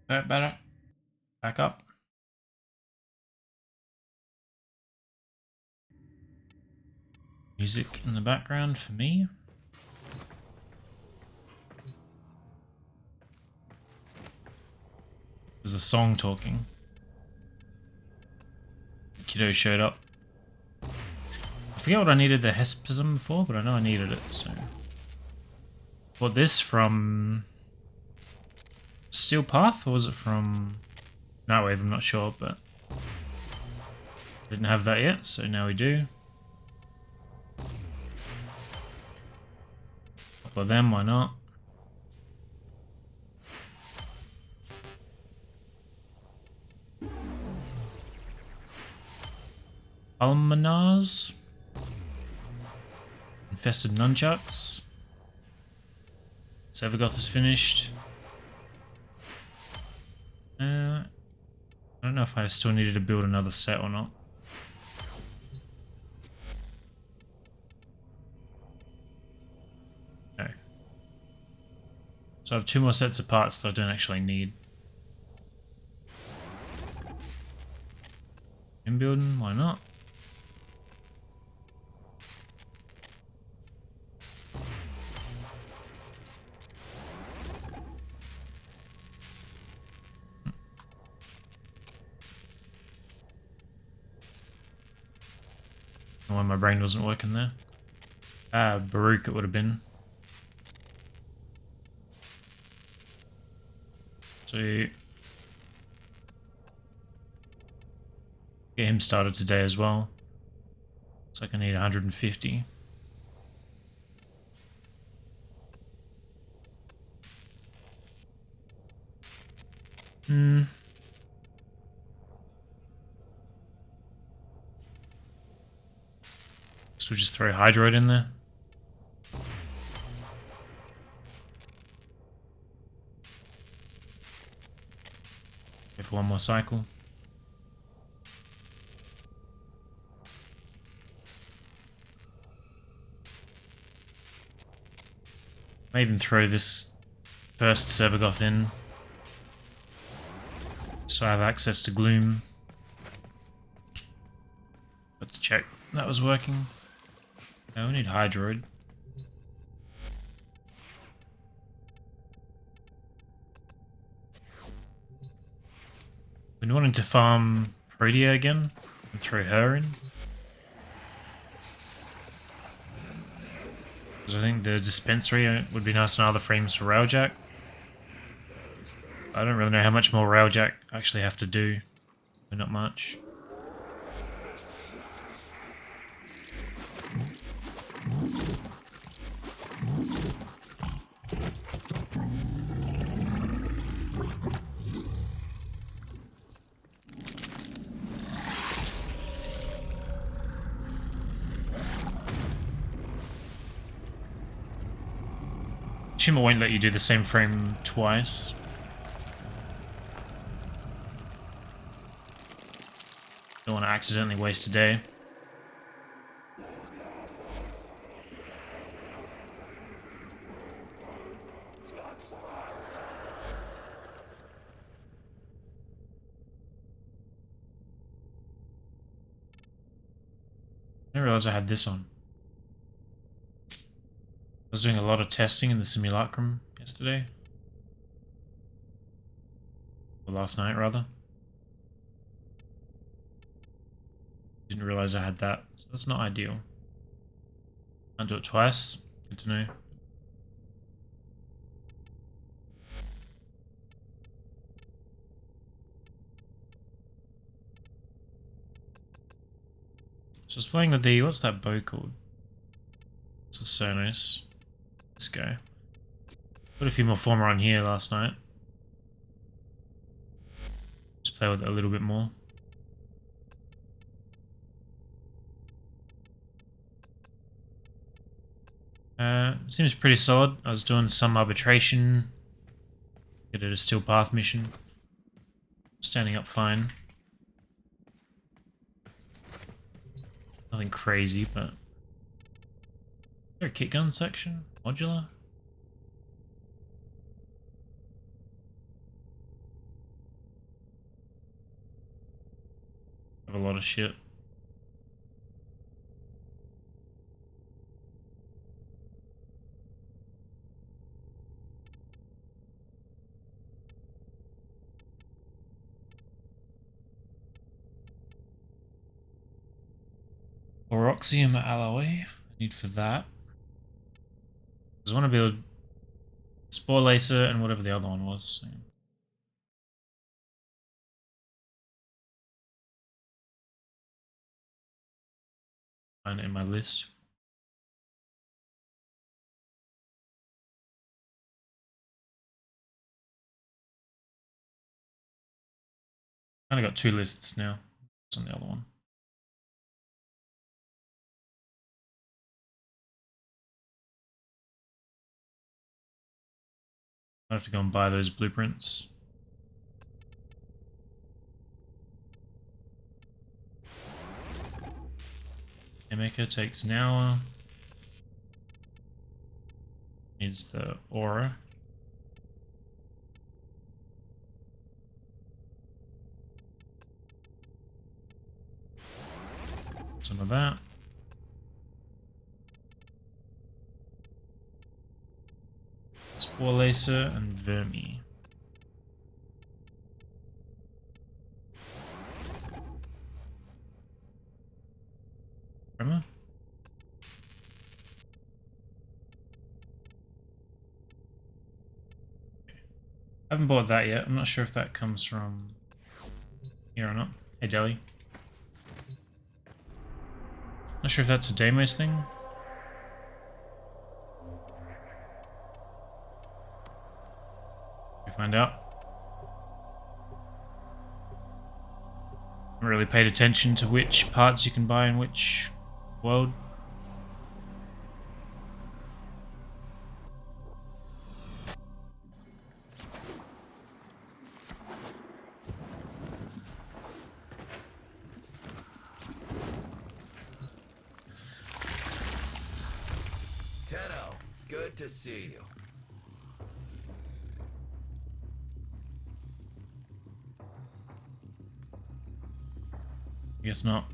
Better. Back up. Music in the background for me. There's a song talking. Kiddo showed up. I forget what I needed the Hespism for, but I know I needed it, so. Bought this from Steel Path, or was it from Nightwave? I'm not sure, but didn't have that yet, so now we do. Couple of them, why not? Almanars. Infested Nunchucks. Sevagoth is finished. I don't know if I still needed to build another set or not. Okay. So I have 2 more sets of parts that I don't actually need. In building, why not? Why my brain wasn't working there. Baruch it would have been. So get him started today as well. Looks like I need 150. So we just throw Hydroid in there. Go for 1 more cycle. I may even throw this first Sevagoth in, so I have access to Gloom. Got to check that was working. No, we need Hydroid. Been wanting to farm Protea again and throw her in. Because I think the dispensary would be nice and other frames for Railjack. I don't really know how much more Railjack I actually have to do. But not much. Shimmer won't let you do the same frame twice. Don't want to accidentally waste a day. I didn't realize I had this on. I was doing a lot of testing in the simulacrum yesterday. Or last night, rather. Didn't realize I had that, so that's not ideal. Can't do it twice. Good to know. So I was playing with the... what's that bow called? It's a Sonos. This guy. Put a few more former on here last night. Just play with it a little bit more. Seems pretty solid. I was doing some arbitration. Get it a Steel Path mission. Standing up fine. Nothing crazy, but... Is there a kit gun section? Modular? A lot of shit. Oroxium alloy. I need for that. I just want to build Spore Lacer and whatever the other one was. So. Find it in my list. Kind of got two lists now. What's on the other one? I have to go and buy those blueprints. Emeka takes an hour. Needs the aura. Some of that. Spore Lacer and Vermi. Tremor? I haven't bought that yet. I'm not sure if that comes from here or not. Hey, Jelly. Not sure if that's a Deimos thing. We find out. Haven't really paid attention to which parts you can buy in which world. Good to see you. Guess not.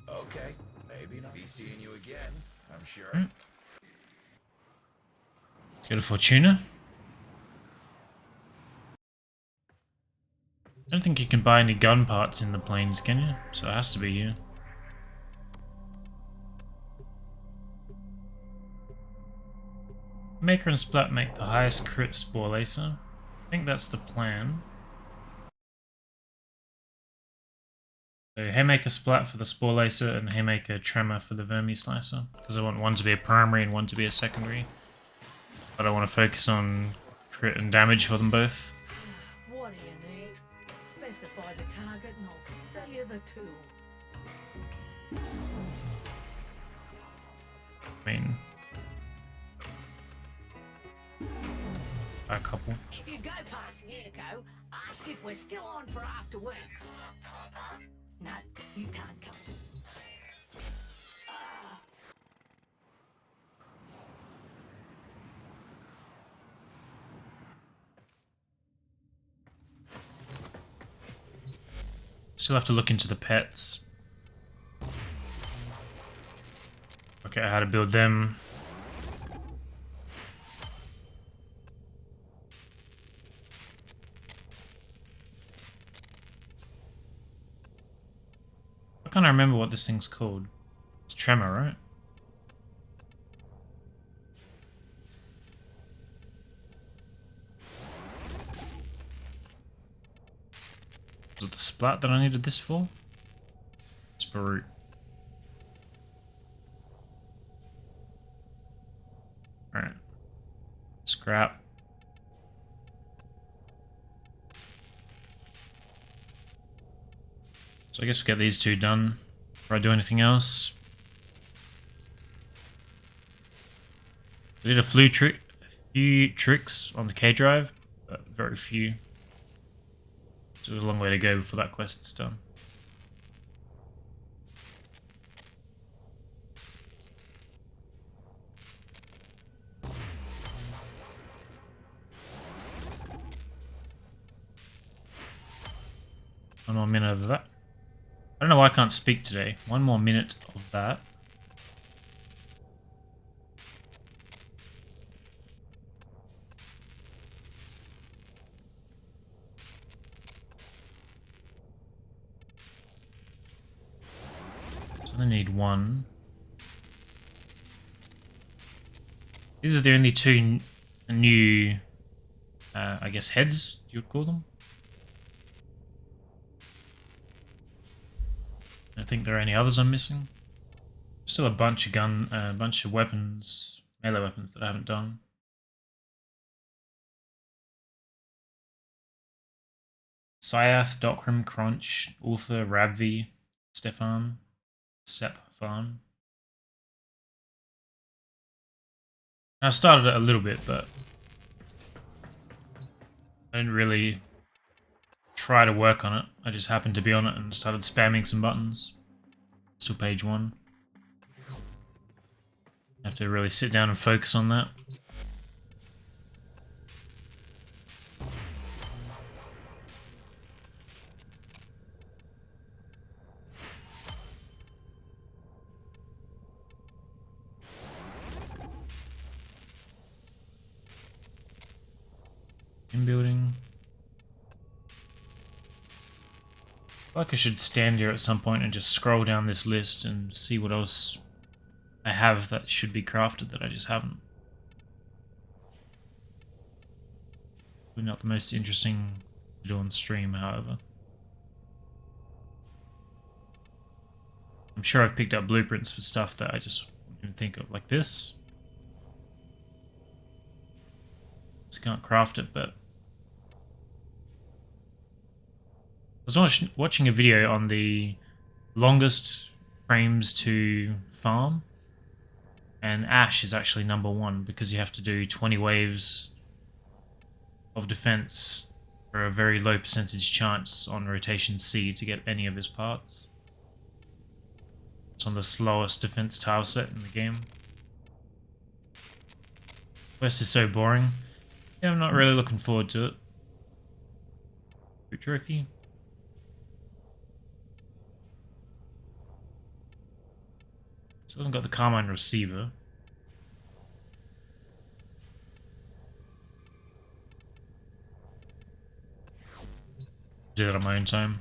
Okay, maybe not. Be seeing you again, I'm sure. Let's go to Fortuna. I don't think you can buy any gun parts in the planes, can you? So it has to be here. Maker and Splat make the highest crit Spore Lacer. I think that's the plan. So Haymaker Splat for the Spore Lacer and Haymaker Tremor for the Vermi Slicer. Because I want one to be a primary and one to be a secondary. But I want to focus on crit and damage for them both. What do you need? Specify the target and I'll sell you the tool. I mean, a couple. If you go past Unico, ask if we're still on for after work. No, you can't come. Still have to look into the pets. Okay, how to build them. I can't remember what this thing's called. It's Tremor, right? Was it the Splat that I needed this for? It's Baroot. Alright. Scrap. So I guess we'll get these two done before I do anything else. I did a few tricks on the K drive, but very few. So there's a long way to go before that quest's done. One more minute of that. I don't know why I can't speak today. One more minute of that. So I need one. These are the only two new, I guess, heads, you would call them. I don't think there are any others I'm missing. Still a bunch of weapons, melee weapons that I haven't done. Syath, Dokrim, Crunch, Ultha, Rabvi, Stefan, Sepfan. I started it a little bit, but I didn't really try to work on it. I just happened to be on it and started spamming some buttons. Still page 1. I have to really sit down and focus on that. In building. I feel like I should stand here at some point and just scroll down this list and see what else I have that should be crafted that I just haven't. Probably not the most interesting to do on stream, however. I'm sure I've picked up blueprints for stuff that I just didn't think of, like this. Just can't craft it, but I was watching a video on the longest frames to farm, and Ash is actually number 1 because you have to do 20 waves of defense for a very low percentage chance on rotation C to get any of his parts. It's on the slowest defense tile set in the game. Quest is so boring. Yeah, I'm not really looking forward to it. Fruit trophy. Still haven't got the Carmine receiver. Do that on my own time.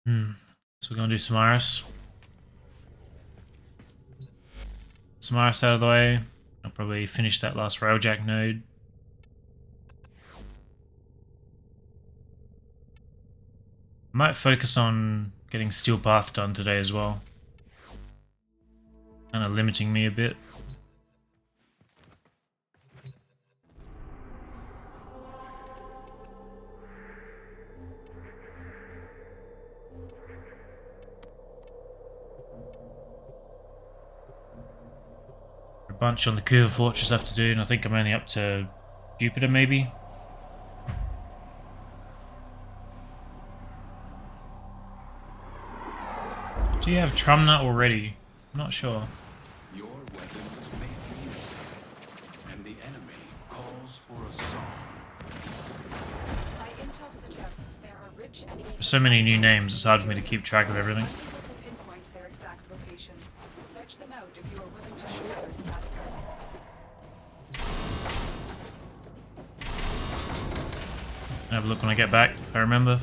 So we're gonna do Samaris. Samaris out of the way. I'll probably finish that last railjack node. I might focus on getting Steel Path done today as well. Kind of limiting me a bit. A bunch on the Kuva Fortress I have to do, and I think I'm only up to Jupiter maybe. Do you have Trumna already? I'm not sure. Your weapon was made for music, and the enemy calls for a song. My intel suggests there are rich enemy. There's so many new names, it's hard for me to keep track of everything. Unable to pinpoint their exact location. Search them out if you are willing to shoulder that risk. I'll have a look when I get back, if I remember.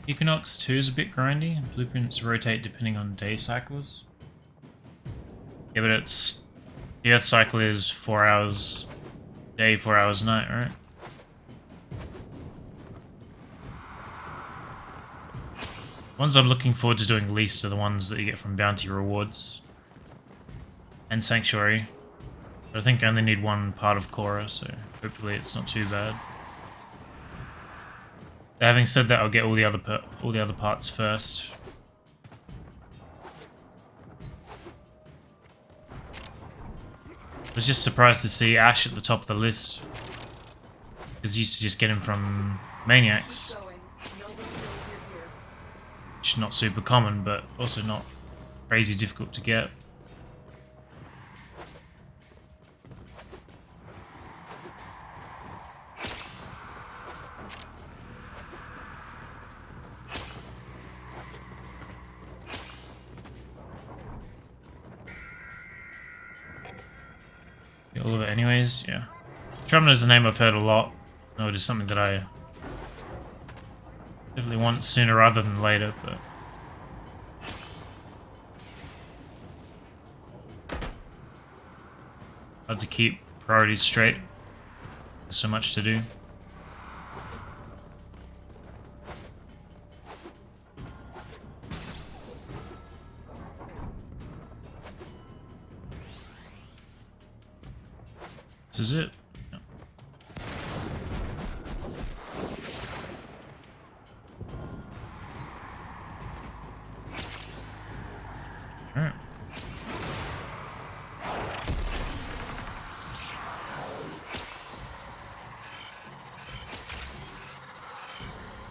Equinox 2 is a bit grindy. Blueprints rotate depending on day cycles. Yeah, but it's... the Earth cycle is 4 hours day, 4 hours night, right? Ones I'm looking forward to doing least are the ones that you get from bounty rewards. And Sanctuary. But I think I only need one part of Korra, so hopefully it's not too bad. Having said that, I'll get all the other parts first. I was just surprised to see Ash at the top of the list. Because used to just get him from Maniacs. Going. Nobody knows you're here. Which is not super common, but also not crazy difficult to get. Get all of it anyways, yeah. Drummond is a name I've heard a lot. I know it is something that I definitely want sooner rather than later, but hard to keep priorities straight. There's so much to do. This is it. Yep. All right.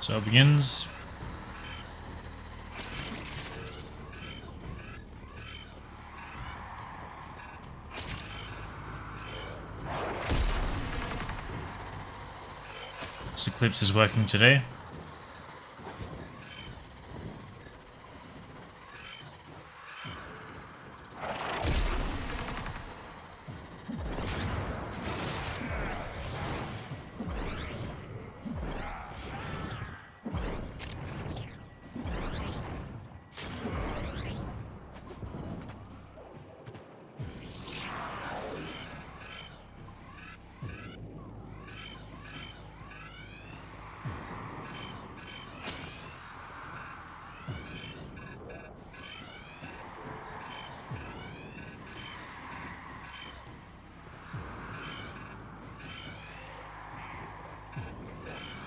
So it begins. This Eclipse is working today.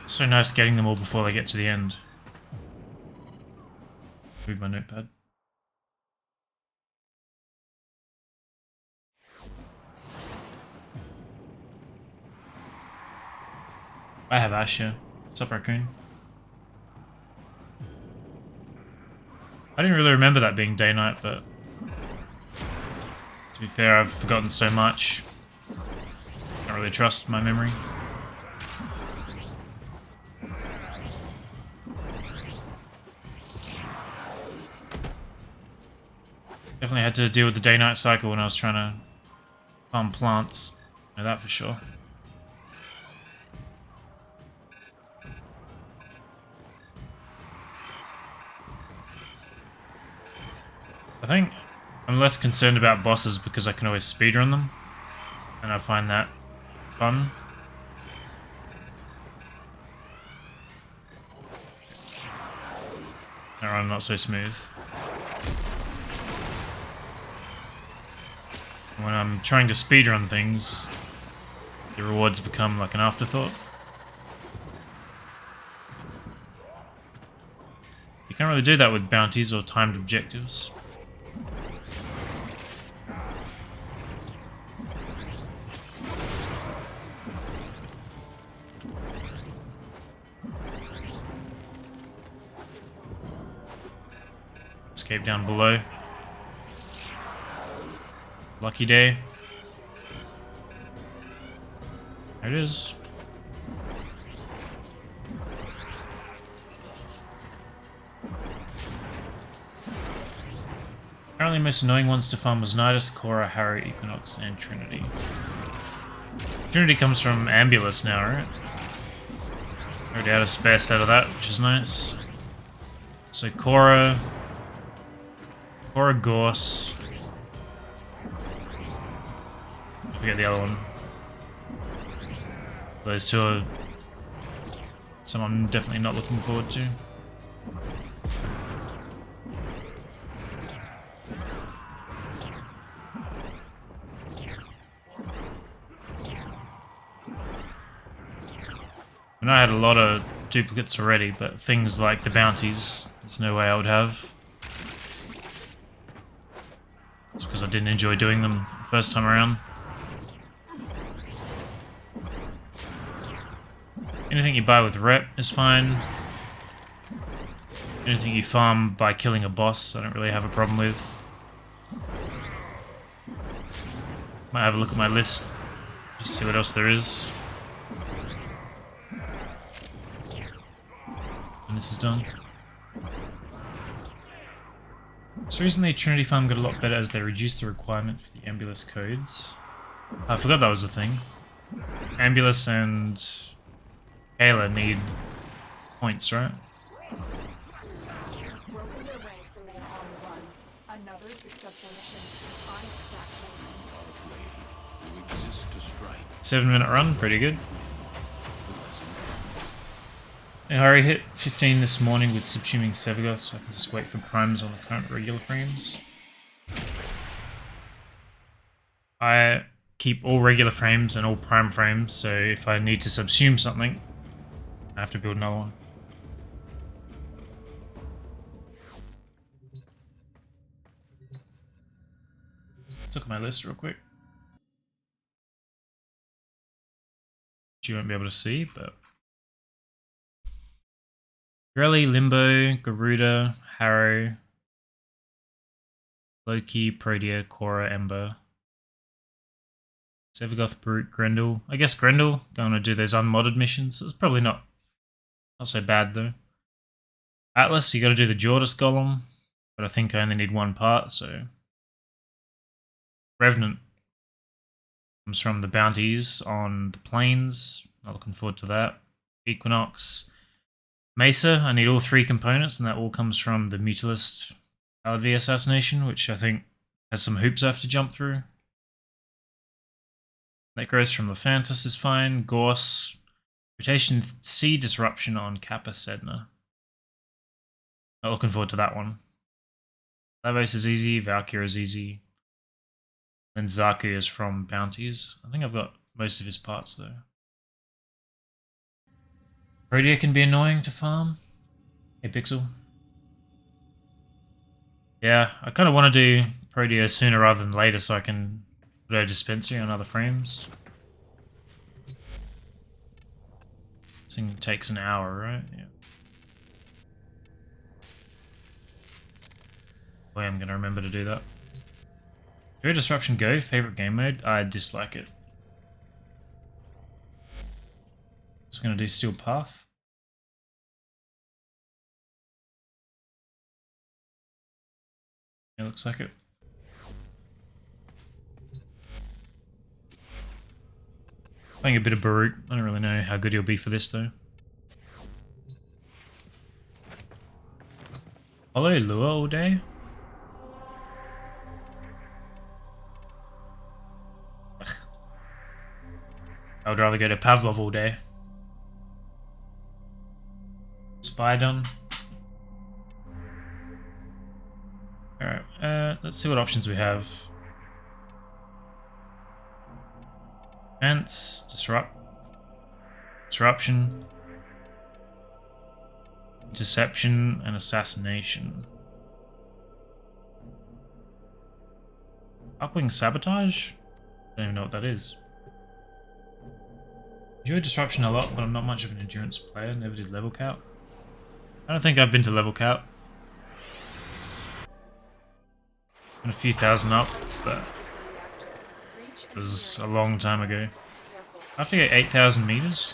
So nice getting them all before they get to the end. Move my notepad. I have Ash here. What's up, Raccoon? I didn't really remember that being day-night, but to be fair, I've forgotten so much. Can't really trust my memory. Definitely had to deal with the day-night cycle when I was trying to farm plants. I know that for sure. I think I'm less concerned about bosses because I can always speedrun them. And I find that fun. That run not so smooth. When I'm trying to speedrun things, the rewards become like an afterthought. You can't really do that with bounties or timed objectives. Escape down below. Lucky day. There it is. Apparently the most annoying ones to farm was Nidus, Cora, Harry, Equinox, and Trinity. Trinity comes from Ambulus now, right? Already had a spare set of that, which is nice. So Cora, Gorse. I forget the other one. Those two are some I'm definitely not looking forward to. I know I had a lot of duplicates already, but things like the bounties, there's no way I would have. It's because I didn't enjoy doing them the first time around. Anything you buy with rep is fine. Anything you farm by killing a boss, I don't really have a problem with. Might have a look at my list, just see what else there is. And this is done. So recently Trinity Farm got a lot better as they reduced the requirement for the Ambulus codes. I forgot that was a thing. Ambulus and Kayla need points, right? Broken their ranks and they are on the run. Another successful mission. On extraction. You exist to strike. 7-minute run, pretty good. I already hit 15 this morning with subsuming Sevagoth, so I can just wait for primes on the current regular frames. I keep all regular frames and all prime frames, so if I need to subsume something, I have to build another one. Let's look at my list real quick. Which you won't be able to see, but Grelly, Limbo, Garuda, Harrow, Loki, Protea, Korra, Ember, Sevagoth, Brute, Grendel. I guess Grendel, going to do those unmodded missions. It's probably not so bad though. Atlas, you got to do the Jordis Golem, but I think I only need one part, so. Revenant comes from the bounties on the plains. Not looking forward to that. Equinox. Mesa, I need all 3 components, and that all comes from the Mutualist LV assassination, which I think has some hoops I have to jump through. Necros from Lephantis is fine. Gorse. Rotation C disruption on Kappa Sedna. Not looking forward to that one. Lavos is easy. Valkyr is easy. Then Zaku is from bounties. I think I've got most of his parts though. Protea can be annoying to farm. Hey Pixel. Yeah, I kind of want to do Protea sooner rather than later so I can put a dispensary on other frames. This thing takes an hour, right? Yeah. Boy, I'm going to remember to do that. Go Disruption Go, favorite game mode? I dislike it. Just going to do Steel Path. It looks like it. Playing a bit of Baruch. I don't really know how good he'll be for this though. Follow Lua all day? Ugh. I would rather go to Pavlov all day. Spy done. Alright, let's see what options we have. Defense, disruption, deception, and assassination. Upwing sabotage? I don't even know what that is. Enjoy disruption a lot, but I'm not much of an endurance player. Never did level cap. I don't think I've been to level cap. Been a few thousand up, but it was a long time ago. I have to get 8,000 meters.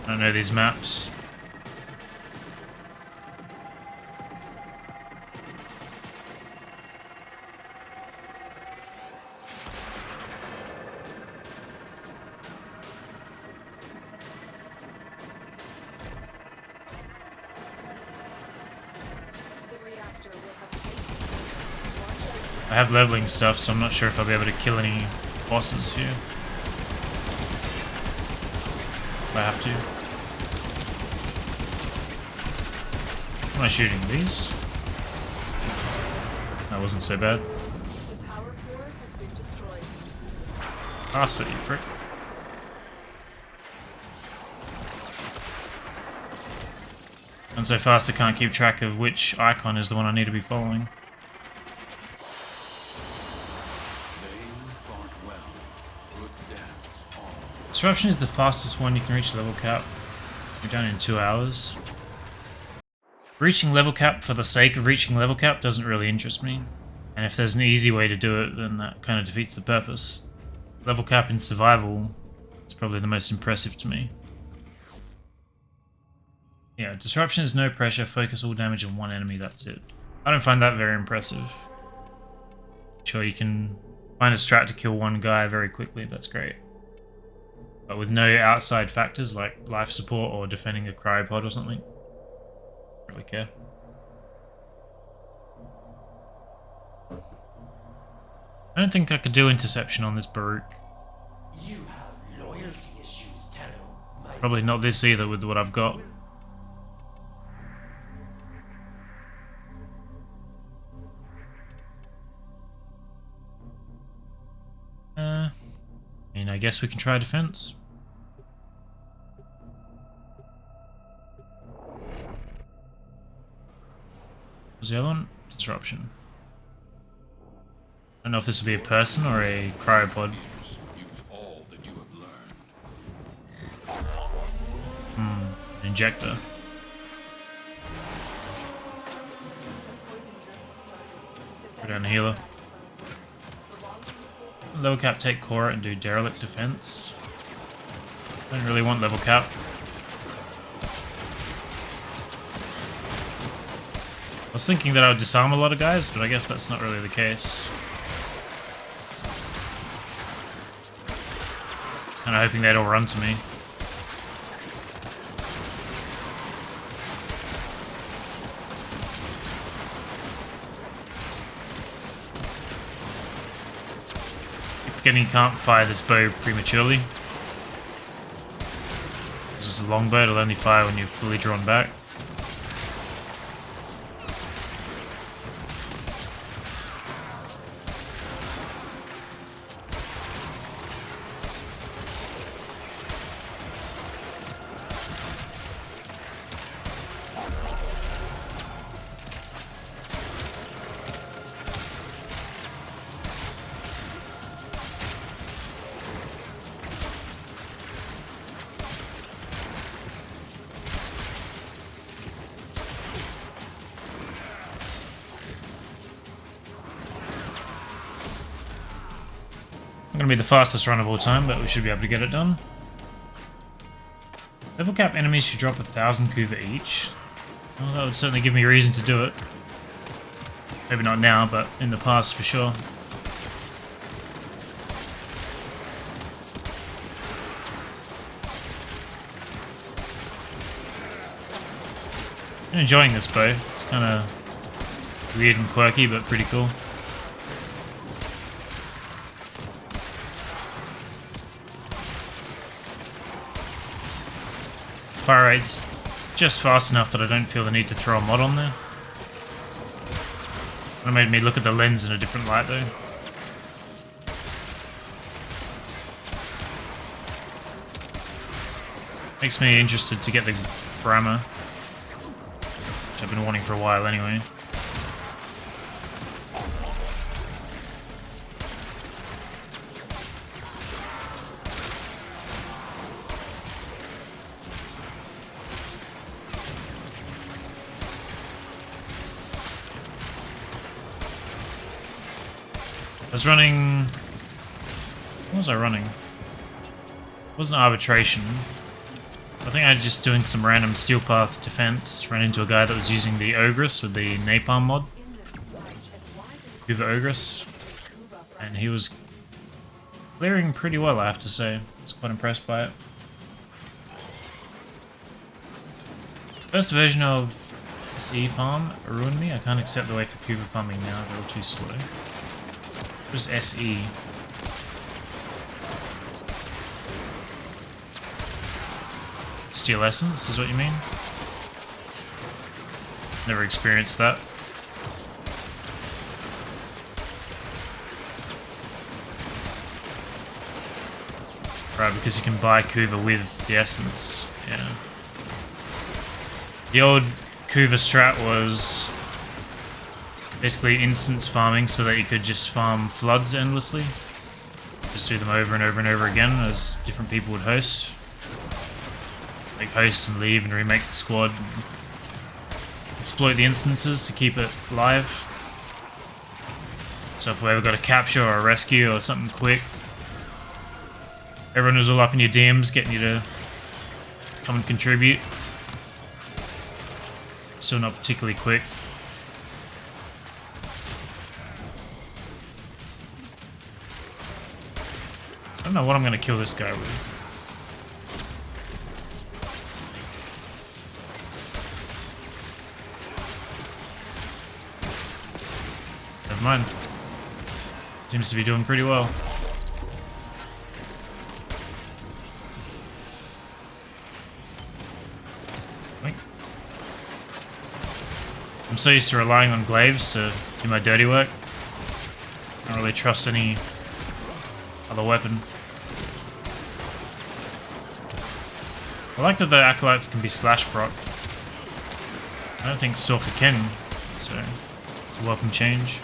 I don't know these maps. I have leveling stuff, so I'm not sure if I'll be able to kill any bosses here. If I have to. What am I shooting? These? That wasn't so bad. The power core has been destroyed. Ah, so you prick. And so fast I can't keep track of which icon is the one I need to be following. Disruption is the fastest one you can reach level cap. We're done in 2 hours. Reaching level cap for the sake of reaching level cap doesn't really interest me. And if there's an easy way to do it, then that kind of defeats the purpose. Level cap in survival is probably the most impressive to me. Yeah, disruption is no pressure, focus all damage on one enemy, that's it. I don't find that very impressive. Sure, you can find a strat to kill one guy very quickly, that's great. But with no outside factors like life support or defending a cryopod or something, don't really care. I don't think I could do interception on this Baruch. You have loyalty issues, Tello. Probably not this either with what I've got. I guess we can try defense. What was the other one? Disruption. I don't know if this will be a person or a cryopod. Use all that you have learned. An injector. Put down a healer. Level cap, take core and do derelict defense. Don't really want level cap. I was thinking that I would disarm a lot of guys, but I guess that's not really the case. Kind of hoping they'd all run to me. Forgetting you can't fire this bow prematurely. This is a longbow, it'll only fire when you're fully drawn back. Not gonna be the fastest run of all time, but we should be able to get it done. Level cap enemies should drop 1,000 Kuva each. Well, that would certainly give me a reason to do it. Maybe not now, but in the past for sure. I'm enjoying this bow. It's kind of weird and quirky, but pretty cool. Fire rate's just fast enough that I don't feel the need to throw a mod on there. It made me look at the lens in a different light though. Makes me interested to get the Brahma, which I've been wanting for a while anyway. I was running... What was I running? It wasn't arbitration. I think I was just doing some random steel path defense. Ran into a guy that was using the Ogress with the napalm mod. Kuva Ogress. And he was clearing pretty well, I have to say. I was quite impressed by it. First version of SE farm ruined me. I can't accept the way for Kuva farming now, they're all too slow. What is SE? Steel Essence is what you mean? Never experienced that. Right, because you can buy Kuva with the Essence, yeah. The old Kuva strat was basically instance farming so that you could just farm floods endlessly. Just do them over and over and over again as different people would host. Like host and leave and remake the squad. Exploit the instances to keep it live. So if we ever got a capture or a rescue or something quick, everyone was all up in your DMs getting you to come and contribute. Still not particularly quick. I don't know what I'm going to kill this guy with. Never mind. Seems to be doing pretty well. Wait. I'm so used to relying on glaives to do my dirty work. I don't really trust any other weapon. I like that the acolytes can be slash proc. I don't think Stalker can, so it's a welcome change.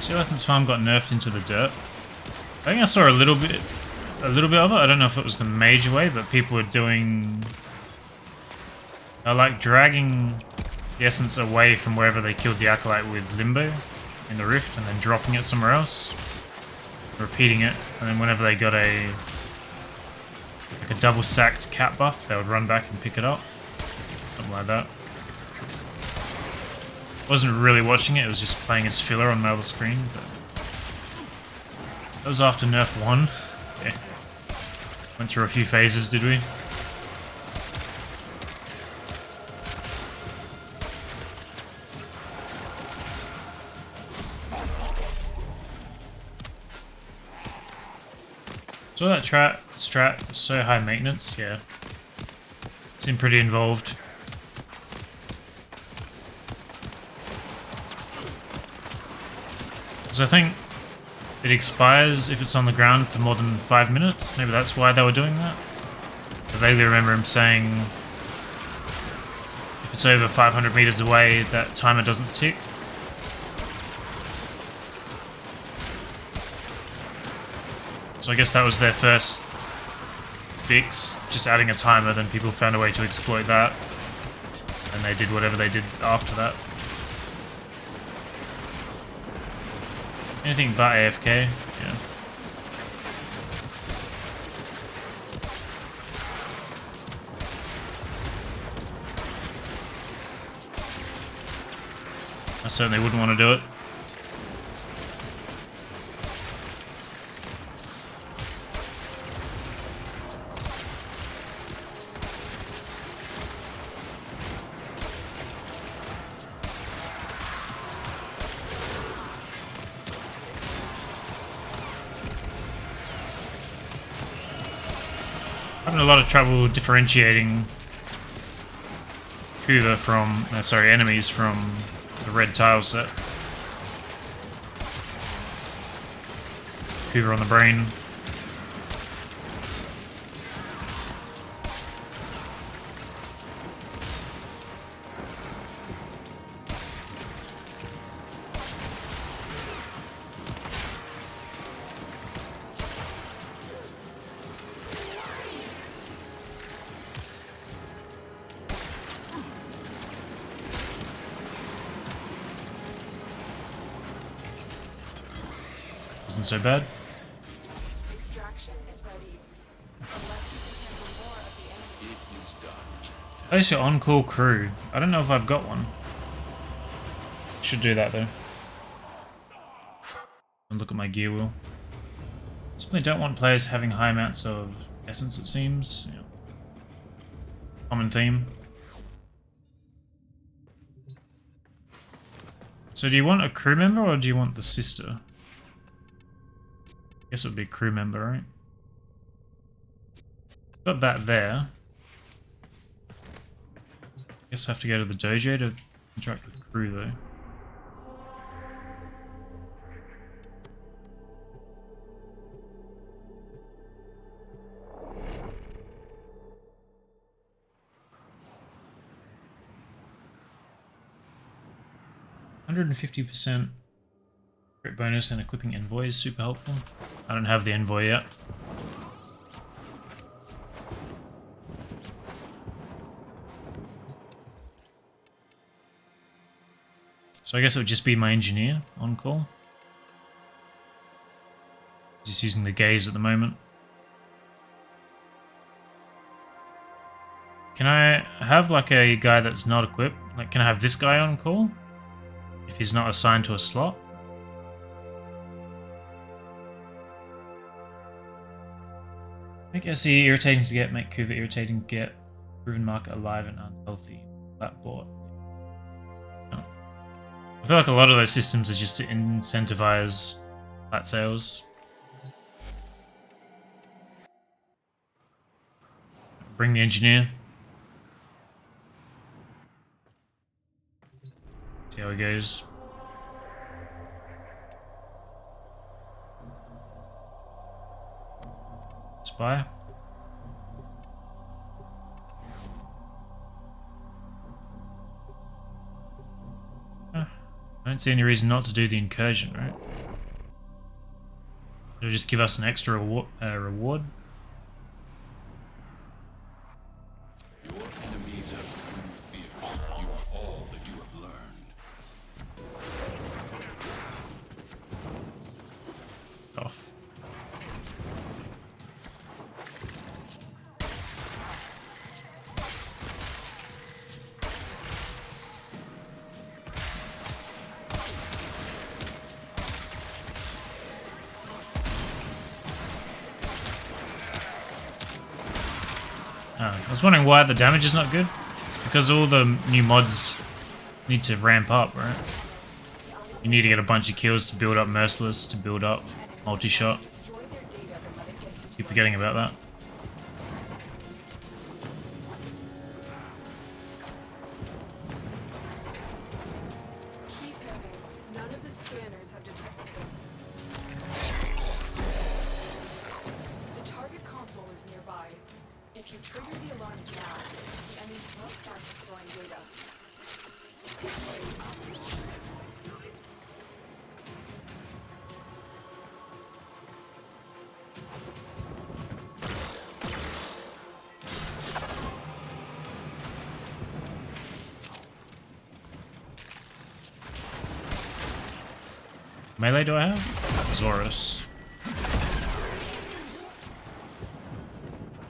Steelethans Farm got nerfed into the dirt. I think I saw a little bit of it. I don't know if it was the major way, but people were doing... like dragging the essence away from wherever they killed the Acolyte with Limbo in the Rift and then dropping it somewhere else. Repeating it, and then whenever they got a double stacked cap buff, they would run back and pick it up. Something like that. Wasn't really watching it, it was just playing as filler on my other screen, but that was after nerf 1. Yeah. Went through a few phases, did we? So that strat was so high maintenance, yeah. Seemed pretty involved. I think it expires if it's on the ground for more than 5 minutes. Maybe that's why they were doing that. I vaguely remember him saying if it's over 500 meters away, that timer doesn't tick. So I guess that was their first fix, just adding a timer, then people found a way to exploit that. And they did whatever they did after that. Anything but AFK, yeah. I certainly wouldn't want to do it. Having a lot of trouble differentiating Kuva from, enemies from the red tile set. Kuva on the brain. Wasn't so bad. Extraction is ready. Unless you can handle more of the enemy. It is done. Place your on-call crew. I don't know if I've got one. Should do that though. And look at my gear wheel. Simply don't want players having high amounts of essence, it seems. Yeah. Common theme. So do you want a crew member or do you want the sister? I guess it would be a crew member, right? Got that there. Guess I have to go to the dojo to interact with the crew though. $150% crit bonus and equipping envoy is super helpful. I don't have the envoy yet. So I guess it would just be my engineer on call. Just using the gaze at the moment. Can I have like a guy that's not equipped? Like, can I have this guy on call? If he's not assigned to a slot? Make SE irritating to get, make Kuva irritating to get, proven market alive and unhealthy. That bought. Oh. I feel like a lot of those systems are just to incentivize flat sales. Bring the engineer. See how it goes. Spy. I don't see any reason not to do the incursion, right? It'll just give us an extra reward. Your enemies have grown fierce. You are all that you have learned. Off. I was wondering why the damage is not good. It's because all the new mods need to ramp up, right? You need to get a bunch of kills to build up Merciless, to build up Multi-Shot. Keep forgetting about that. Keep moving. None of the scanners have detected them. The target console is nearby. If you trigger the alarms now, the enemy will start destroying data. Melee do I have? Zorus.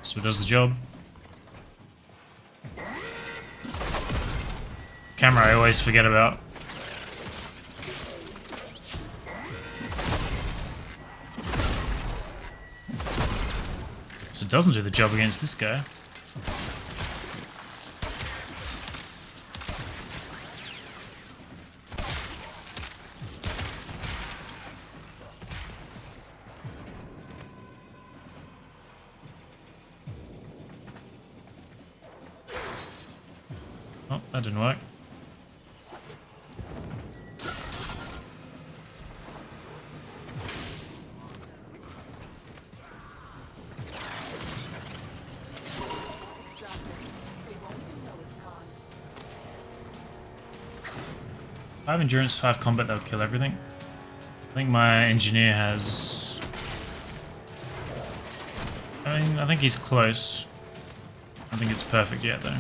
Still does the job. Camera I always forget about. So it doesn't do the job against this guy. Oh, that didn't work. They won't even know it's gone. 5 endurance, 5 combat, that would kill everything. I think my engineer has... I think he's close. I think it's perfect yet though.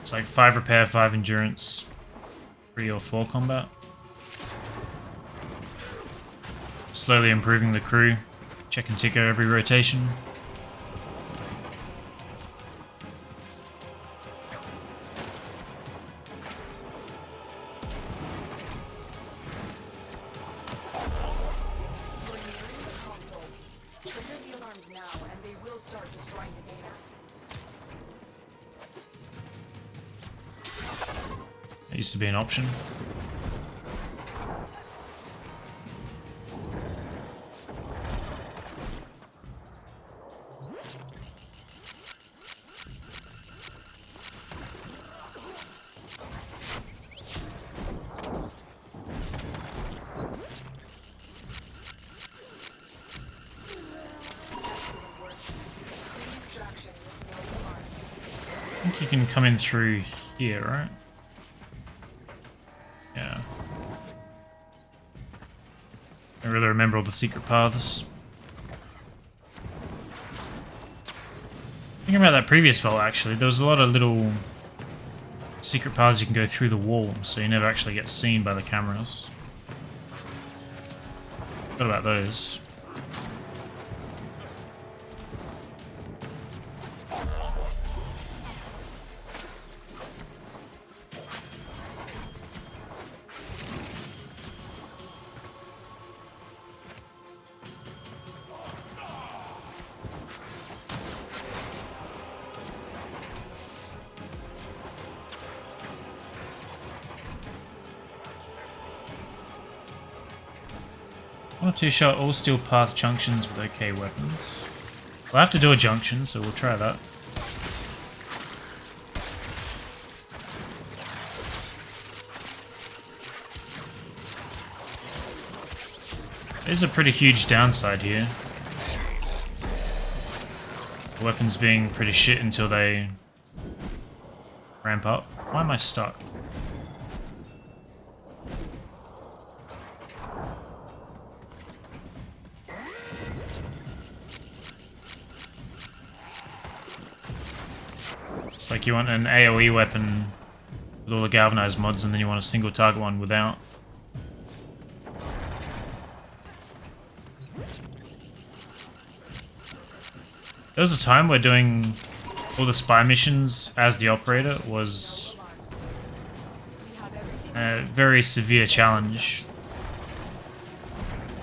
It's like 5 repair, 5 endurance, 3 or 4 combat. Slowly improving the crew. Check and ticker every rotation. You're nearing the console. Trigger the alarms now, and they will start destroying the data. That used to be an option. can come in through here, right? Yeah. I don't really remember all the secret paths. Thinking about that previous vault, actually, there was a lot of little secret paths you can go through the wall, so you never actually get seen by the cameras. What about those? Not too sure. All steel path junctions with okay weapons. We'll have to do a junction, so we'll try that. There's a pretty huge downside here. The weapons being pretty shit until they ramp up. Why am I stuck? It's like you want an AoE weapon with all the galvanized mods and then you want a single target one without. There was a time where doing all the spy missions as the operator was a very severe challenge.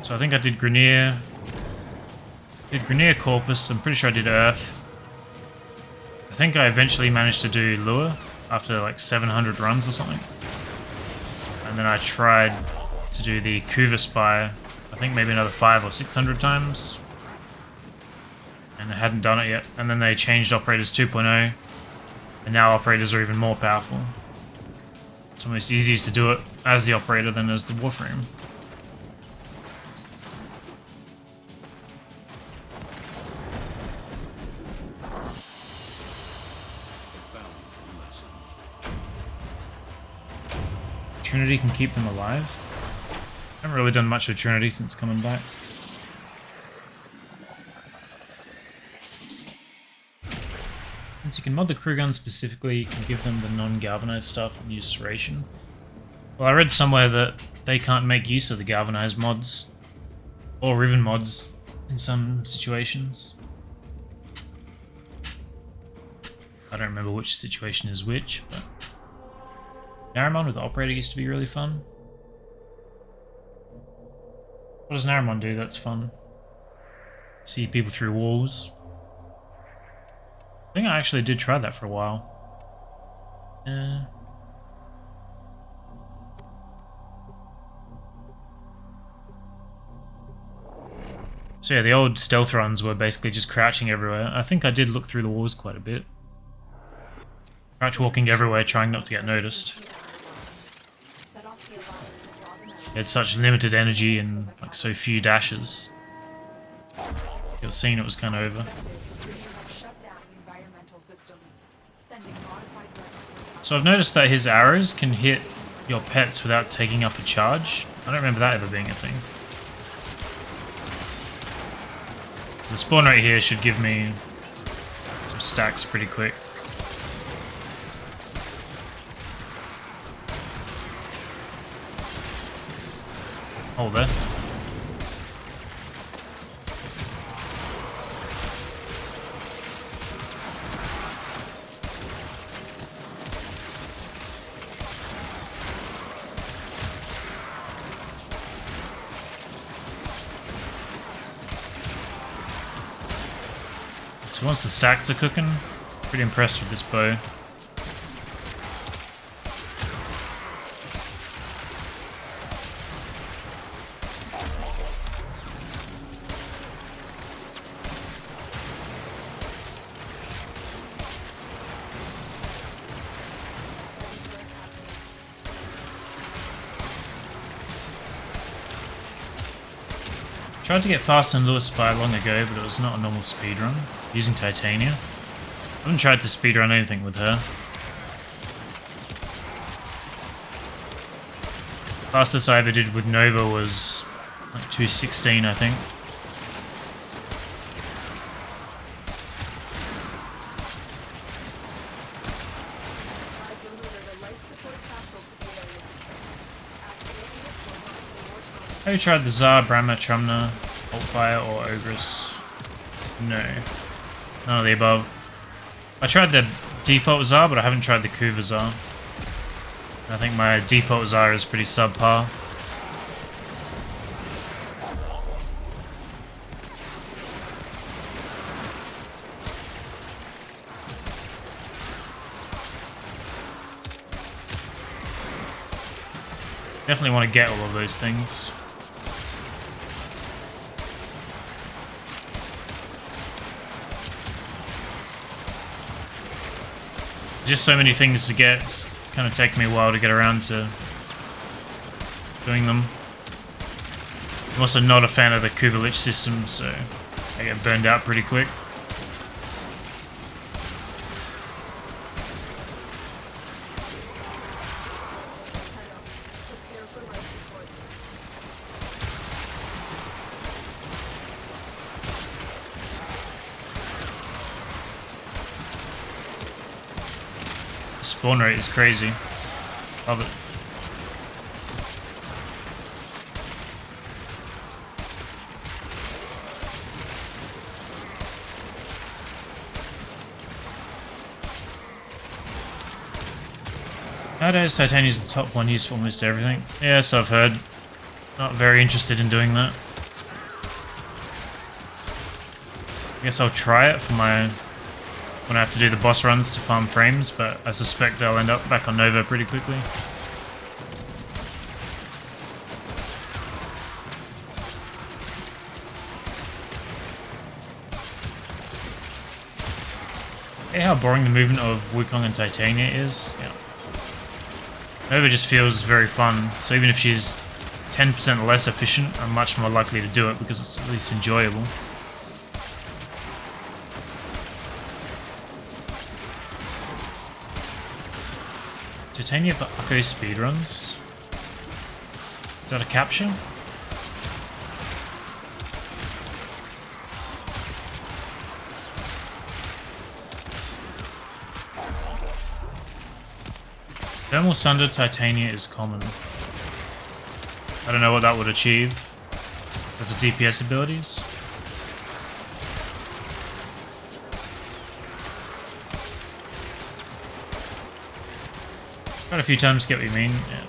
So I think I did Grenier, Corpus, I'm pretty sure I did Earth. I think I eventually managed to do Lure after like 700 runs or something. And then I tried to do the Kuva Spy, I think maybe another 500 or 600 times. And I hadn't done it yet. And then they changed Operators 2.0. And now Operators are even more powerful. It's almost easier to do it as the Operator than as the Warframe. Trinity can keep them alive. I haven't really done much with Trinity since coming back. Since you can mod the crew gun specifically, you can give them the non-galvanized stuff and use serration. Well, I read somewhere that they can't make use of the galvanized mods or Riven mods in some situations. I don't remember which situation is which, but Naramon with the operator used to be really fun. What does Naramon do that's fun? See people through walls. I think I actually did try that for a while. So yeah, the old stealth runs were basically just crouching everywhere. I think I did look through the walls quite a bit. Crouch walking everywhere, trying not to get noticed. He had such limited energy and like so few dashes. If you were seeing it was kind of over. So I've noticed that his arrows can hit your pets without taking up a charge. I don't remember that ever being a thing. The spawn rate here should give me some stacks pretty quick. Hold there. So once the stacks are cooking, pretty impressed with this bow. Tried to get fast in Lewis Spy long ago, but it was not a normal speedrun, using Titania. haven't tried to speedrun anything with her. Fastest I ever did with Nova was like 2:16, I think. I've delivered a life support capsule to the area. Activating it will not be more time. Have you tried the Tsar, Brahma, Trumna, Altfire, or Ogress? No. None of the above. I tried the default Tsar, but I haven't tried the Kuva Tsar. I think my default Tsar is pretty subpar. Definitely want to get all of those things. Just so many things to get, it's kind of taking me a while to get around to doing them. I'm also not a fan of the Kubelich system, so I get burned out pretty quick. Prepare for life support. The spawn rate is crazy. Love it. Nowadays, Titania is the top one used for almost everything. Yes, I've heard. Not very interested in doing that. I guess I'll try it for my... when I have to do the boss runs to farm frames, but I suspect I'll end up back on Nova pretty quickly. Hey, how boring the movement of Wukong and Titania is. Yeah. Nova just feels very fun, so even if she's 10% less efficient, I'm much more likely to do it because it's at least enjoyable. Titania for Akko speedruns? Is that a capture? Thermal Sunder Titania is common. I don't know what that would achieve. That's a DPS abilities. Quite a few times, get what you mean. Yeah.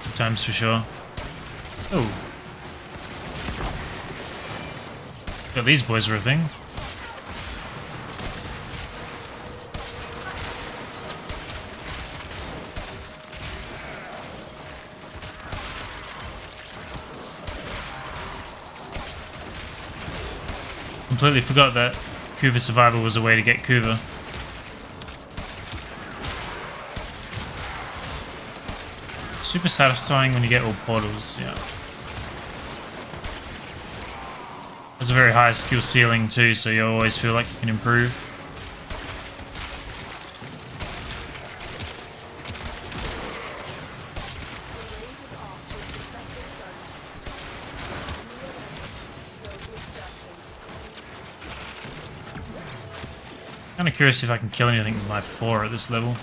Few times for sure. Oh. Got these boys are a thing. Completely forgot that Kuva Survival was a way to get Kuva. Super satisfying when you get all portals, yeah. There's a very high skill ceiling too, so you always feel like you can improve. The raid is off to a successful start. Those extraction. Kinda curious if I can kill anything with my 4 at this level.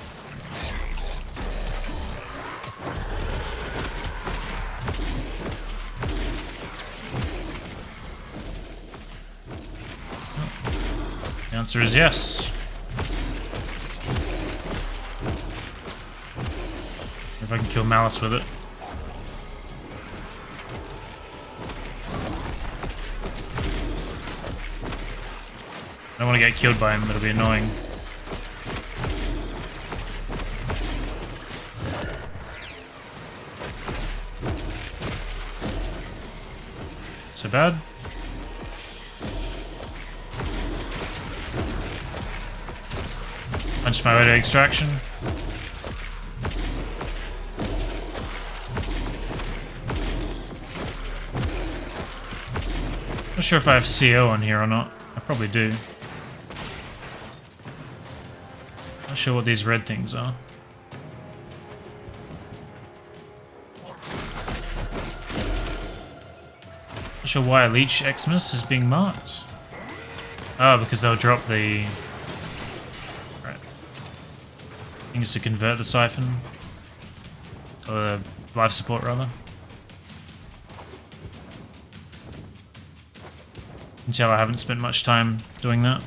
The answer is yes. If I can kill Malice with it. I don't want to get killed by him, it'll be annoying. So bad. Punch my way to extraction. Not sure if I have CO on here or not. I probably do. Not sure what these red things are. Not sure why Leech Xmas is being marked. Oh, because they'll drop the things to convert the siphon. Or the life support, rather. You can tell I haven't spent much time doing that.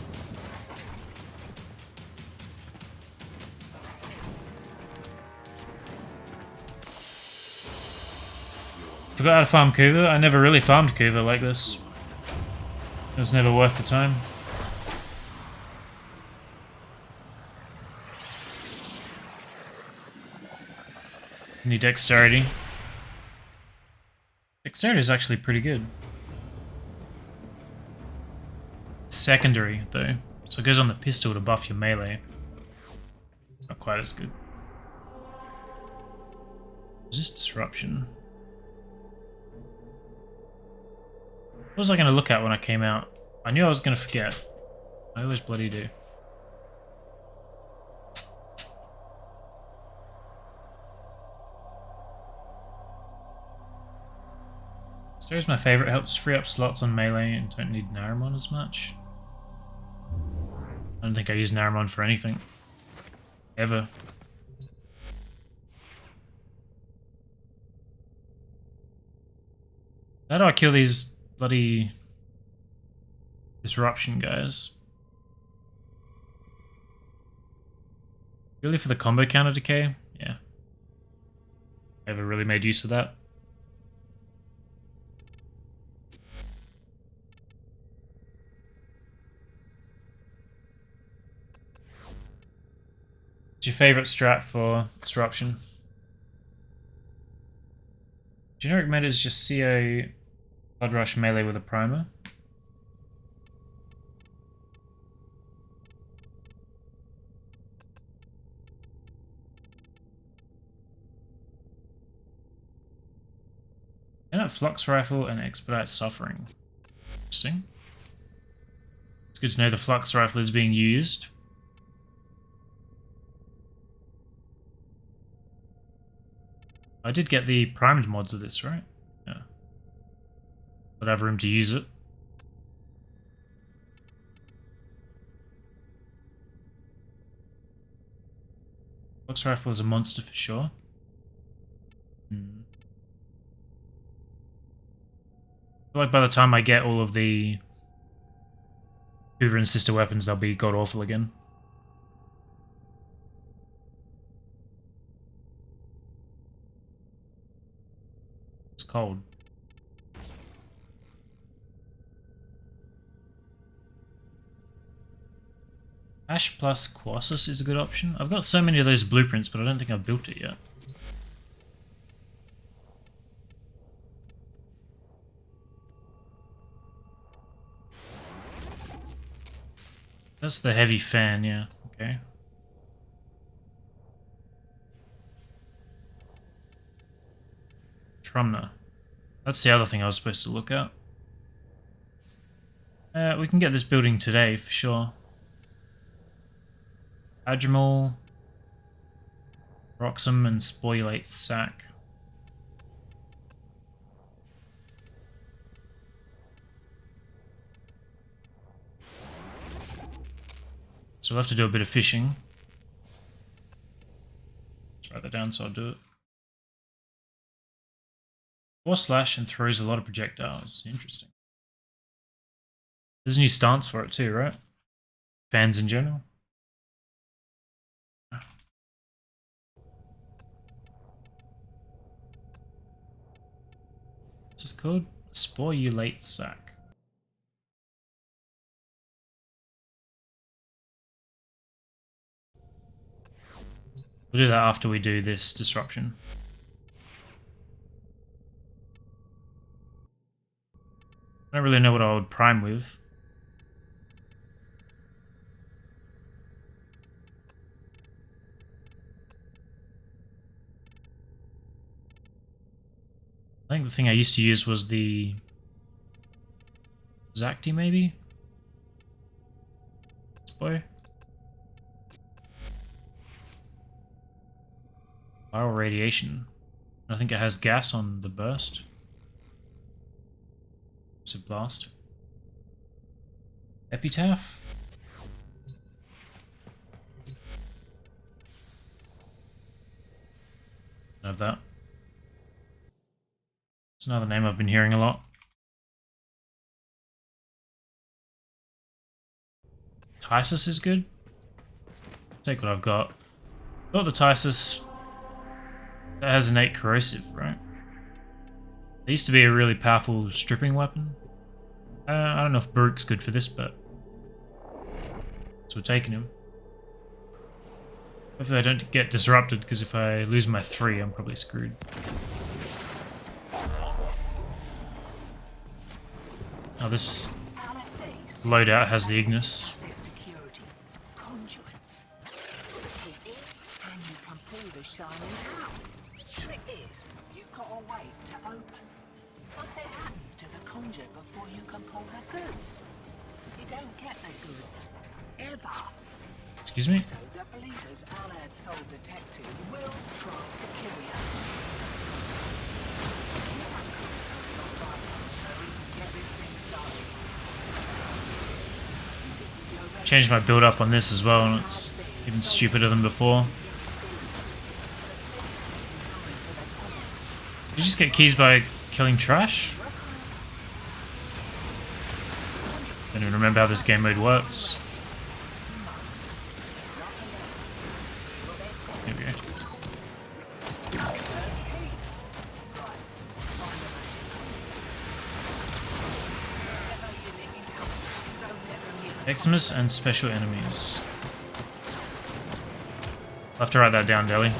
Forgot how to farm Kuva. I never really farmed Kuva like this. It was never worth the time. Need dexterity. Dexterity is actually pretty good. Secondary, though. So it goes on the pistol to buff your melee. Not quite as good. Resist disruption. What was I going to look at when I came out? I knew I was going to forget. I always bloody do. Story's my favourite, helps free up slots on melee and don't need Naramon as much. I don't think I use Naramon for anything. Ever. How do I kill these bloody disruption guys? Really for the combo counter decay? Yeah. Never really made use of that. What's your favourite strat for disruption? Generic meta is just CO Blood Rush melee with a primer. And a Flux Rifle and Expedite Suffering. Interesting. It's good to know the Flux Rifle is being used. I did get the primed mods of this, right? Yeah. But I have room to use it. Flux Rifle is a monster for sure. I feel like by the time I get all of the Hoover and sister weapons, they'll be god-awful again. It's cold. Ash plus Colossus is a good option. I've got so many of those blueprints, but I don't think I've built it yet. That's the heavy fan, yeah. Okay. Trumna. That's the other thing I was supposed to look at. We can get this building today, for sure. Adrimal, Roxum, and Spoilate Sack. So we'll have to do a bit of fishing. Let's write that down so I'll do it. 4 slash and throws a lot of projectiles. Interesting. There's a new stance for it too, right? Fans in general. What's this called? Spoilate Sack. We'll do that after we do this disruption. I don't really know what I would prime with. I think the thing I used to use was the Zacti, maybe? Boy. Viral radiation. I think it has gas on the burst. It's a blast. Epitaph. Have that. It's another name I've been hearing a lot. Tysus is good. Take what I've got. Got the Tysus. That has innate corrosive, right? It used to be a really powerful stripping weapon. I don't know if Baruch's good for this, but so we're taking him. Hopefully I don't get disrupted, because if I lose my 3, I'm probably screwed. Oh, this loadout has the Ignis. Before you can pull the goods. You don't get the goods. Ever. Excuse me? So the believers Allied Soul Detective will try to kill you. Changed my build up on this as well, and it's even stupider than before. Did you just get keys by killing trash? I don't even remember how this game mode works. Here we go. Xmas and special enemies. I'll have to write that down, Deli.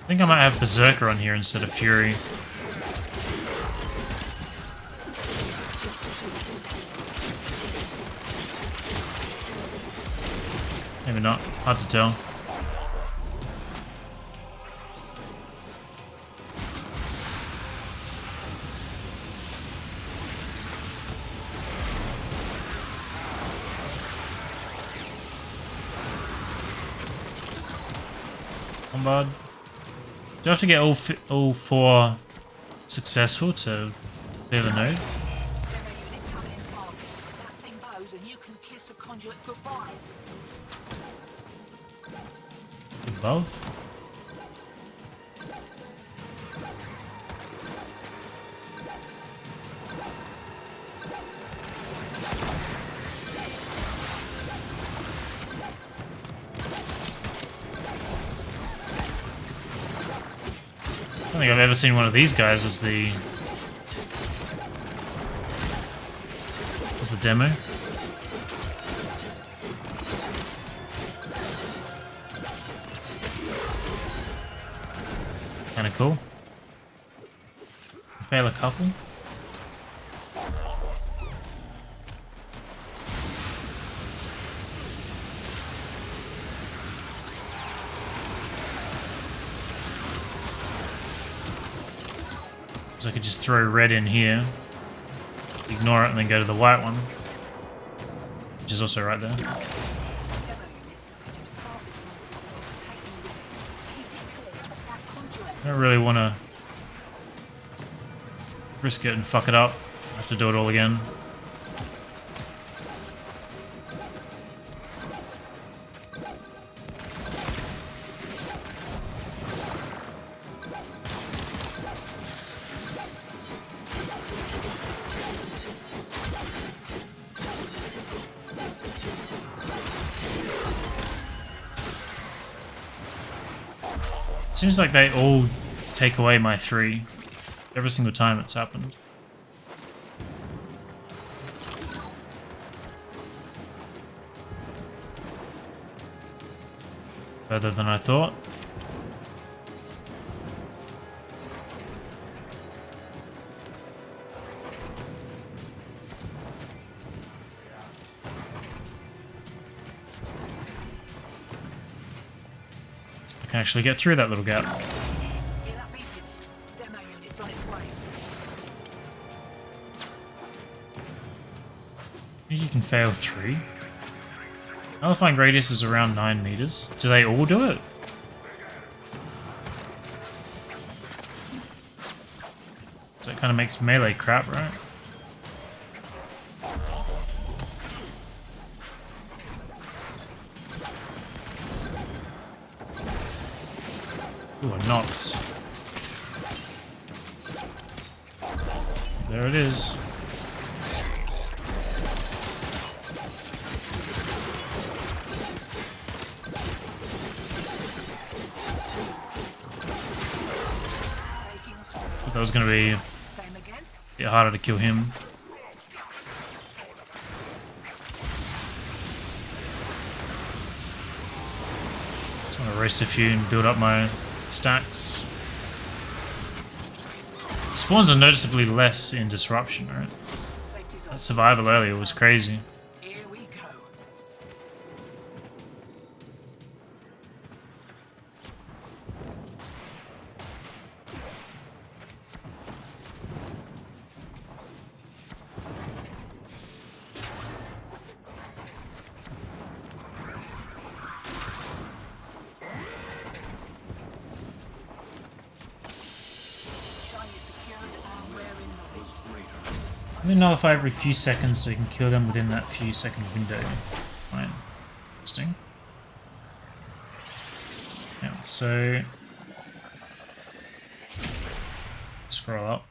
I think I might have Berserker on here instead of Fury. Maybe not. Hard to tell. Bombard. Do I have to get all 4 successful to clear the node? Above? I don't think I've ever seen one of these guys as the demo. Kinda cool. Fail a couple. So I could just throw red in here, ignore it, and then go to the white one, which is also right there. I don't really want to risk it and fuck it up. I have to do it all again. Seems like they all take away my 3 every single time it's happened. Further than I thought. can actually get through that little gap. Hear that beeping? Demo unit's on its way. I think you can fail 3. Nullifying radius is around 9 meters. Do they all do it? So it kind of makes melee crap, right? Ooh, a Nox. There it is. That was going to be a bit harder to kill him. Just want to roast a few and build up my stacks. Spawns are noticeably less in Disruption, right? That survival earlier was crazy. Here we go. Let me nullify every few seconds so you can kill them within that few second window. Fine. Interesting. Yeah, so scroll up.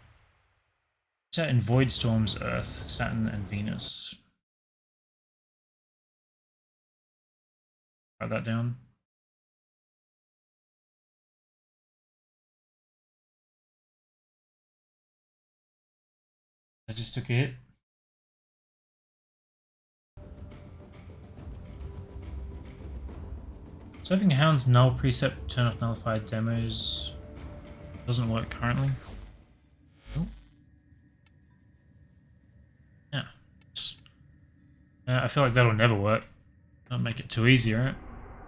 Set in Void Storms, Earth, Saturn, and Venus. Write that down. I just took a hit. Serving Hound's null precept, turn off nullified demos. Doesn't work currently. Oh. Yeah. I feel like that'll never work. Don't make it too easy, right?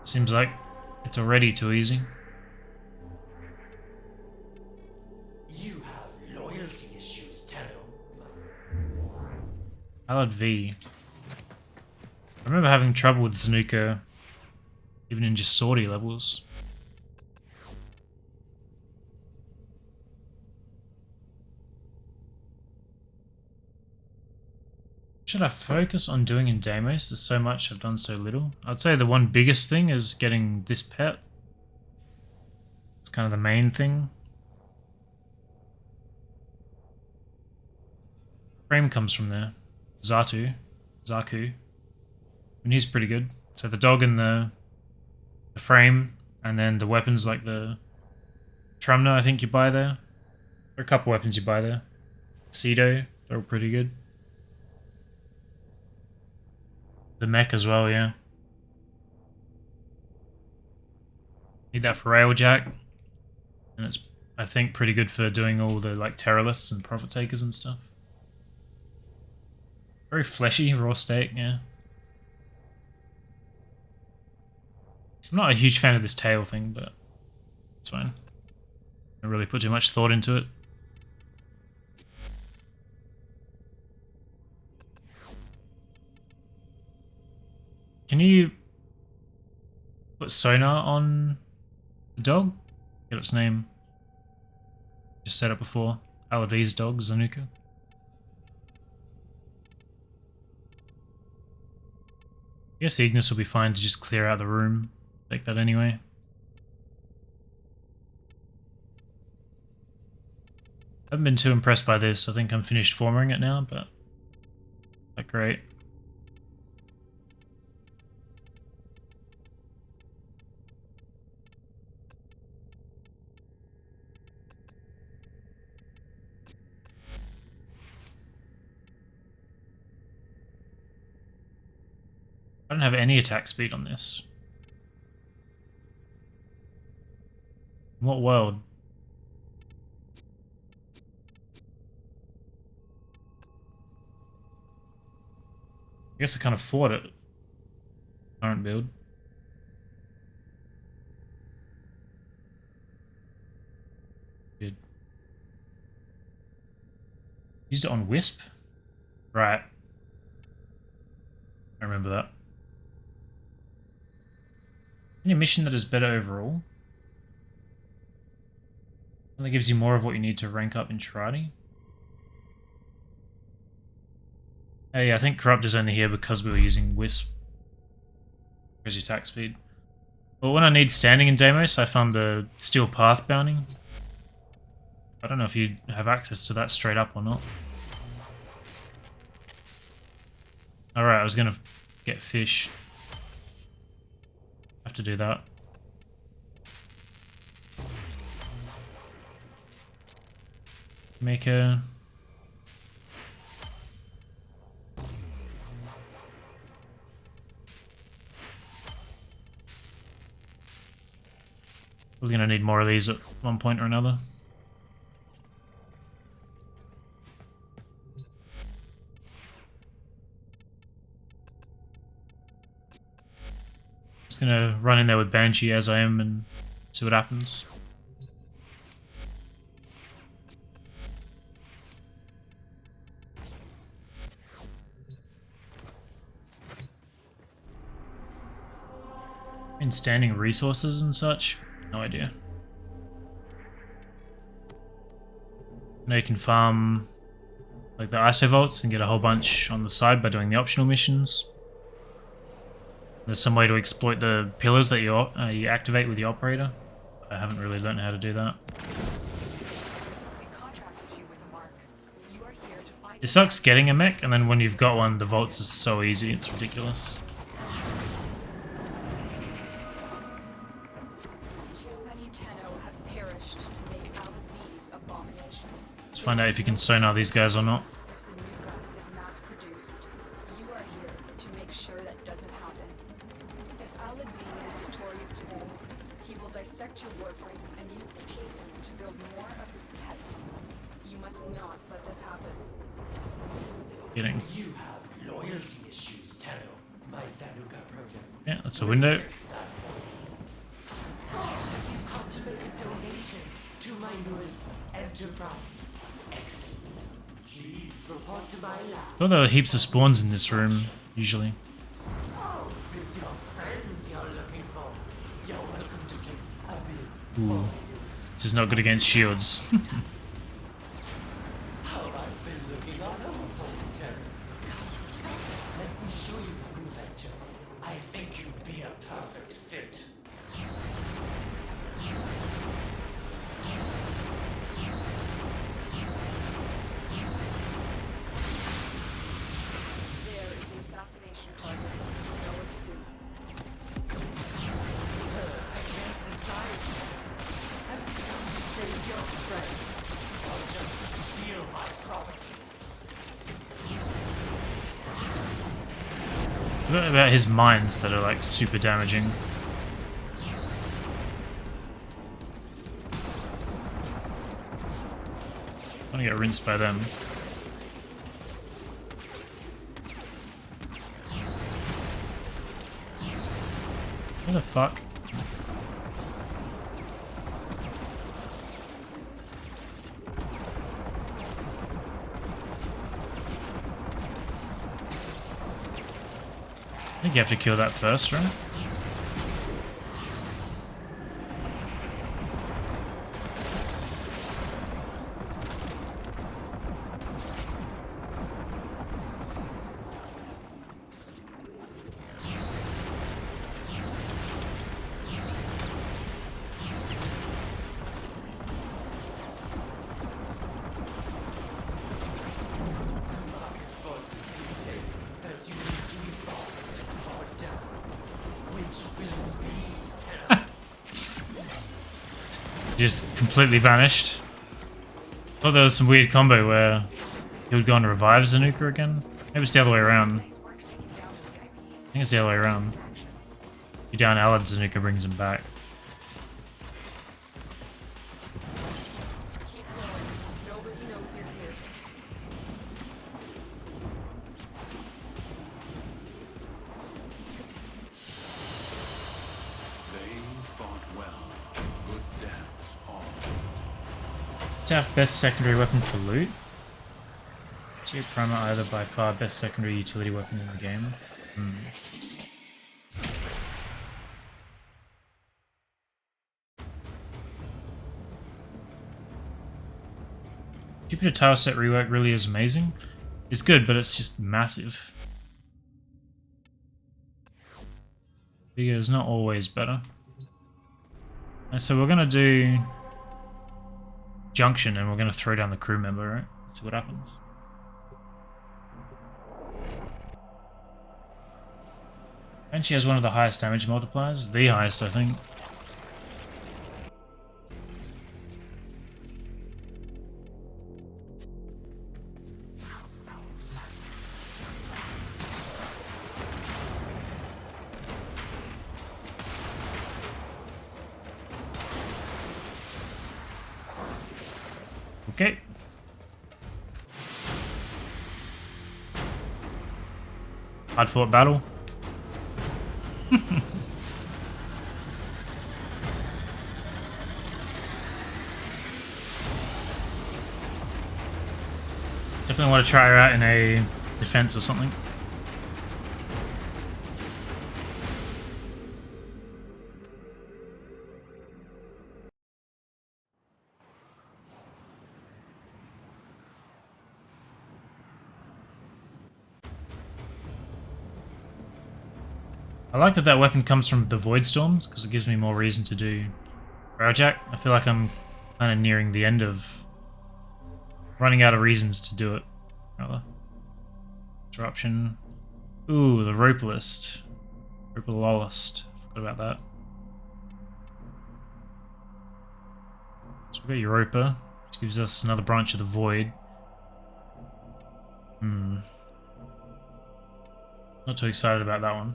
Seems like it's already too easy. You have loyalty issues, Tello. Allied V. I remember having trouble with Zanuka, even in just sortie levels. Should I focus on doing in Deimos? There's so much, I've done so little. I'd say the one biggest thing is getting this pet. It's kind of the main thing. Frame comes from there. Zaku. And he's pretty good. So the dog and the frame, and then the weapons like the Trumna, I think you buy there. There are a couple weapons you buy there. Cedo, they're all pretty good. The mech as well, yeah. Need that for Railjack. And it's, I think, pretty good for doing all the like Terrorists and Profit Takers and stuff. Very fleshy, raw steak, yeah. I'm not a huge fan of this tail thing, but it's fine. I don't really put too much thought into it. Can you put sonar on the dog? Get its name. Just said it before. Alavi's dog, Zanuka. I guess the Ignis will be fine to just clear out the room. Take that anyway. I haven't been too impressed by this. I think I'm finished forming it now, but not great. I don't have any attack speed on this. In what world? I guess I can't afford it. Current build. Used it on Wisp? Right. I remember that. Any mission that is better overall? And that gives you more of what you need to rank up in Tradi. Hey, I think Corrupt is only here because we were using Wisp. Crazy attack speed. But when I need standing in Deimos, I found the Steel Path bounty. I don't know if you have access to that straight up or not. Alright, I was gonna get fish. Have to do that. Make a... We're gonna need more of these at one point or another. Just gonna run in there with Banshee as I am and see what happens. In standing resources and such? No idea. Now you can farm like the ISO vaults and get a whole bunch on the side by doing the optional missions. There's some way to exploit the pillars that you activate with the operator. I haven't really learned how to do that. It sucks getting a mech, and then when you've got one, the vaults are so easy, it's ridiculous. Let's find out if you can sonar these guys or not. Dissect your warframe and use the pieces to build more of his pets. You must not let this happen. Getting. You have loyalty issues, Taro, my Zanuka project. Yeah, that's a window. Come to make a donation to my newest enterprise. Excellent. Please report to my lab. I thought there were heaps of spawns in this room, usually. Oh, it's your friends you're looking for. You're welcome to place a bid. Ooh. This is not good against shields. How I've been looking all over for you, Terry. Let me show you the new venture. I think you'd be a perfect fit. There is the assassination target. You know what to do. I can't decide. Have you come to save your friends or just steal my property? What about his mines that are like super damaging? I want to get rinsed by them. What the fuck? I think you have to kill that first, right? Market forces dictate that you need to evolve or down. Which will it be, Terry? Just completely vanished. Thought there was some weird combo where he would go and revive Zanuka again. Maybe it's the other way around. I think it's the other way around. You down Alad, Zanuka brings him back. Keep going. Nobody knows you're here. They fought well. Good dance all. To have best secondary weapon for loot? Secret primer either by far best secondary utility weapon in the game. Jupiter tile set rework really is amazing. It's good, but it's just massive. Bigger is not always better. And so we're gonna do junction, and we're gonna throw down the crew member, right? See what happens. And she has one of the highest damage multipliers, the highest, I think. Okay. Hard fought battle. Definitely want to try her out in a defense or something. I like that that weapon comes from the Void Storms, because it gives me more reason to do Railjack. I feel like I'm kind of nearing the end of running out of reasons to do it, rather. Disruption. Ooh, the Rope List. Rope-a-lolist. Forgot about that. So we've got Europa, which gives us another branch of the Void. Not too excited about that one.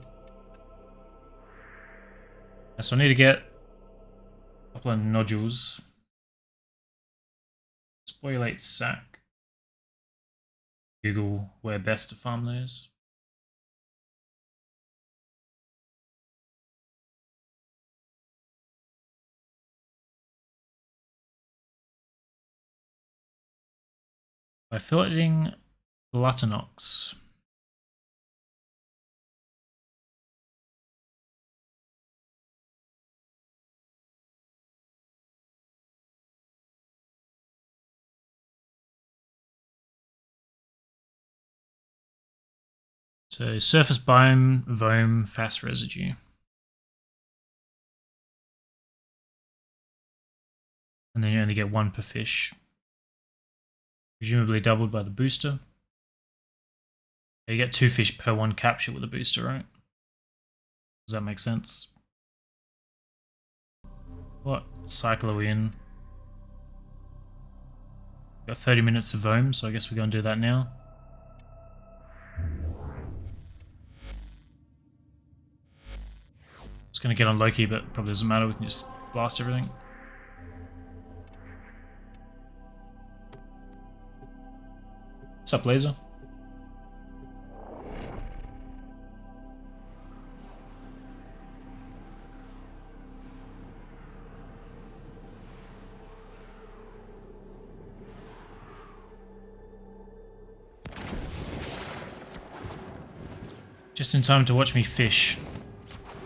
So I need to get a couple of nodules. Spoilate sack. Google where best to farm those. By filleting Gluttanox. So surface biome, Voam, fast residue. And then you only get one per fish. Presumably doubled by the booster. You get 2 fish per 1 capture with a booster, right? Does that make sense? What cycle are we in? Got 30 minutes of Voam, so I guess we're going to do that now. It's going to get on Loki, but probably doesn't matter. We can just blast everything. What's up, Laser? Just in time to watch me fish.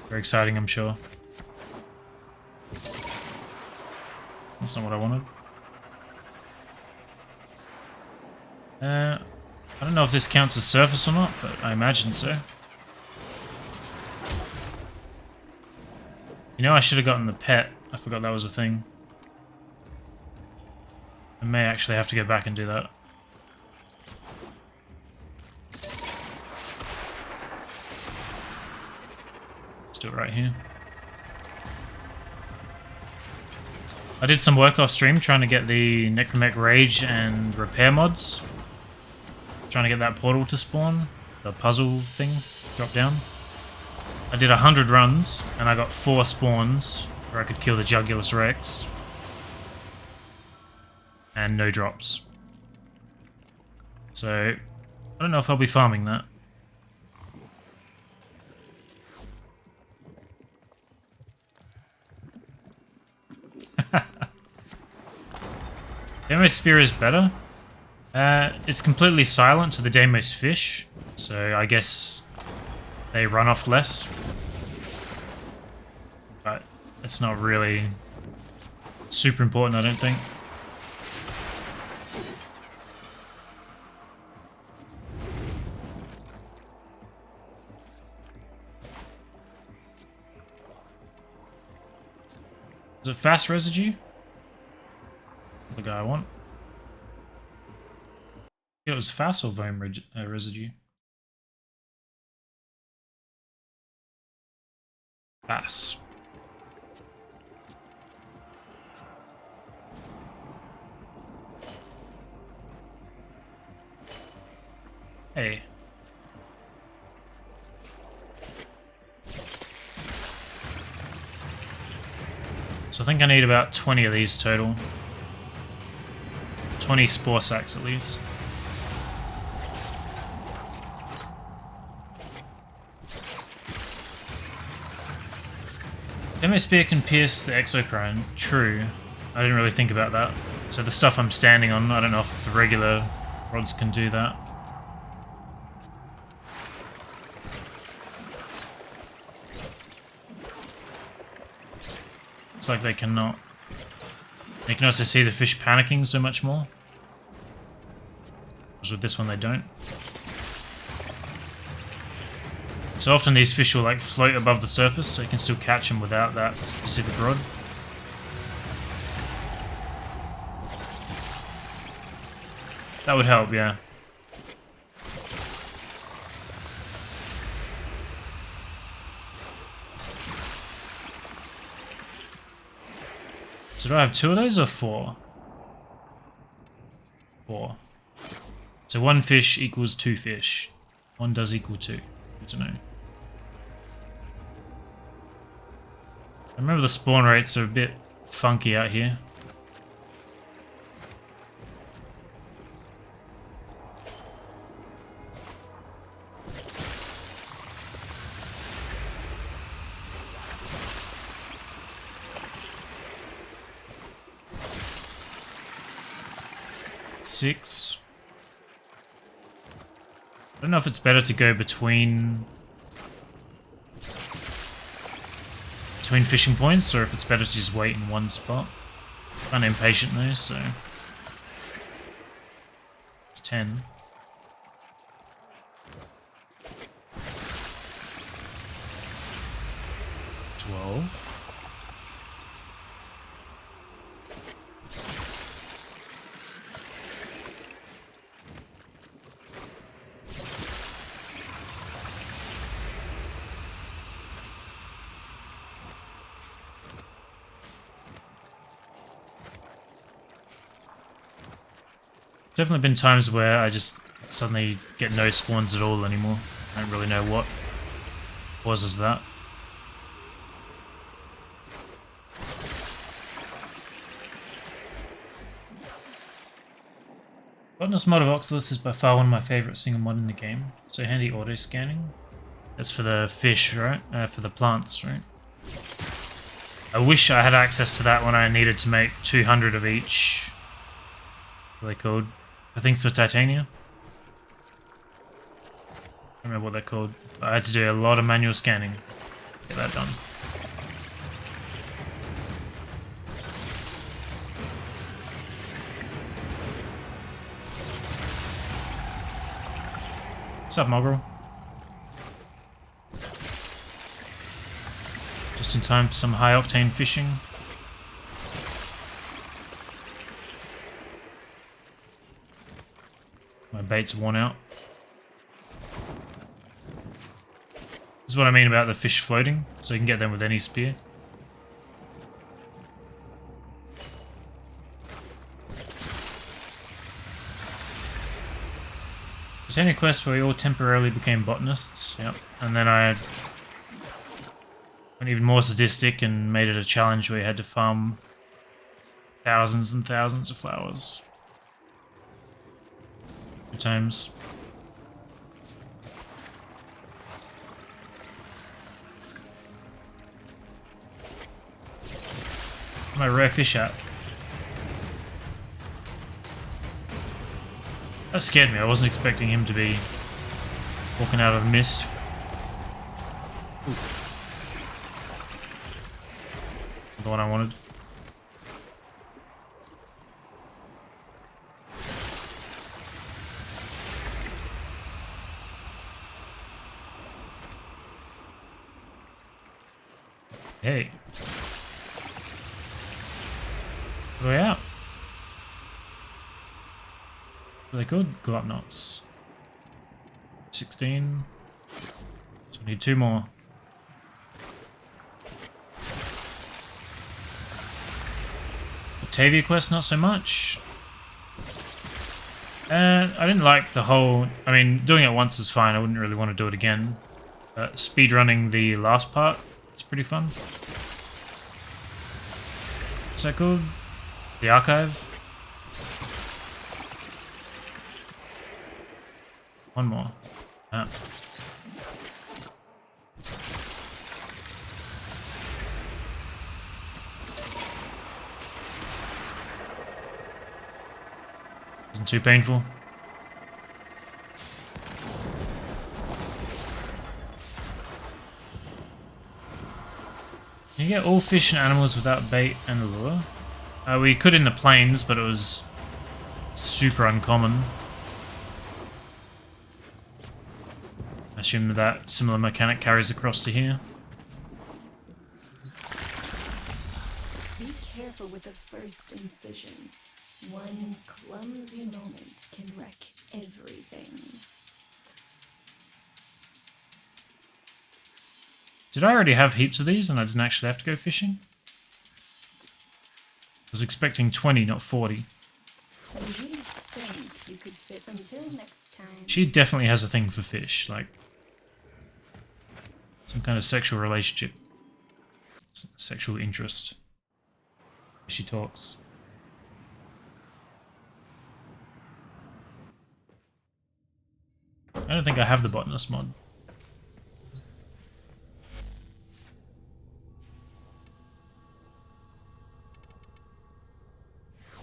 Very exciting, I'm sure. That's not what I wanted. I don't know if this counts as surface or not, but I imagine so. You know, I should have gotten the pet. I forgot that was a thing. I may actually have to go back and do that. Do it right here. I did some work off stream trying to get the Necromech Rage and Repair mods. Trying to get that portal to spawn. The puzzle thing. Drop down. I did 100 runs and I got 4 spawns where I could kill the Jugulus Rex. And no drops. So, I don't know if I'll be farming that. Deimos Spear is better. It's completely silent to the Deimos fish, so I guess they run off less. But it's not really super important, I don't think. Is it fast residue? The guy I want. It was fast or foam residue. Fast. Hey. So I think I need about 20 of these total. 20 spore sacks at least. Demo spear can pierce the exocrine. True. I didn't really think about that. So the stuff I'm standing on, I don't know if the regular rods can do that. Looks like they cannot. You can also see the fish panicking so much more. Whereas with this one they don't. So often these fish will like float above the surface, so you can still catch them without that specific rod. That would help, yeah. So do I have 2 of those or 4? 4. So 1 fish equals 2 fish. 1 does equal 2. Good to know. I remember the spawn rates are a bit funky out here. Six. I don't know if it's better to go between fishing points or if it's better to just wait in one spot. I'm impatient though, so it's 10. Definitely been times where I just suddenly get no spawns at all anymore. I don't really know what causes that. Botanist mod of Oxalis is by far one of my favourite single mod in the game. So handy auto scanning. That's for the fish, right? For the plants, right? I wish I had access to that when I needed to make 200 of each. What are they called? I think it's for titania. I don't remember what they're called. But I had to do a lot of manual scanning to get that done. What's up, Mogul? Just in time for some high octane fishing. My bait's worn out. This is what I mean about the fish floating, so you can get them with any spear. There's any quest where we all temporarily became botanists, yep. And then I went even more sadistic and made it a challenge where you had to farm thousands and thousands of flowers. 2 times. My rare fish at? That scared me. I wasn't expecting him to be walking out of mist. Ooh. The one I wanted. Hey. Way out. Are they good? Go up knots. 16. So we need 2 more. Octavia quest, not so much. I didn't like the whole... I mean, doing it once is fine. I wouldn't really want to do it again. Speedrunning the last part, it's pretty fun. Is that good? The archive? One more. Ah. Isn't too painful. Can you get all fish and animals without bait and lure? We could in the plains, but it was super uncommon. I assume that similar mechanic carries across to here. Be careful with the first incision. One clumsy moment can wreck everything. Did I already have heaps of these and I didn't actually have to go fishing? I was expecting 20, not 40. I really think you could fit until next time. She definitely has a thing for fish, like some kind of sexual relationship, sexual interest. She talks. I don't think I have the botanist mod.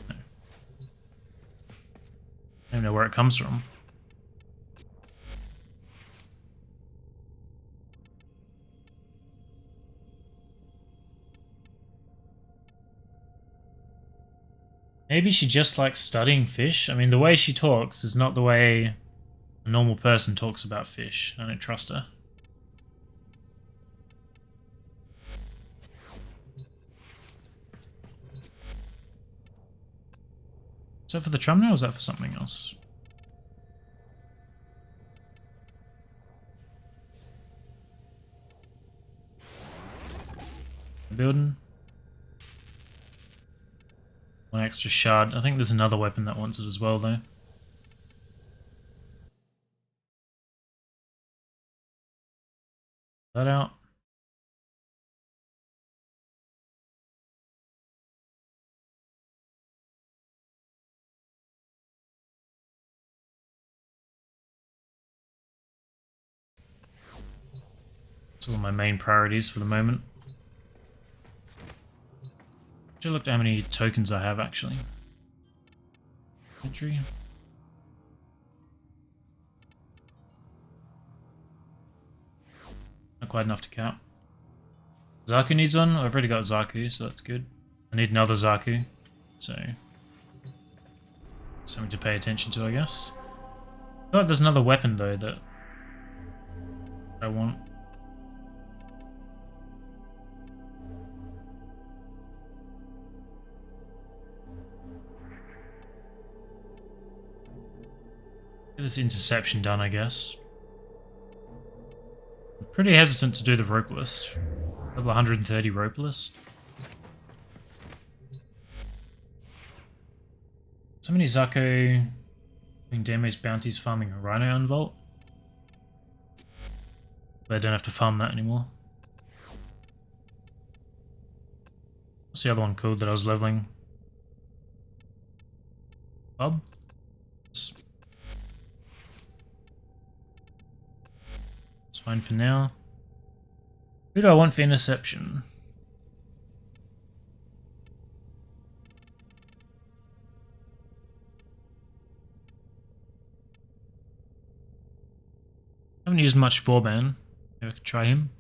No. I don't know where it comes from. Maybe she just likes studying fish. I mean, the way she talks is not the way a normal person talks about fish. I don't trust her. Is that for the tram now or is that for something else? Building. 1 extra shard. I think there's another weapon that wants it as well, though. That out. That's all my main priorities for the moment. Should look at how many tokens I have actually. Entry. Not quite enough to count. Zaku needs one. I've already got Zaku, so that's good. I need another Zaku, so something to pay attention to, I guess. I feel like there's another weapon though that I want. Get this interception done, I guess. I'm pretty hesitant to do the rope list. Level 130 rope list. So many Zaku doing Deimos bounties farming a Rhino Unvault. But I don't have to farm that anymore. What's the other one called that I was leveling? Bob? It's fine for now. Who do I want for interception? Haven't used much Vauban. Maybe I could try him.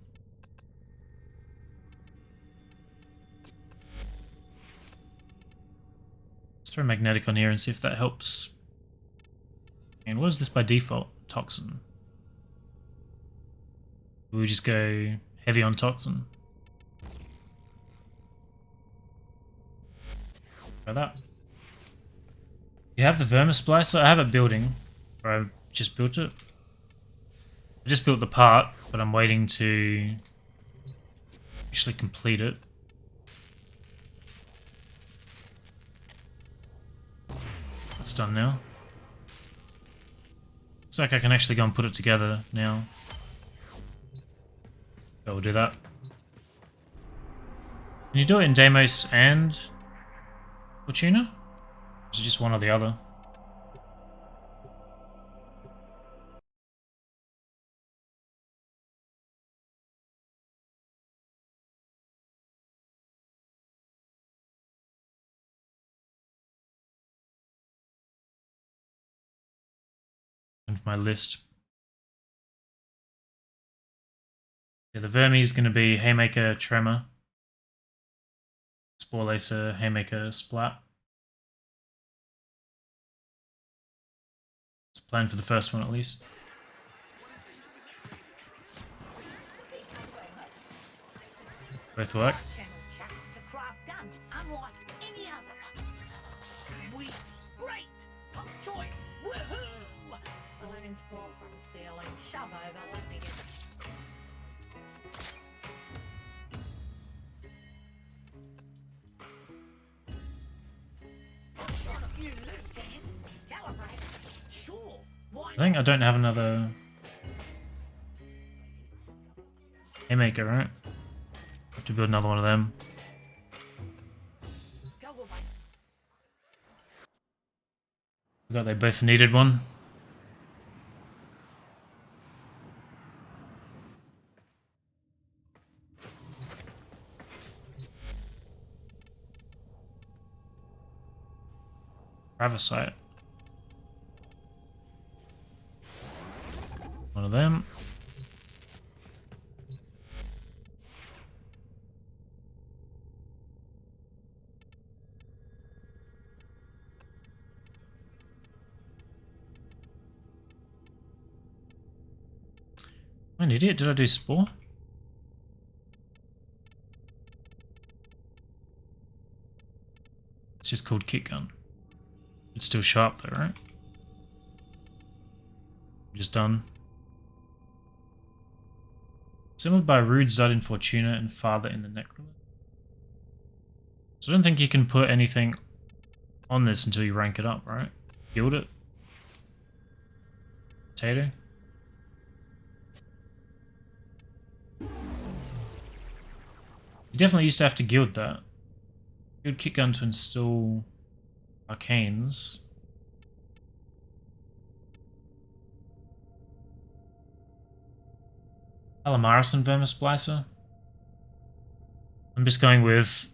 Let's throw Magnetic on here and see if that helps. And what is this by default? Toxin. We just go heavy on Toxin. Try that. You have the Vermisplicer? I have it building. Or I just built it. I just built the part, but I'm waiting to actually complete it. That's done now. Looks like I can actually go and put it together now. So we'll do that. Can you do it in Deimos and Fortuna? Or is it just one or the other? And my list. Yeah, the Vermi is going to be Haymaker, Tremor, Spore Lacer, Haymaker, Splat. It's a plan for the first one at least. Both work. Channel chat to craft guns unlike any other. We great top choice. Woohoo! Balloons fall from ceiling. Shove over. Let me get. Shot a few loot cans. Calibrate. Sure. Why I think I don't have another Haymaker, right? Have to build another one of them. go away? Forgot they both needed one. Ravicite. One of them. I'm an idiot. Did I do Spore? It's just called Kick Gun. It's still sharp though, right? Just done. Similar by Rude Zud in Fortuna and Father in the Necrolith. So I don't think you can put anything on this until you rank it up, right? Guild it. Potato. You definitely used to have to guild that. Guild Kick Gun to install Arcanes. Alamaris and Vermisplicer. I'm just going with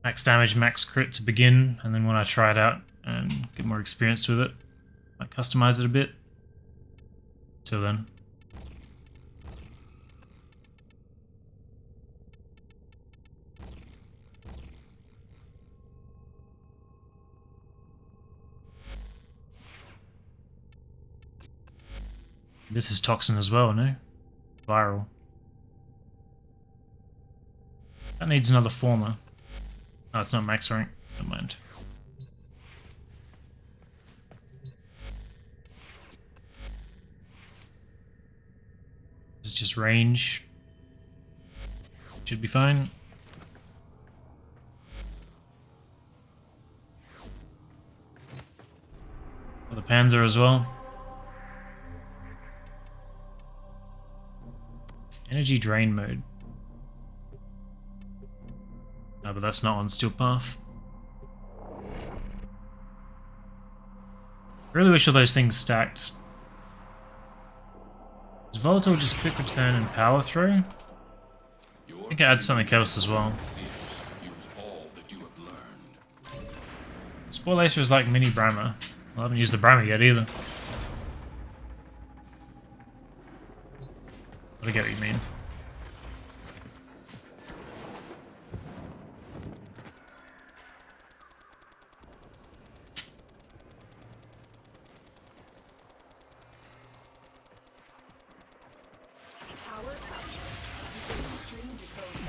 max damage, max crit to begin, and then when I try it out and get more experience with it, I customize it a bit. Till then. This is Toxin as well, no? Viral. That needs another former. Oh, it's not max rank. Never mind. This is just range. Should be fine. For the Panzer as well. Energy drain mode. No, but that's not on Steel Path. I really wish all those things stacked. Is Volatile just quick return and power throw? I think it adds something else as well. Spore Lacer is like mini Brammer. I haven't used the Brammer yet either. But I get what you mean. Tower captured. The stream depots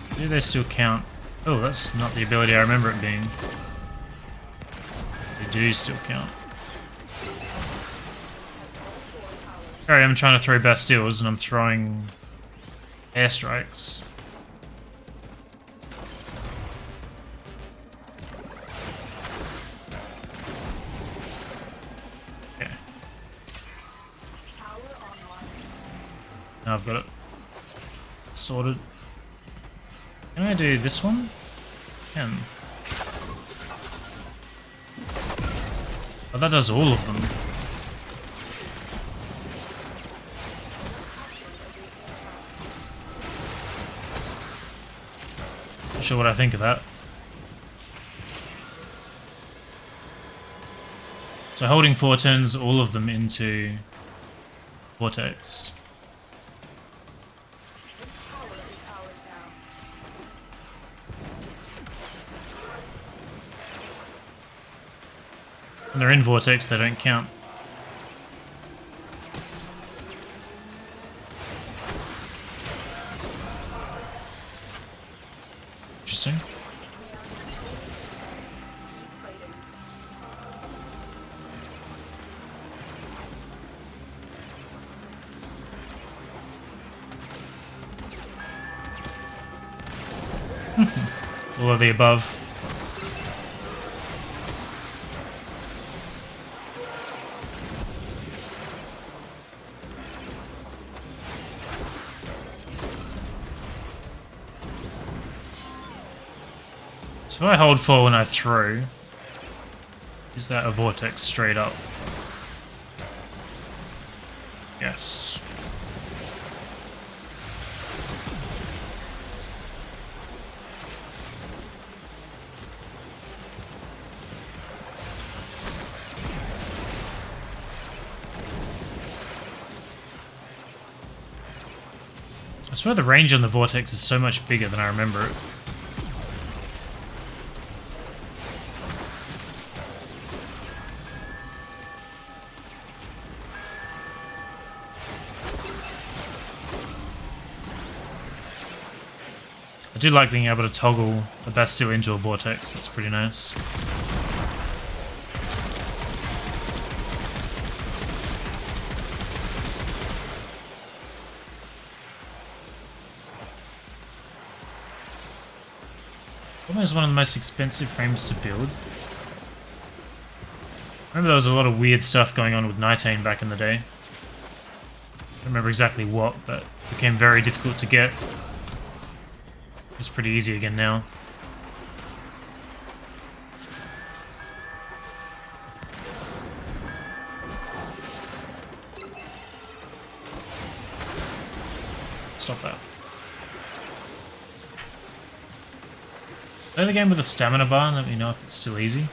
now. Do they still count? Oh, that's not the ability I remember it being. They do still count. Sorry, I'm trying to throw Bastilles and I'm throwing airstrikes. Okay. Tower online. Now I've got it sorted. Can I do this one? Can. Oh, that does all of them. Not sure what I think of that. So holding 4 turns all of them into Vortex. This tower is ours now. When they're in Vortex, they don't count. Interesting. Keep fighting. All of the above. So if I hold 4 when I throw, is that a vortex straight up? Yes. I swear the range on the vortex is so much bigger than I remember it. I do like being able to toggle the Bastille into a vortex, that's pretty nice. Almost one of the most expensive frames to build. I remember there was a lot of weird stuff going on with Nitane back in the day. I don't remember exactly what, but it became very difficult to get. It's pretty easy again now. Stop that. Play the game with a stamina bar, let me know if it's still easy.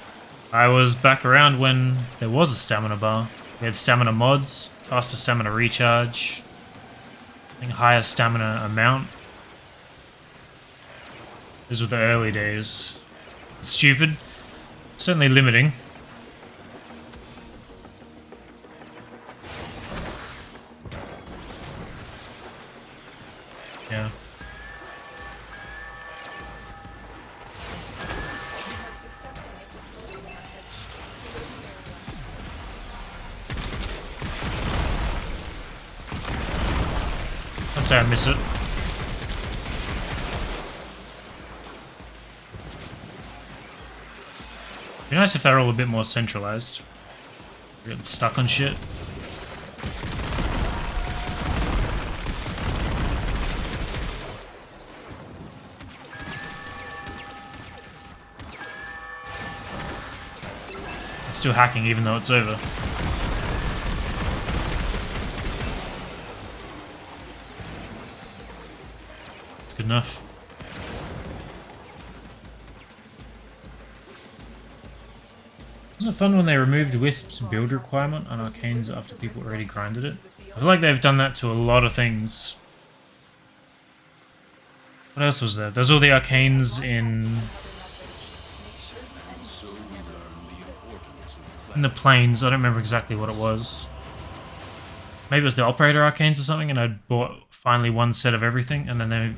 I was back around when there was a stamina bar. We had stamina mods, faster stamina recharge, I think higher stamina amount. These were the early days. Stupid. Certainly limiting. Yeah. You have successfully deployed the message. I'd say I miss it. It'd be nice if they're all a bit more centralized. We're getting stuck on shit. It's still hacking even though it's over. It's good enough. Wasn't it fun when they removed Wisp's build requirement on Arcanes after people already grinded it? I feel like they've done that to a lot of things. What else was there? There's all the Arcanes in the plains. I don't remember exactly what it was. Maybe it was the Operator Arcanes or something, and I'd bought finally one set of everything, and then they...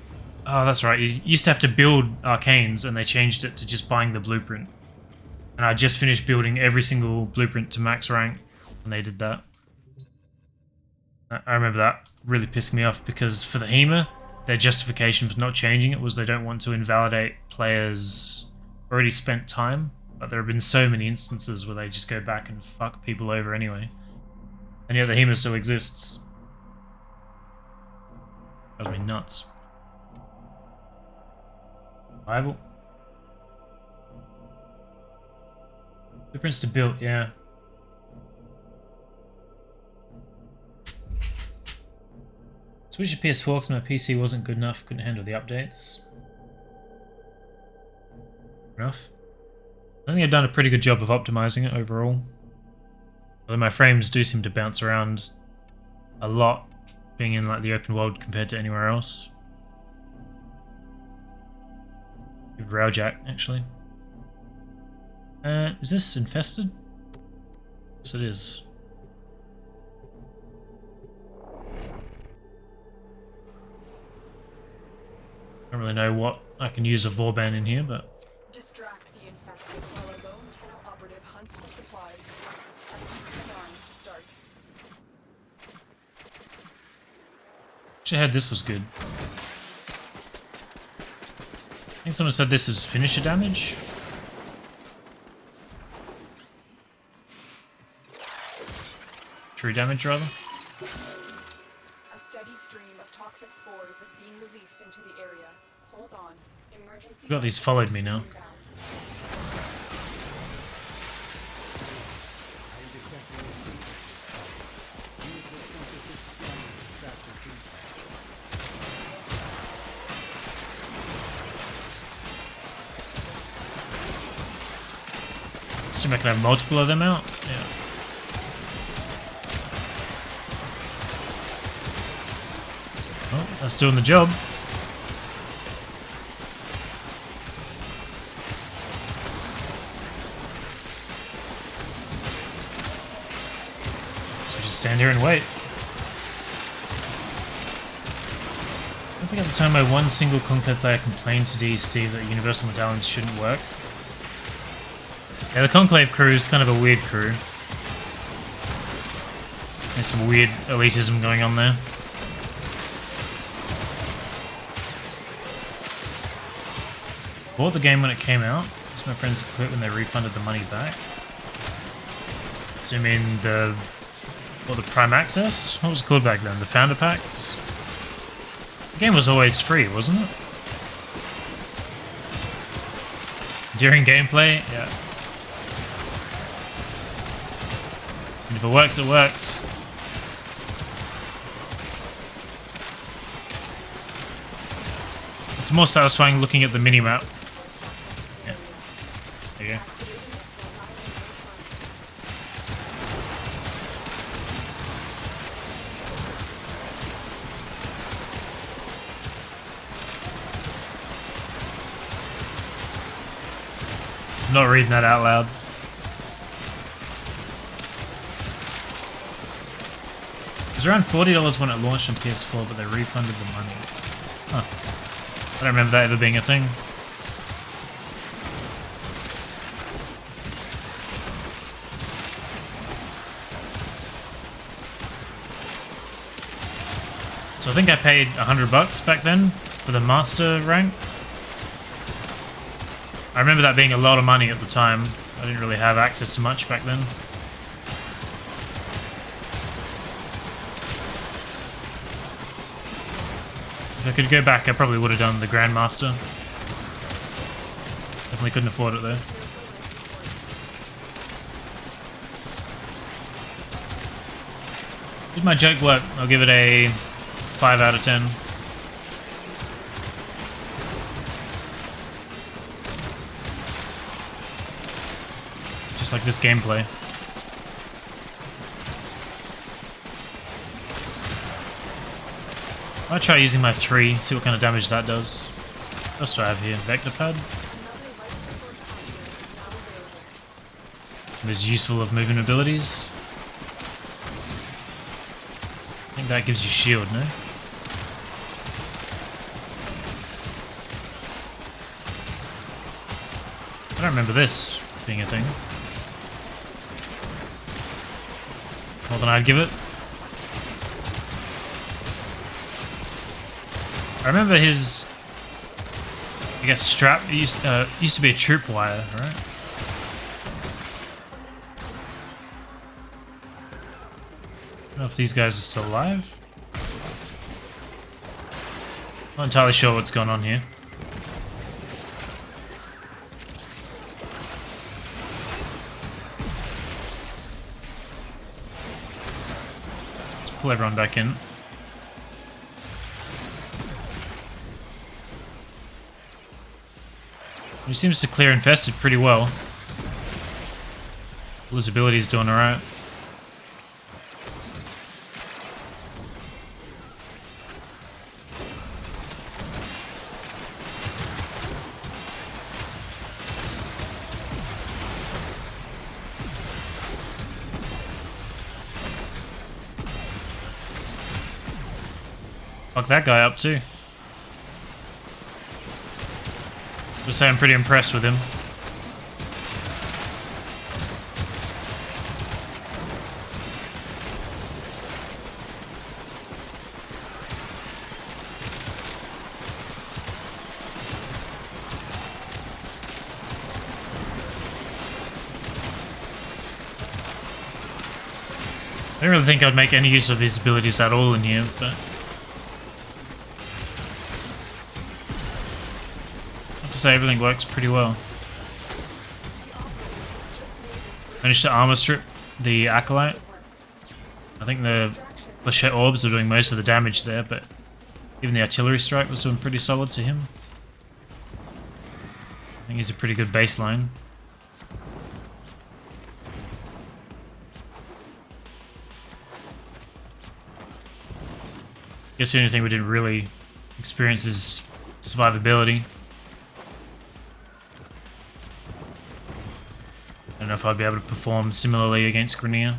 Oh, that's right. You used to have to build Arcanes, and they changed it to just buying the blueprint. And I just finished building every single blueprint to max rank when they did that. I remember that really pissed me off, because for the HEMA, their justification for not changing it was they don't want to invalidate players' already spent time. But there have been so many instances where they just go back and fuck people over anyway. And yet the HEMA still exists. Drives me nuts. Rival. Blueprints to build, yeah. Switched to PS4 because my PC wasn't good enough, couldn't handle the updates. Enough. I think I've done a pretty good job of optimizing it overall. Although my frames do seem to bounce around a lot, being in like the open world compared to anywhere else. Good railjack, actually. Is this infested? Yes, it is. I don't really know what I can use a Vorban in here, but... Distract the infested while a lone tunnel operative hunts for supplies. 70 arms to start. Actually, I heard this was good. I think someone said this is finisher damage. True damage, rather. A steady stream of toxic spores is being released into the area. Hold on. Emergency. Got these followed me now. Assume I can have multiple of them out? Yeah. Well, that's doing the job. So we just stand here and wait. I think at the time my one single Conclave player complained to DSD that universal medallions shouldn't work. Yeah, the Conclave crew is kind of a weird crew. There's some weird elitism going on there. Bought the game when it came out. Because my friends quit when they refunded the money back. So you mean the... What, the Prime Access? What was it called back then? The Founder Packs? The game was always free, wasn't it? During gameplay? Yeah. And if it works, it works. It's more satisfying looking at the minimap. Yeah. There you go. I'm not reading that out loud. It was around $40 when it launched on PS4, but they refunded the money. Huh. I don't remember that ever being a thing. So I think I paid $100 back then for the master rank. I remember that being a lot of money at the time. I didn't really have access to much back then. If I could go back, I probably would have done the Grandmaster. Definitely couldn't afford it though. Did my joke work? I'll give it a 5 out of 10. Just like this gameplay. I'll try using my 3, see what kind of damage that does. What else do I have here? Vector pad? It is useful of movement abilities. I think that gives you shield, no? I don't remember this being a thing. More than I'd give it. I remember his, I guess, strap used to be a troop wire, right? I don't know if these guys are still alive. Not entirely sure what's going on here. Let's pull everyone back in. He seems to clear infested pretty well. His ability's doing alright. Fuck that guy up too. Just say I'm pretty impressed with him. I don't really think I'd make any use of his abilities at all in here, but so everything works pretty well. Managed to armor strip the Acolyte. I think the Flechette Orbs were doing most of the damage there, but even the Artillery Strike was doing pretty solid to him. I think he's a pretty good baseline. Guess the only thing we didn't really experience is survivability. I don't know if I'd be able to perform similarly against Grenier.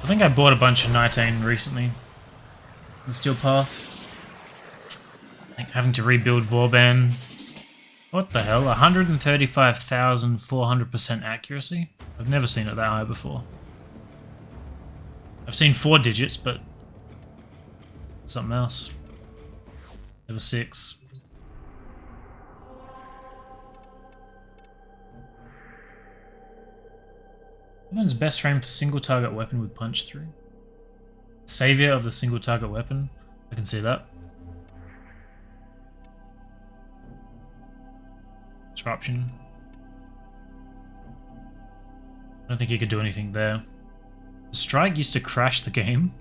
I think I bought a bunch of Nitane recently. The Steel Path. I think having to rebuild Vauban. What the hell? 135,400% accuracy? I've never seen it that high before. I've seen 4 digits, but something else. Never 6. Weapon's best frame for single target weapon with punch through. Savior of the single target weapon. I can see that. Disruption. I don't think you could do anything there. The strike used to crash the game.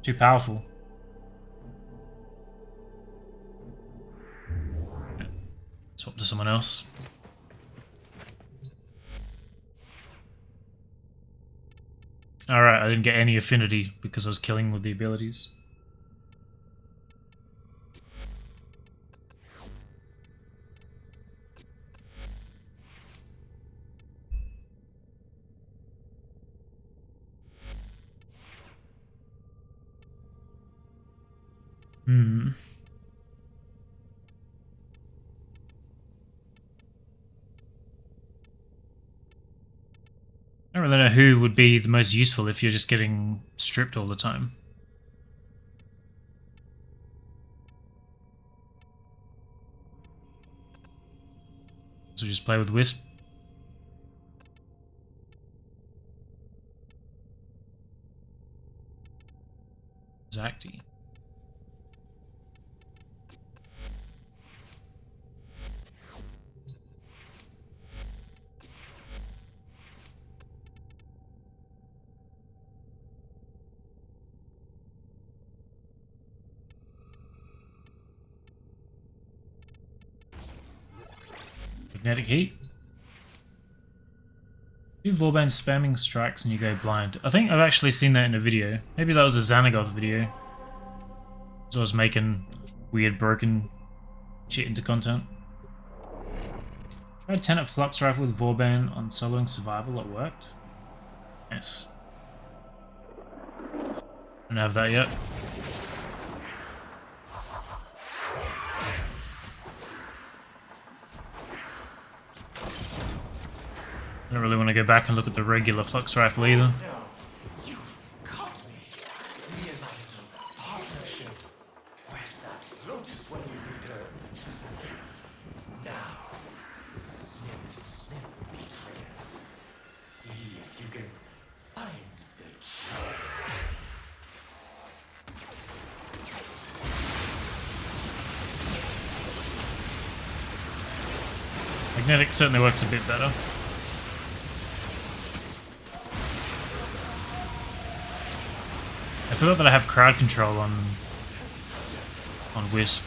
Too powerful. Okay. Swap to someone else. Alright, I didn't get any affinity because I was killing with the abilities. I don't really know who would be the most useful if you're just getting stripped all the time. So just play with Wisp. Zacti. Magnetic heat. 2 Vauban spamming strikes and you go blind. I think I've actually seen that in a video. Maybe that was a Xanagoth video. So I was making weird broken shit into content. Tried Tenet Flux Rifle with Vauban on soloing survival, it worked. Nice. Don't have that yet. I don't really want to go back and look at the regular Flux Rifle either. No, you've caught me. Reunited partnership. Where's that lotus when you return? Now, sniff, betrayers. See if you can find the charm. Magnetic certainly works a bit better. I forgot that I have crowd control on Wisp.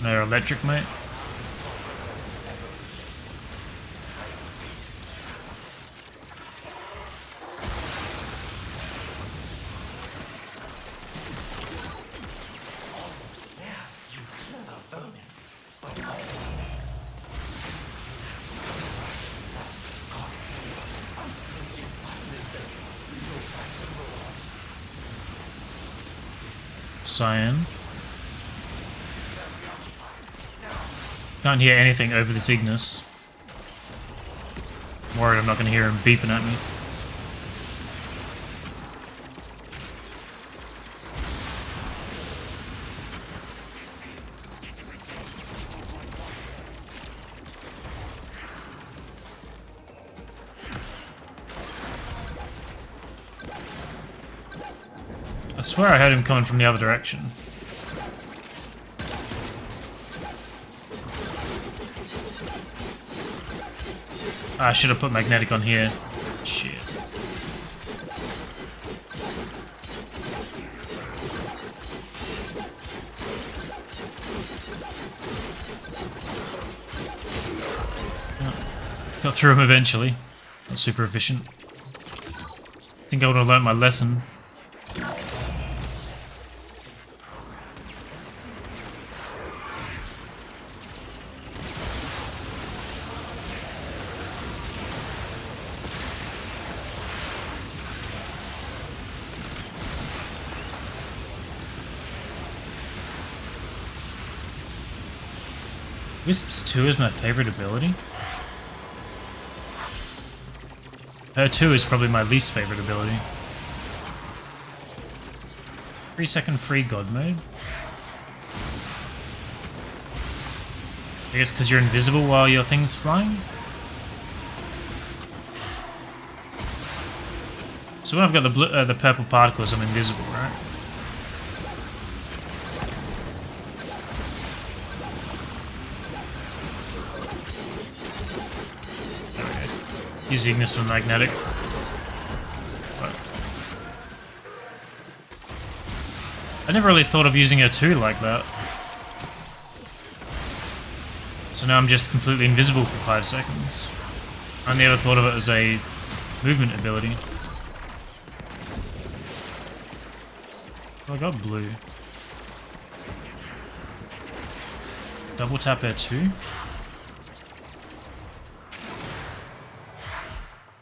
No electric, mate. Cyan. Can't hear anything over this Ignis. I'm worried I'm not going to hear him beeping at me. I swear I heard him coming from the other direction. I should have put magnetic on here. Shit. Got through him eventually. Not super efficient. I think I would have learnt my lesson. Wisps 2 is my favorite ability. Her 2 is probably my least favorite ability. 3-second free god mode. I guess because you're invisible while your thing's flying? So when I've got the purple particles, I'm invisible, right? Use Ignis for magnetic. But I never really thought of using her 2 like that. So now I'm just completely invisible for 5 seconds. I never thought of it as a movement ability. Oh, I got blue. Double tap her 2.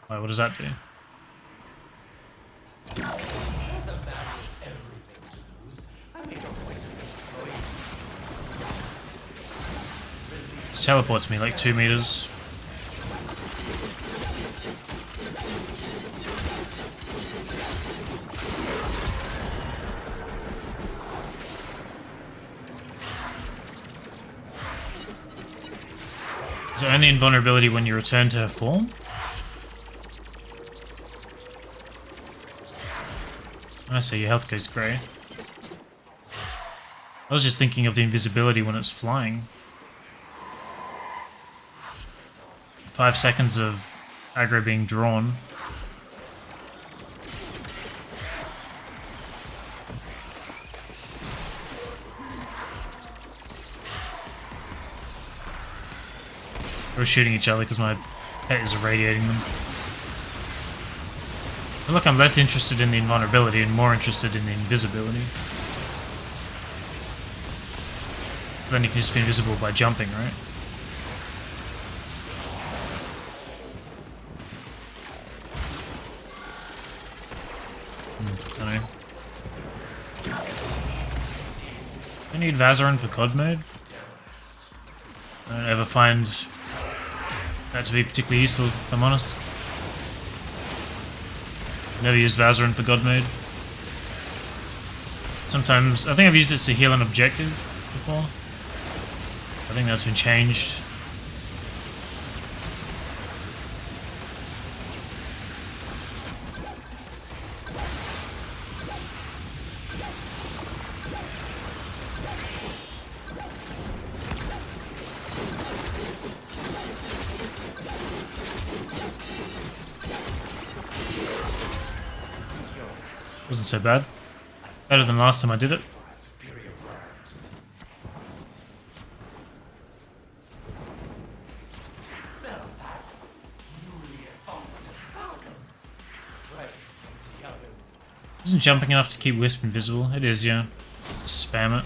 Wait, what does that do? This teleports me like 2 meters. Is it only invulnerability when you return to her form? I see, your health goes grey. I was just thinking of the invisibility when it's flying. 5 seconds of aggro being drawn. We're shooting each other because my pet is irradiating them. I feel like I'm less interested in the invulnerability and more interested in the invisibility. Then you can just be invisible by jumping, right? I know. I need Vazarin for COD mode. I don't ever find that to be particularly useful, if I'm honest. Never used Vazarin for God mode. Sometimes, I think I've used it to heal an objective before. I think that's been changed. Wasn't so bad. Better than last time I did it. Isn't jumping enough to keep Wisp invisible? It is, yeah. Spam it.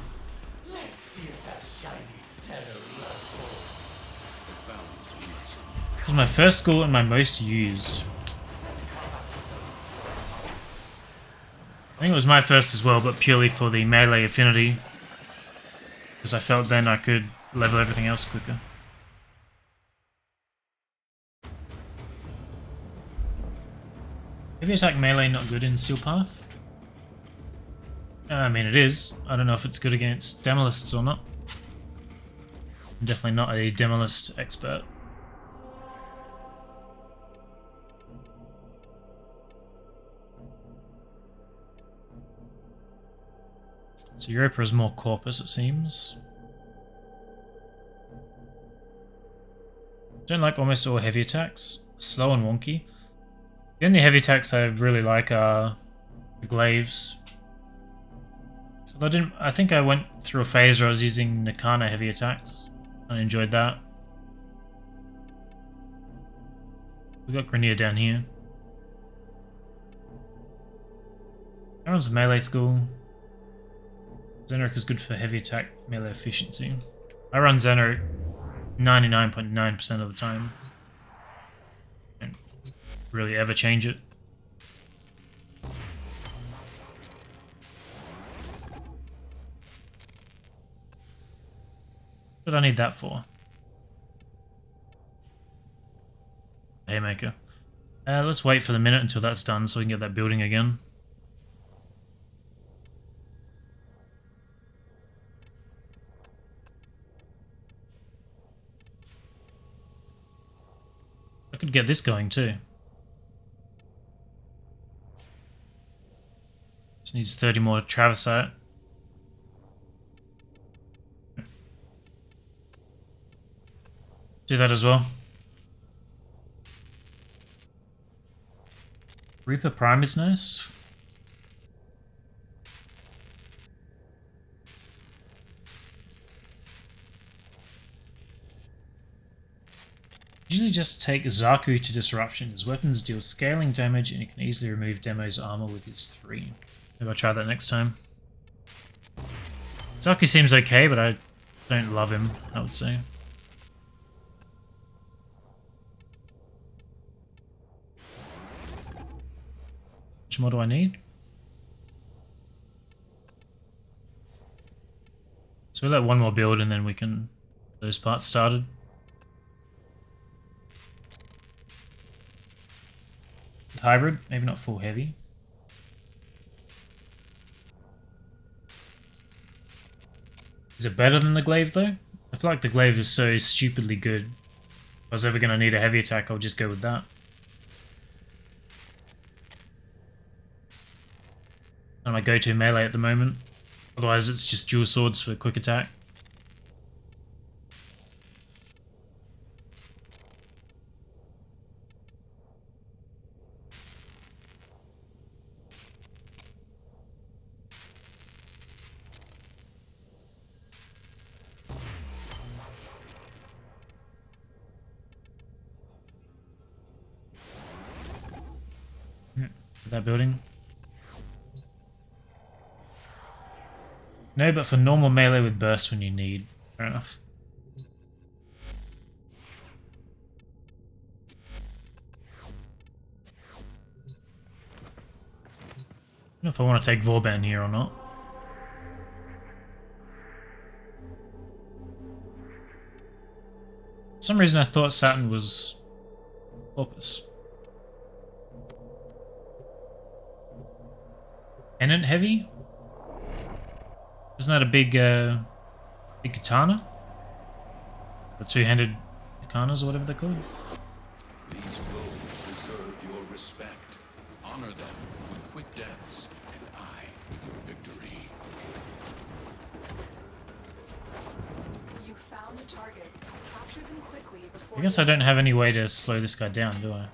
It was my first skill and my most used. I think it was my first as well, but purely for the melee affinity. Because I felt then I could level everything else quicker. Heavy attack melee not good in Steel Path? I mean it is. I don't know if it's good against Demolists or not. I'm definitely not a Demolist expert. So Europa is more corpus, it seems. Don't like almost all heavy attacks. Slow and wonky. The only heavy attacks I really like are the glaives. So I think I went through a phase where I was using Nakana heavy attacks. I enjoyed that. We got Grenier down here. Everyone's melee school. Zenrik is good for heavy attack melee efficiency. I run Zenrik 99.9% of the time. Don't really ever change it. What did I need that for? Haymaker. Let's wait for the minute until that's done so we can get that building again. I could get this going too. Just needs 30 more Travisite. Do that as well. Reaper Prime is nice. Usually just take Zaku to Disruption. His weapons deal scaling damage and you can easily remove Demo's armor with his 3. Maybe I'll try that next time. Zaku seems okay, but I don't love him, I would say. Which more do I need? So we'll let one more build and then we can get those parts started. Hybrid, maybe not full heavy. Is it better than the glaive though? I feel like the glaive is so stupidly good. If I was ever going to need a heavy attack, I'll just go with that. And my go-to melee at the moment. Otherwise it's just dual swords for quick attack. That building. No, but for normal melee with burst when you need. Fair enough. I don't know if I want to take Vorban here or not. For some reason I thought Saturn was Corpus. Pennant heavy? Isn't that a big katana? The two-handed katanas or whatever they're called? These foes deserve your respect. Honor them with quick deaths, and I with your victory. You found a target. Capture them quickly before I guess I don't have any way to slow this guy down, do I?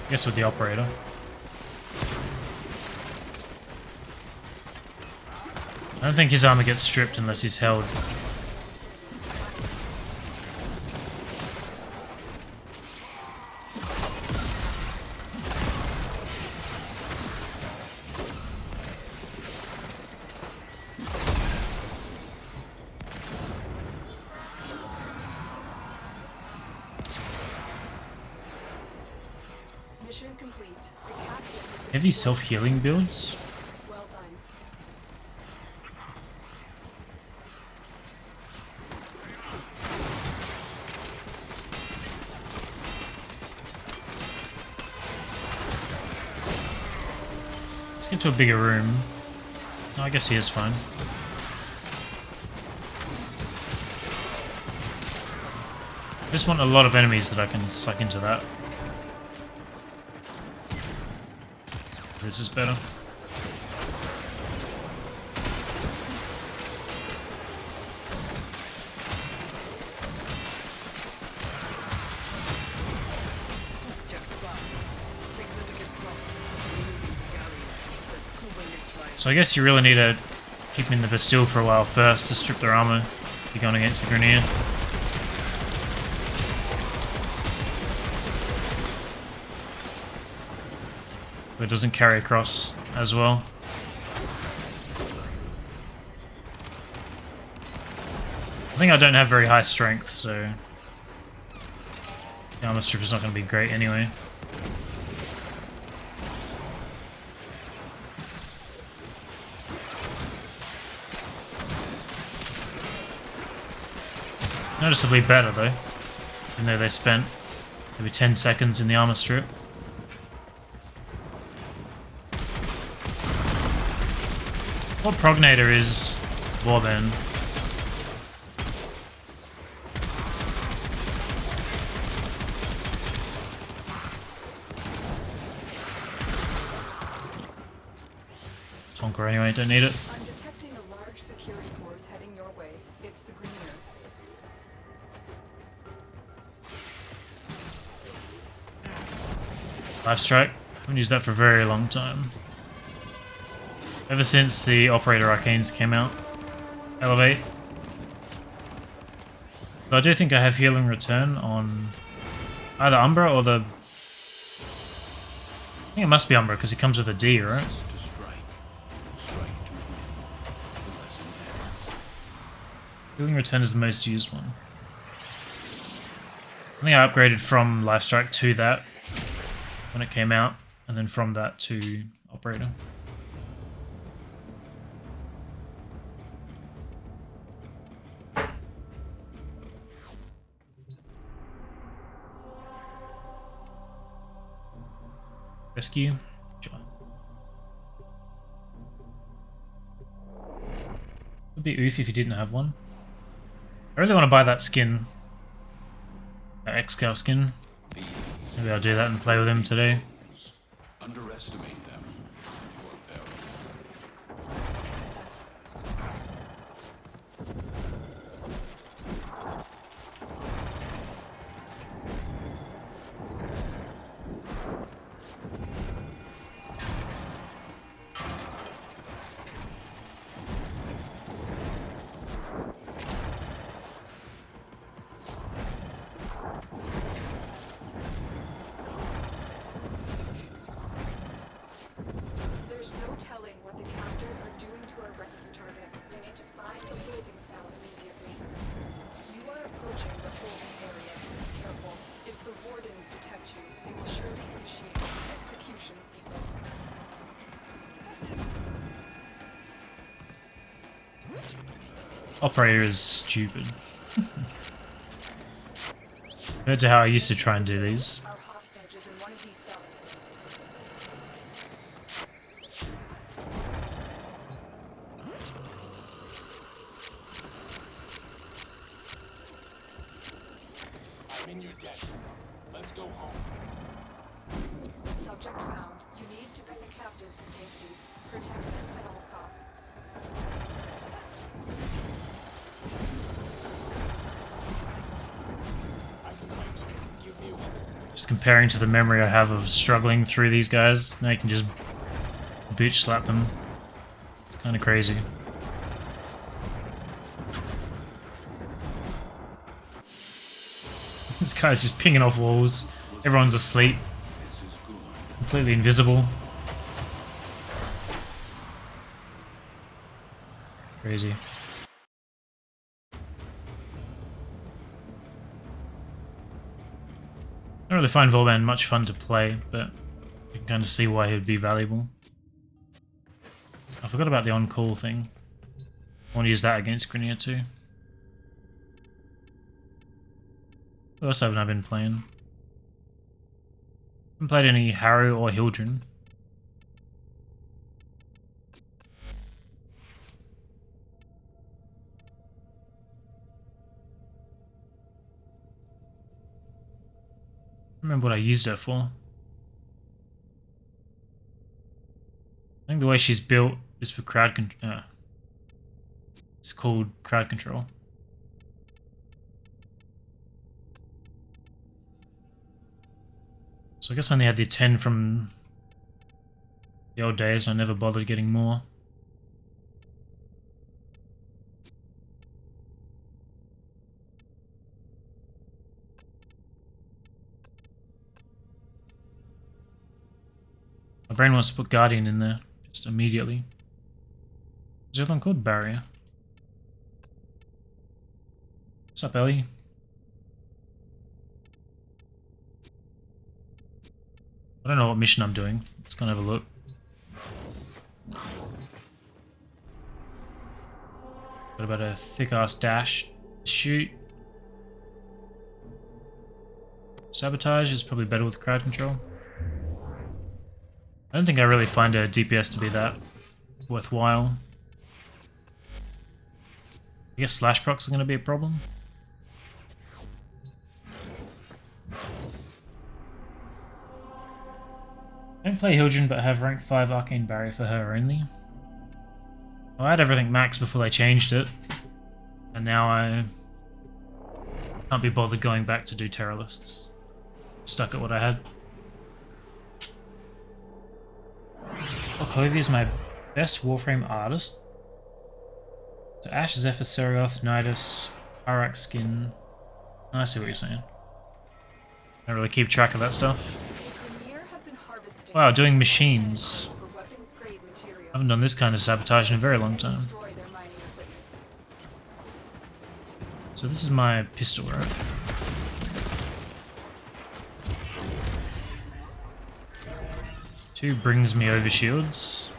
I guess with the operator. I don't think his armor gets stripped unless he's held. Mission complete. The captain has been Heavy self-healing builds? well done. Let's get to a bigger room. No, I guess he is fine. I just want a lot of enemies that I can suck into that. This is better. So I guess you really need to keep them in the Bastille for a while first to strip their armor if you're going against the Grenier. But it doesn't carry across as well. I think I don't have very high strength, so the armor strip is not going to be great anyway. Noticeably better though, even though they spent maybe 10 seconds in the armor strip. What Prognator is Warban? Tonker anyway, don't need it. I'm detecting a large security force heading your way. It's the Greener. Life Strike. Haven't used that for a very long time. Ever since the Operator Arcanes came out. Elevate. But I do think I have Healing Return on either Umbra or the... I think it must be Umbra because it comes with a D, right? To strike. Strike to win. The lesson ends. Healing Return is the most used one. I think I upgraded from Life Strike to that when it came out, and then from that to Operator. Rescue? Sure. Would be oof if you didn't have one. I really want to buy that skin. That X-Cow skin. Maybe I'll do that and play with him today. Underestimate them. You are very Operator is stupid. Compared to how I used to try and do these. Our hostage is in one of these cells. I'm in your debt. Let's go home. Subject found. You need to bring the captive to safety. Protect them at all costs. I can wait. Give me a weapon. Just comparing to the memory I have of struggling through these guys, now you can just bitch slap them. It's kind of crazy. This guy's just pinging off walls. Everyone's asleep. This is good. Completely invisible. Crazy. I don't really find Volban much fun to play, but you can kind of see why he would be valuable. I forgot about the on-call thing. I want to use that against Grineer too. What else haven't I been playing? Haven't played any Harrow or Hildren. I remember what I used it for. I think the way she's built is for crowd control. It's called crowd control. So I guess I only had the 10 from the old days. I never bothered getting more. My brain wants to put Guardian in there, just immediately. Is the other one called Barrier? What's up, Ellie? I don't know what mission I'm doing. Let's go and have a look. What about a thick-ass dash? Shoot. Sabotage is probably better with crowd control. I don't think I really find a DPS to be that worthwhile. I guess slash procs are going to be a problem. I don't play Hildren, but have rank 5 Arcane Barrier for her only. I had everything max before they changed it, and now I can't be bothered going back to do Terrorists. Stuck at what I had. Oh, Clovey is my best Warframe artist. So Ash, Zephyr, Serioth, Nidus, Arak Skin. Oh, I see what you're saying. I don't really keep track of that stuff. Wow, doing machines. I haven't done this kind of sabotage in a very long time. So this is my pistol, right? Two brings me over shields.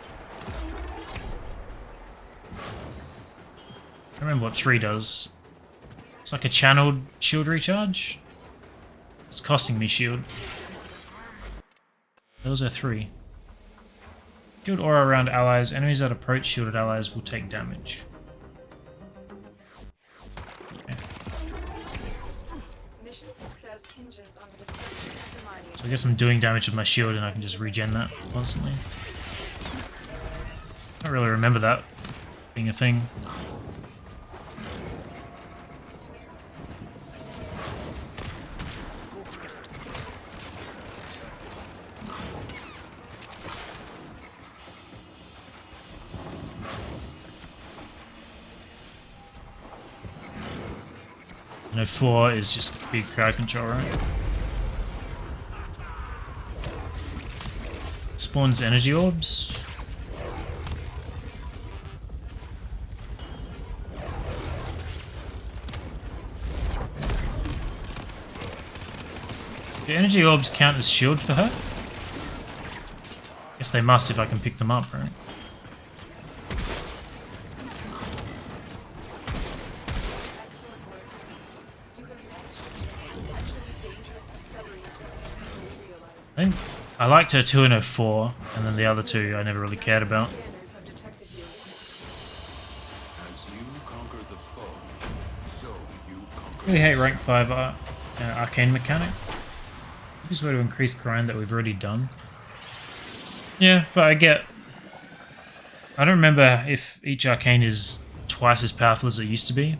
I don't remember what 3 does. It's like a channeled shield recharge. It's costing me shield. Those are 3. Shield aura around allies. Enemies that approach shielded allies will take damage. Okay. Mission success hinges on the destruction of the mining. So I guess I'm doing damage with my shield and I can just regen that constantly. I don't really remember that being a thing. I know 4 is just big crowd control, right? Spawns energy orbs. Do energy orbs count as shield for her? Guess they must if I can pick them up, right? I think I liked her 2 and her 4, and then the other 2 I never really cared about. Scanners have detected you. As you conquer the foe, so you conquer. I really hate rank 5 arcane mechanic. This way to increase grind that we've already done. Yeah, but I don't remember if each arcane is twice as powerful as it used to be,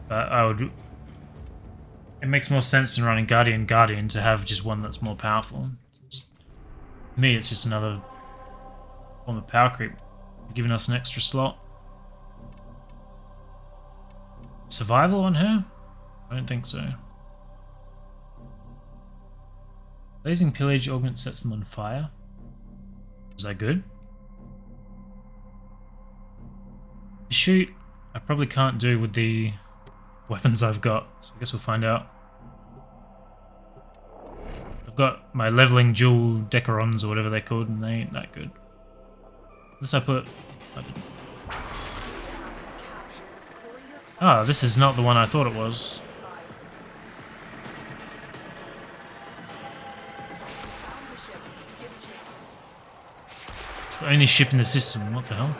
but it makes more sense than running Guardian to have just one that's more powerful. To me, it's just another form of power creep, giving us an extra slot. Survival on her? I don't think so. Blazing Pillage augment sets them on fire. Is that good? Shoot, I probably can't do with the weapons I've got, so I guess we'll find out. I've got my leveling dual Decarons or whatever they're called, and they ain't that good. Unless I put... I didn't. Ah, this is not the one I thought it was. It's the only ship in the system, what the hell?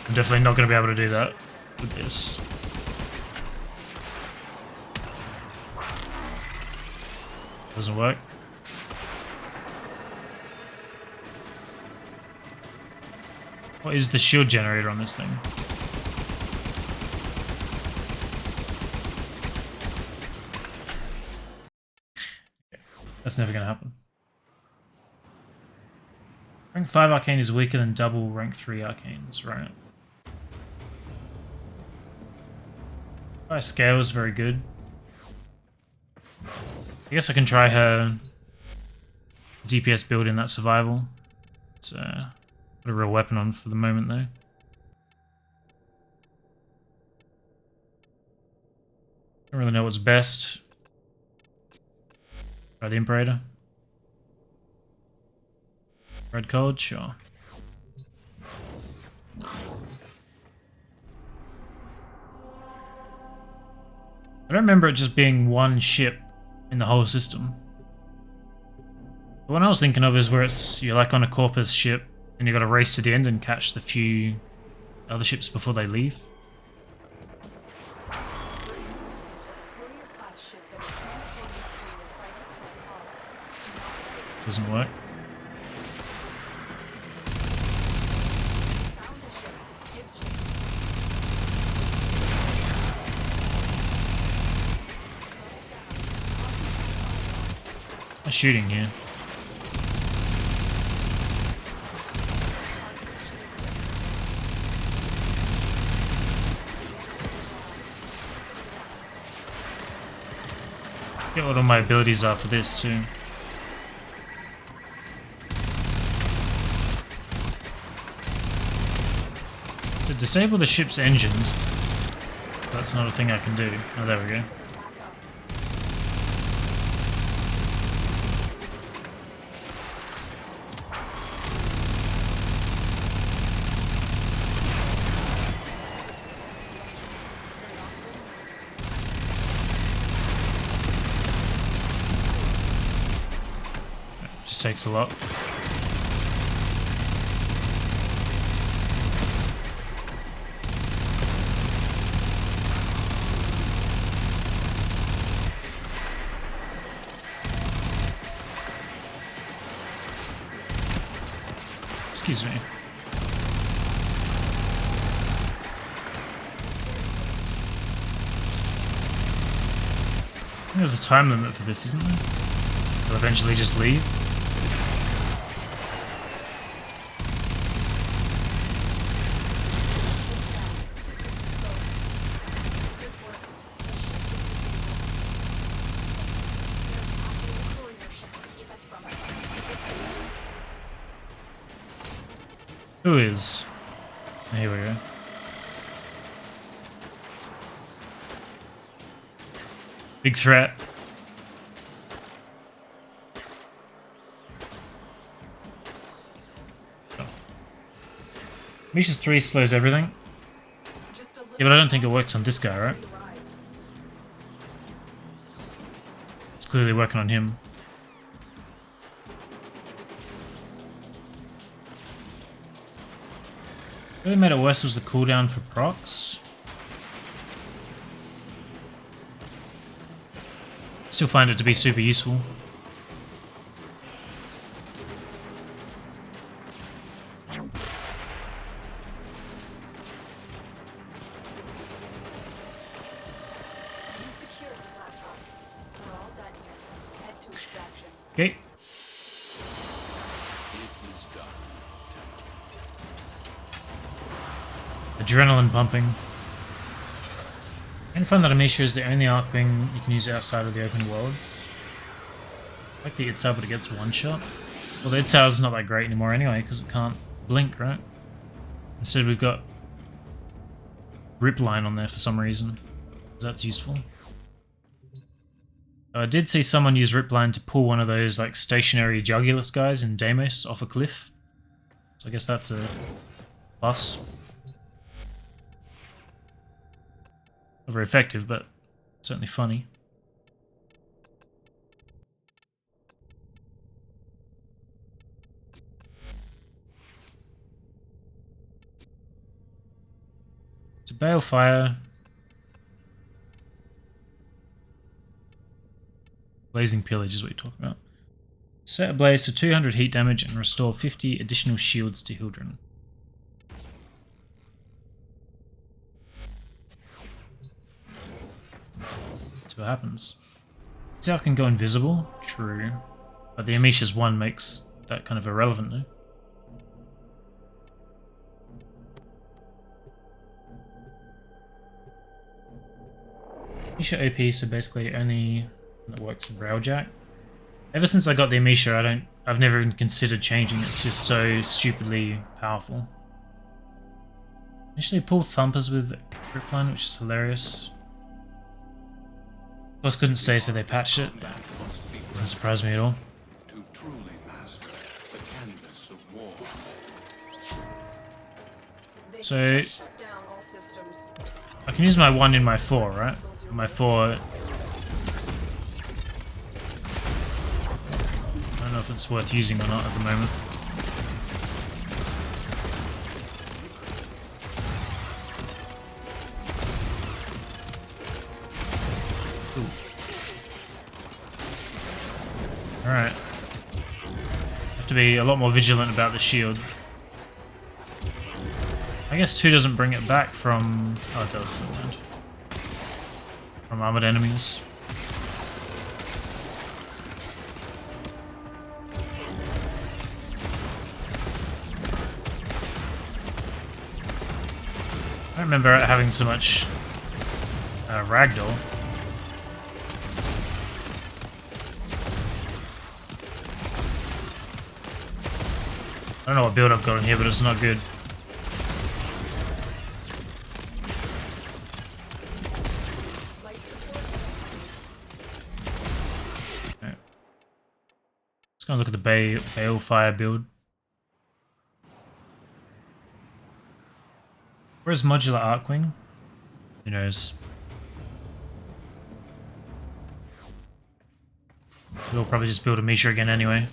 I'm definitely not going to be able to do that with this. Doesn't work. What is the shield generator on this thing? Okay. That's never going to happen. Rank 5 arcane is weaker than double rank 3 arcanes, right? High scale is very good. I guess I can try her DPS build in that survival. It's put a real weapon on for the moment though. Don't really know what's best. Try the Imperator. Red cold, sure. I don't remember it just being one ship in the whole system. The one I was thinking of is where you're like on a Corpus ship and you got to race to the end and catch the few other ships before they leave. Doesn't work. I'm shooting you. Get what all my abilities are for this too. To disable the ship's engines, that's not a thing I can do. Oh, there we go. Just takes a lot. Excuse me. I think there's a time limit for this, isn't there? They'll eventually just leave. Who is? Here we go. Big threat. Oh. Misha's 3 slows everything. Just a little Yeah, but I don't think it works on this guy, right? It's clearly working on him. What really made it worse was the cooldown for procs. Still find it to be super useful. Okay. Adrenaline pumping. I find that Amisha is the only Arcwing you can use outside of the open world. I like the Itzal, but it gets one shot. Well, the Itzal is not that great anymore anyway, because it can't blink, right? Instead we've got Ripline on there for some reason. That's useful. I did see someone use Ripline to pull one of those like stationary Jugulus guys in Deimos off a cliff. So I guess that's a plus. Not very effective, but certainly funny. So Balefire. Blazing Pillage is what you're talking about. Set ablaze for 200 heat damage and restore 50 additional shields to Hildren. That's what happens. Itzal can go invisible, true. But the Amisha's one makes that kind of irrelevant though. Amisha OP, so basically only that works with Railjack. Ever since I got the Amisha, I've never even considered changing. It's just so stupidly powerful. Initially pull Thumpers with Ripline, which is hilarious. Of course couldn't stay, so they patched it. Doesn't surprise me at all. To truly master the canvas of war. So I can use my 1 in my 4, right? My 4. I don't know if it's worth using or not at the moment. Alright. Have to be a lot more vigilant about the shield. I guess 2 doesn't bring it back from... Oh, it does. Never mind. From armored enemies. I don't remember it having so much ragdoll. I don't know what build I've got in here, but it's not good. Okay. Let's go and look at the Balefire build. Where's Modular Arcwing? Who knows? We'll probably just build a Misha again anyway.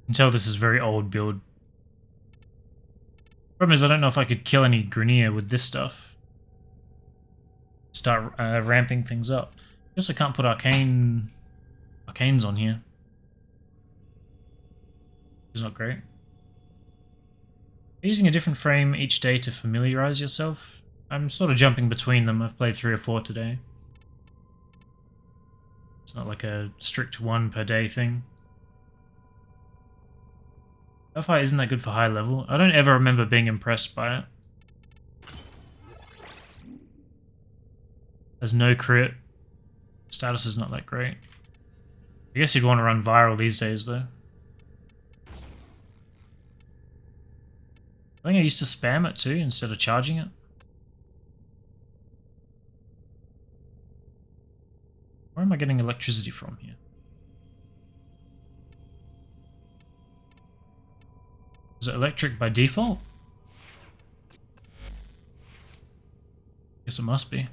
You can tell this is a very old build. Problem is I don't know if I could kill any Grenier with this stuff. Start ramping things up. I guess I can't put arcanes on here. It's not great. Using a different frame each day to familiarize yourself. I'm sort of jumping between them. I've played 3 or 4 today. It's not like a strict 1 per day thing. Balefire isn't that good for high level. I don't ever remember being impressed by it. There's no crit. Status is not that great. I guess you'd want to run viral these days though. I think I used to spam it too instead of charging it. Where am I getting electricity from here? Is it electric by default? Guess it must be.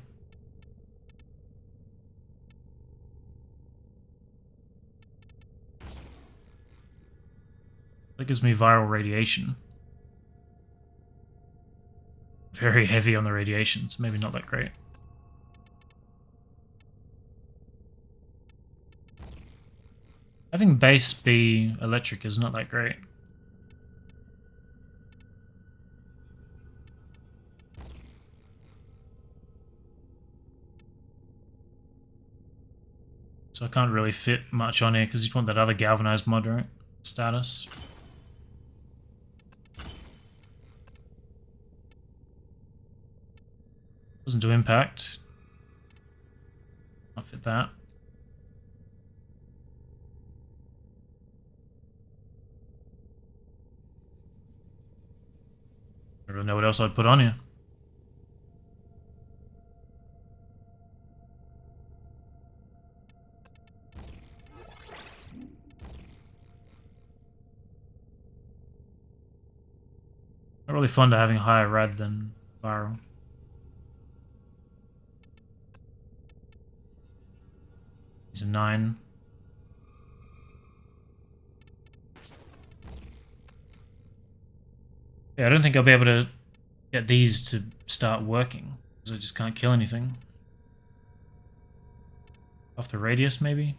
That gives me viral radiation. Very heavy on the radiation, so maybe not that great. Having base be electric is not that great. So I can't really fit much on here because you want that other galvanized mod, right? Status. Doesn't do impact. Can't fit that. I don't know what else I'd put on here. Not really fond of having higher rad than viral. He's a 9. Yeah, I don't think I'll be able to get these to start working, because I just can't kill anything. Off the radius, maybe?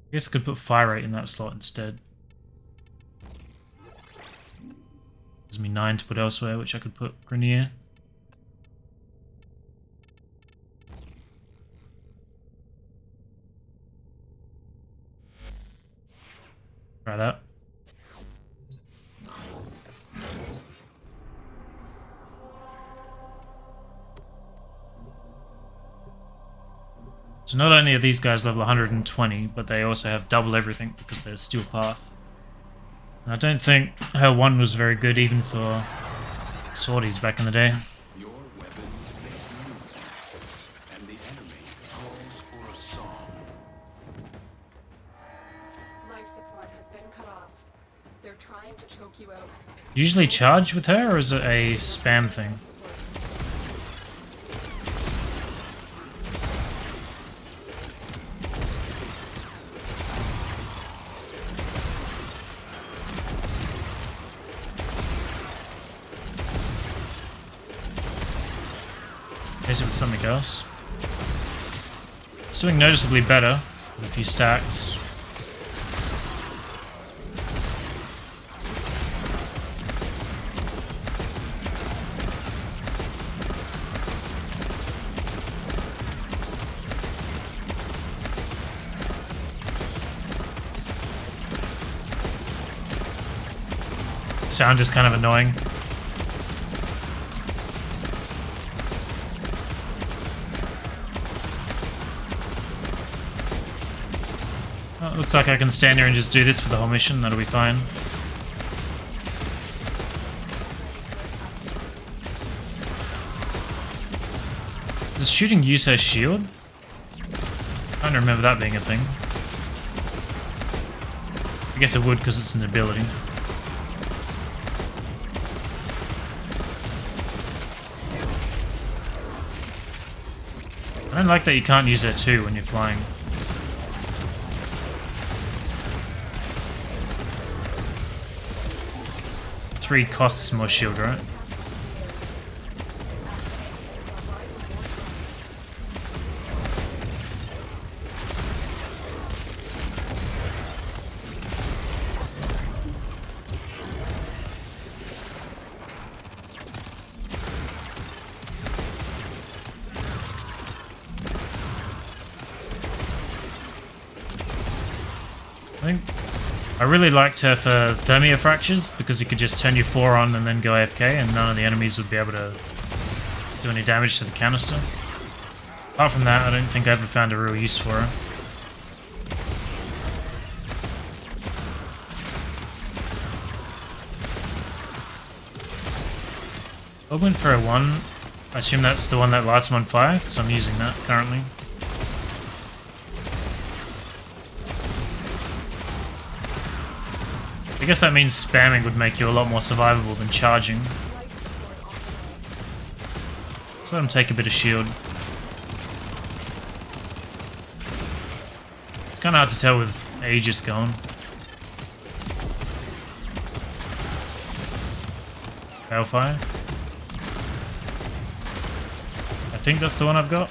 I guess I could put fire rate in that slot instead. Gives me 9 to put elsewhere, which I could put Grenier. Try that. So not only are these guys level 120, but they also have double everything because they're steel path. And I don't think her 1 was very good even for sorties back in the day. Your weapon made music, and the enemy calls for a song. Life support has been cut off. They're trying to choke you out. Usually charge with her, or is it a spam thing? Face it with something else. It's doing noticeably better with a few stacks. Sound is kind of annoying. Looks like I can stand here and just do this for the whole mission, that'll be fine. Does shooting use her shield? I don't remember that being a thing. I guess it would because it's an ability. I don't like that you can't use her too when you're flying. 3 costs more shield, right? I really liked her for Thermia Fractures because you could just turn your 4 on and then go AFK and none of the enemies would be able to do any damage to the canister. Apart from that, I don't think I ever found a real use for her. I went for a 1. I assume that's the one that lights them on fire, because I'm using that currently. I guess that means spamming would make you a lot more survivable than charging. Let's let him take a bit of shield. It's kind of hard to tell with Aegis going. Balefire. I think that's the one I've got.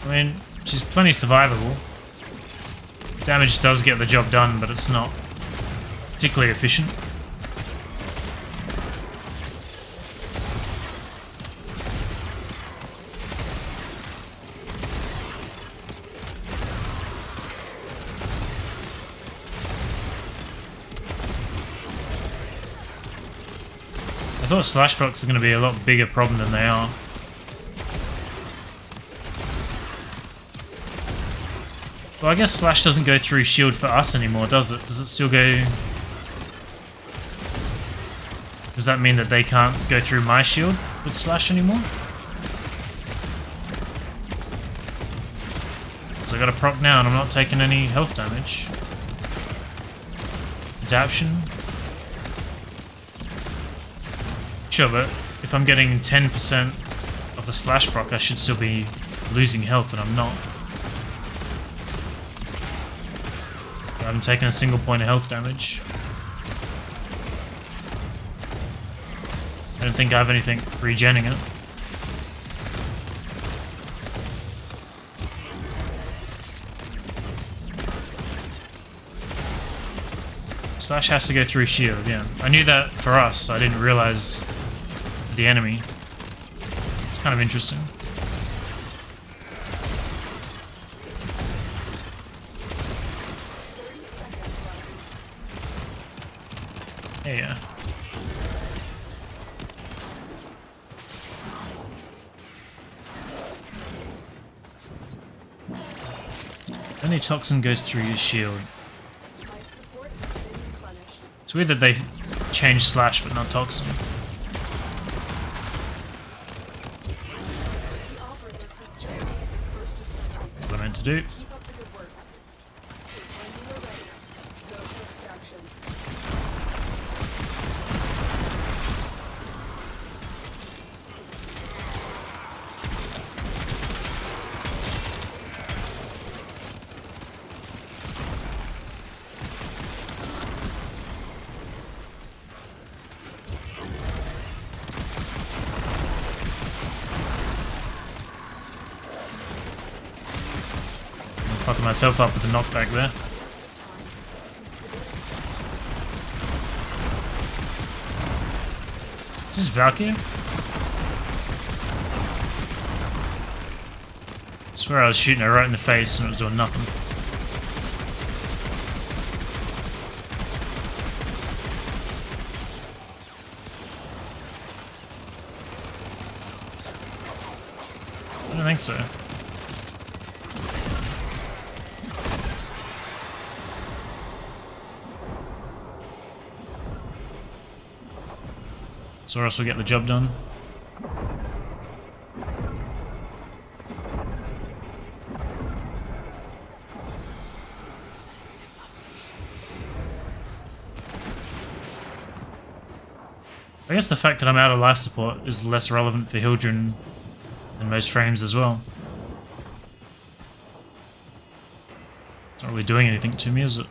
I mean, she's plenty survivable. Damage does get the job done, but it's not particularly efficient. I thought slash procs are going to be a lot bigger problem than they are. Well, I guess slash doesn't go through shield for us anymore, does it? Does it still go... Does that mean that they can't go through my shield with slash anymore? Because I got a proc now and I'm not taking any health damage. Adaption. Sure, but if I'm getting 10% of the slash proc, I should still be losing health, and I'm not. I haven't taken a single point of health damage. I don't think I have anything regenning it. Slash has to go through shield, yeah. I knew that for us, I didn't realize the enemy. It's kind of interesting. Yeah. Only toxin goes through your shield. It's weird that they changed slash but not toxin. What I meant to do. Fucking myself up with the knockback there. Is this Valkyrie? I swear I was shooting her right in the face and it was doing nothing. I don't think so. So else we'll get the job done. I guess the fact that I'm out of life support is less relevant for Hildren than most frames as well. It's not really doing anything to me, is it?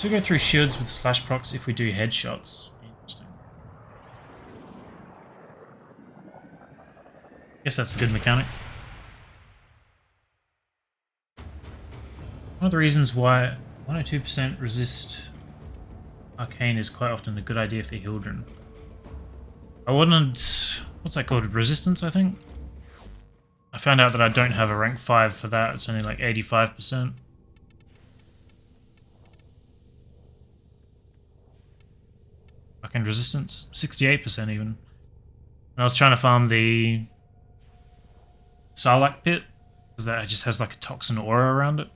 So we go through shields with slash procs if we do headshots. Interesting. Guess that's a good mechanic. One of the reasons why 102% resist Arcane is quite often a good idea for Hildren. I wanted... what's that called? Resistance, I think? I found out that I don't have a rank 5 for that. It's only like 85%. Fucking resistance. 68% even. And I was trying to farm the Sarlacc pit, because that just has like a toxin aura around it.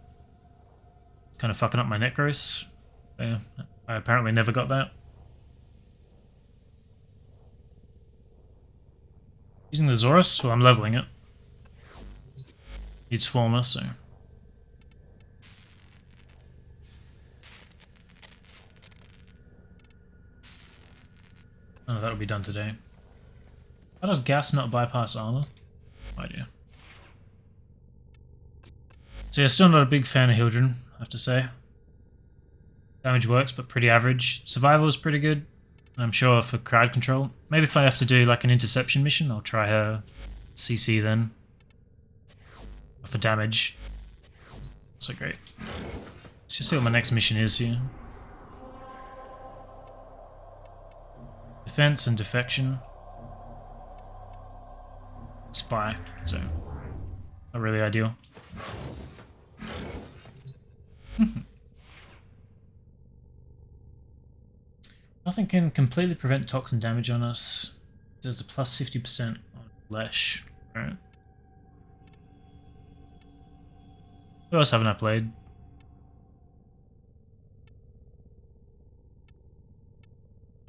It's kind of fucking up my necros. Yeah, I apparently never got that. Using the Zorus, well, I'm leveling it. Needs Former, so... oh, that'll be done today. How does gas not bypass armor? No idea. So yeah, still not a big fan of Hildren, I have to say. Damage works, but pretty average. Survival is pretty good. And I'm sure for crowd control. Maybe if I have to do like an interception mission, I'll try her CC then. For damage. So great. Let's just see what my next mission is here. Defense and defection. Spy, so not really ideal. Nothing can completely prevent toxin damage on us. There's a plus 50% on flesh. Alright. Who else haven't I played?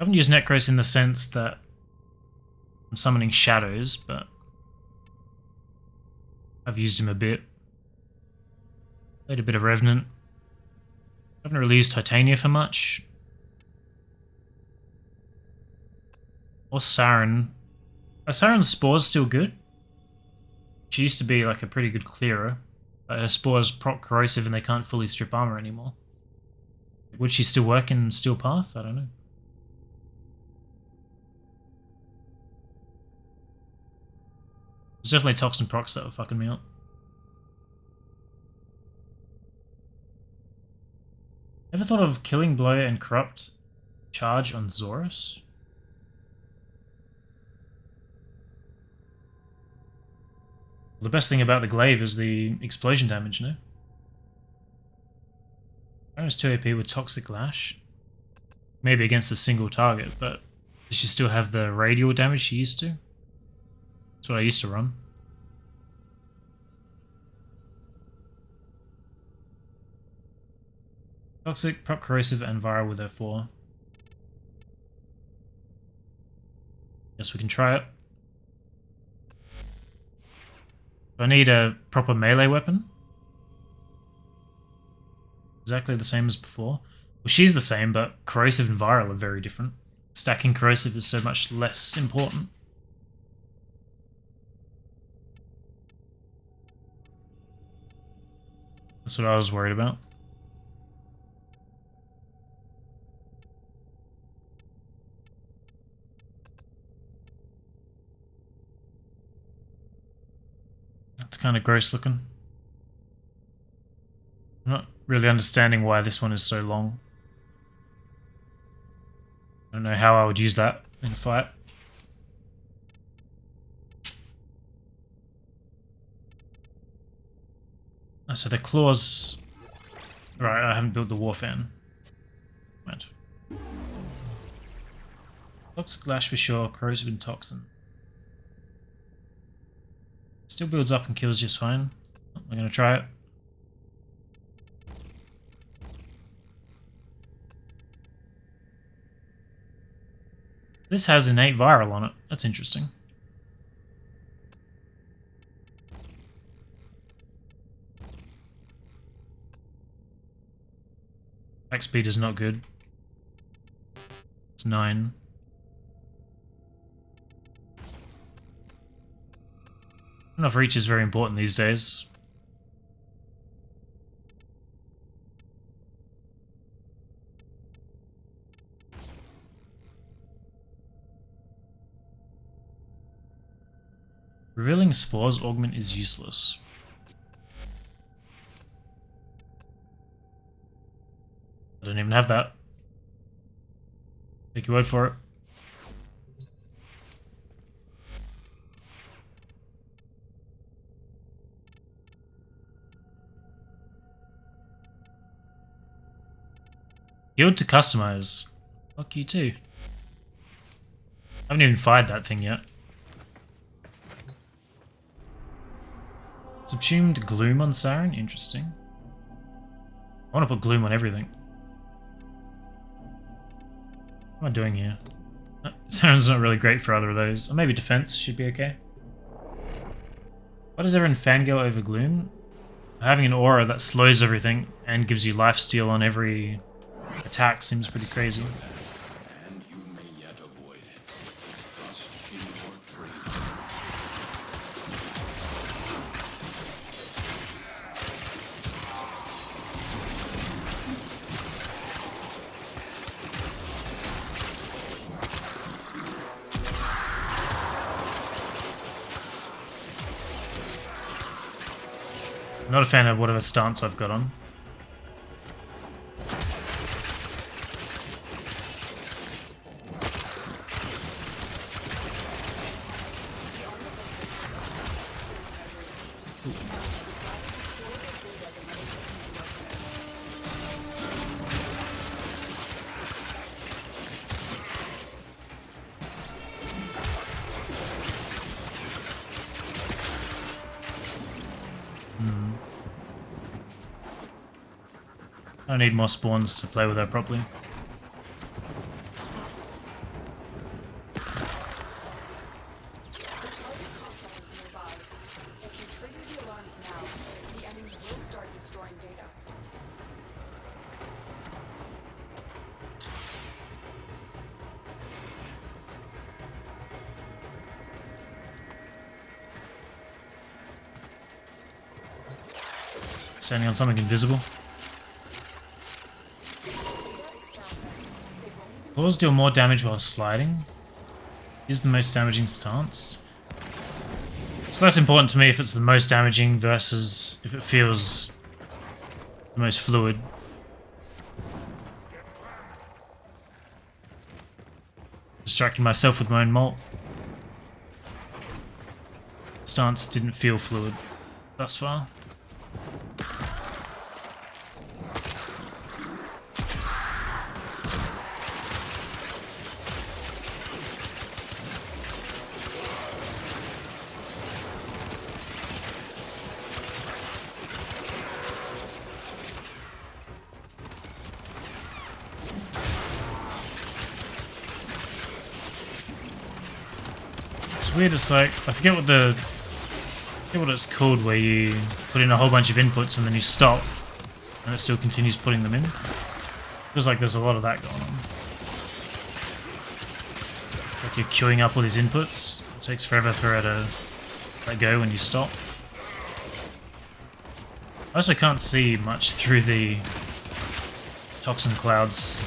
I haven't used Necros in the sense that I'm summoning shadows, but I've used him a bit. Played a bit of Revenant. Haven't really used Titania for much. Or Saren. Saren's Spore's still good. She used to be like a pretty good clearer. But her Spore's proc corrosive and they can't fully strip armor anymore. Would she still work in Steel Path? I don't know. There's definitely toxin procs that were fucking me up. Ever thought of killing Blow and Corrupt charge on Zorus? The best thing about the glaive is the explosion damage, no? It's 2 AP with Toxic Lash. Maybe against a single target, but does she still have the radial damage she used to? That's what I used to run. Toxic, Proc Corrosive, and Viral with F4. Guess we can try it. Do I need a proper melee weapon? Exactly the same as before. Well, she's the same, but Corrosive and Viral are very different. Stacking Corrosive is so much less important. That's what I was worried about. That's kind of gross looking. I'm not really understanding why this one is so long. I don't know how I would use that in a fight. Oh, so the claws... right, I haven't built the war fan. Right. Toxic Lash for sure, Corrosive and Toxin. Still builds up and kills just fine. I'm gonna try it. This has innate viral on it. That's interesting. Attack speed is not good. It's 9. I don't know if reach is very important these days. Revealing Spores Augment is useless. I don't even have that. Take your word for it. Guild to customize. Fuck you too. I haven't even fired that thing yet. Subsumed gloom on Siren? Interesting. I want to put gloom on everything. What am I doing here? Siren's not really great for either of those. Or maybe defense should be okay. Why does everyone fangirl over gloom? Having an aura that slows everything and gives you lifesteal on every attack seems pretty crazy. And you may yet avoid it. Trust in your trade. I'm not a fan of whatever stance I've got on. I need more spawns to play with her properly. The target console is nearby. If you trigger the alarms now, the enemy will start destroying data. Standing on something invisible. Claws deal more damage while sliding. Is the most damaging stance. It's less important to me if it's the most damaging versus if it feels the most fluid. Distracting myself with my own mult. Stance didn't feel fluid thus far. It's weird, it's like, I forget what it's called, where you put in a whole bunch of inputs and then you stop, and it still continues putting them in. Feels like there's a lot of that going on. Like you're queuing up all these inputs, it takes forever for it to let go when you stop. I also can't see much through the toxin clouds.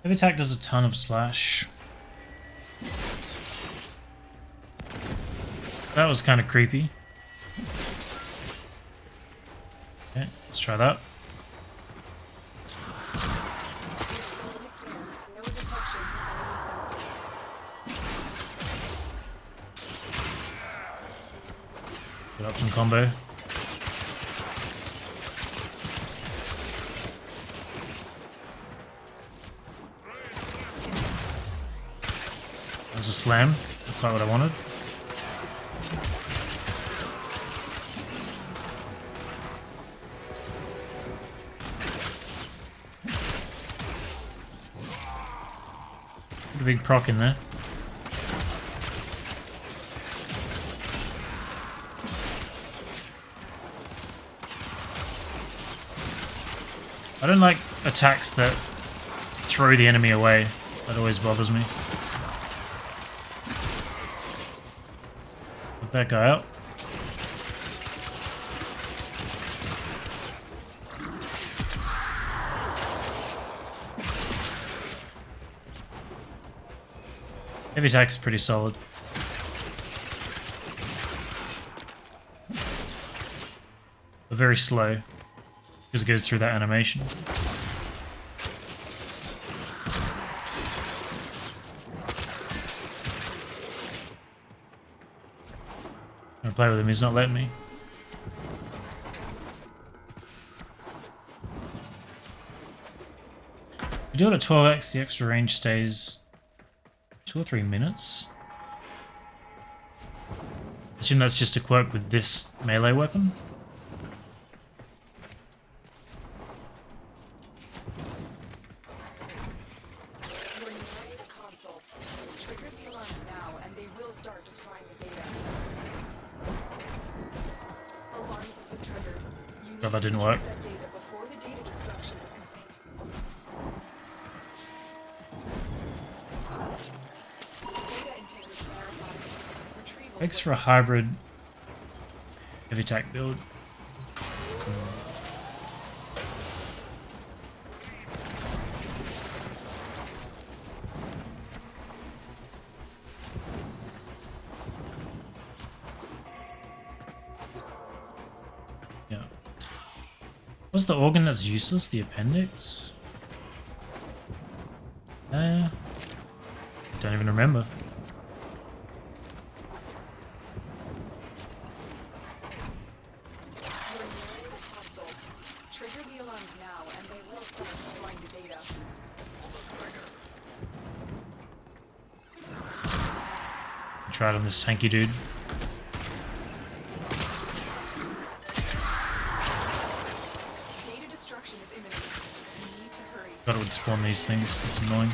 Heavy attack does a ton of slash. That was kind of creepy. Okay, let's try that. No detection of enemy sensors. Good option combo. That was a slam. That's not what I wanted. Put a big proc in there. I don't like attacks that throw the enemy away. That always bothers me. Put that guy up. Heavy attack's pretty solid. But very slow, because it goes through that animation. I'm gonna play with him, he's not letting me. If you do it at 12x, the extra range stays 2 or 3 minutes. I assume that's just a quirk with this melee weapon. You're near the console. Trigger the alarms now, and they will start destroying the data. Alarms have been triggered. You need God, that to didn't retrieve work. that data before the data destruction is complete. Data integrity verified. Retrieval. Thanks for a hybrid heavy attack build. Yeah. What's the organ that's useless? The appendix? Don't even remember. You're nearing the console. Trigger the alarms now, and they will start destroying the data. Try it on this tanky dude. Data destruction is imminent. You need to hurry. Thought it would spawn these things. It's annoying.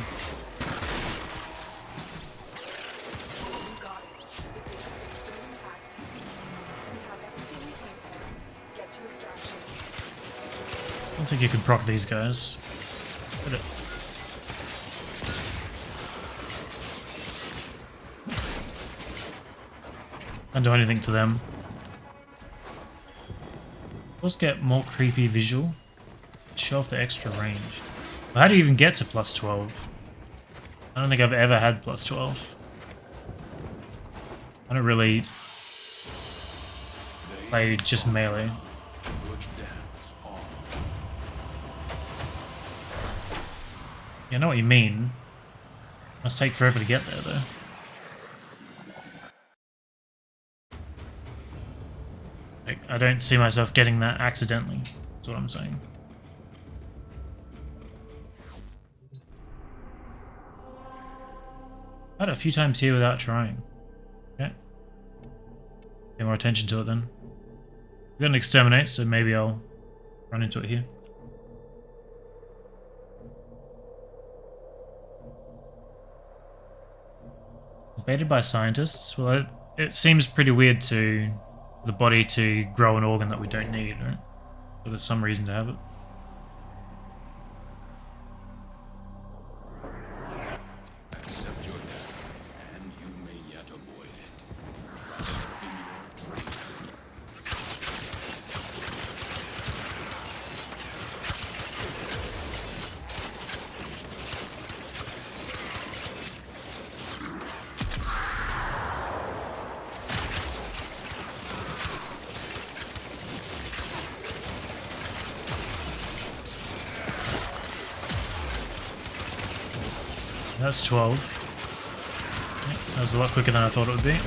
You got it. The data is still intact. We have everything we came for. Get to extraction. I don't think you can proc these guys. Hit it. Can't do anything to them. Let's get more creepy visual. Show off the extra range. But how do you even get to plus 12? I don't think I've ever had plus 12. I don't really play just melee. Good dance on. Yeah, I know what you mean. Must take forever to get there though. Like, I don't see myself getting that accidentally. That's what I'm saying. I had it a few times here without trying. Okay. Pay more attention to it then. We've got an exterminate, so maybe I'll run into it here. Debated by scientists. Well, it seems pretty weird to the body to grow an organ that we don't need, right? But there's some reason to have it. Accept your death, and you may yet avoid it. Trust in your training. That's 12. Yep, that was a lot quicker than I thought it would be.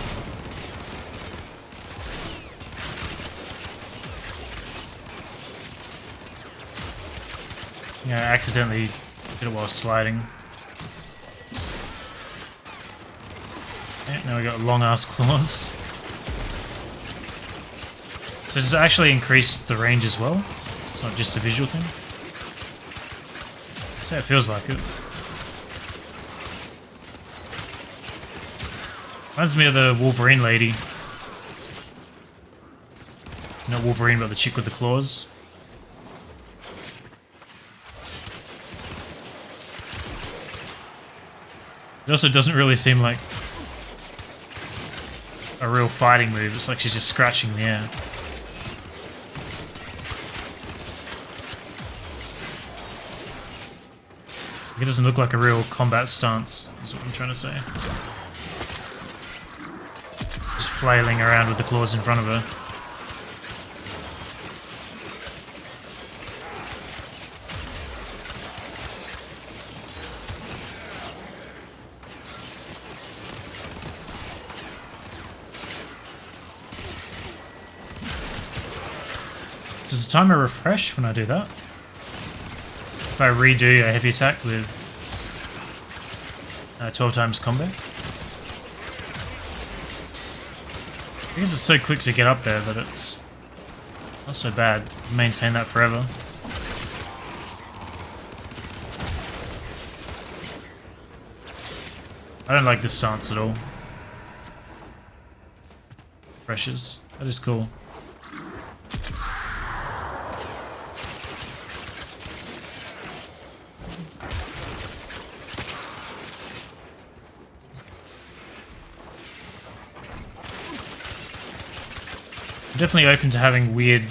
Yeah, I accidentally did it while sliding. Okay, now we got long ass claws. So does it actually increase the range as well? It's not just a visual thing? So it feels like it. Reminds me of the Wolverine lady. Not Wolverine, but the chick with the claws. It also doesn't really seem like a real fighting move. It's like she's just scratching the air. It doesn't look like a real combat stance, is what I'm trying to say. Just flailing around with the claws in front of her. Does the timer refresh when I do that? If I redo a heavy attack with 12 times combo? I guess it's so quick to get up there that it's not so bad. Maintain that forever. I don't like this stance at all. Pressures. That is cool. Definitely open to having weird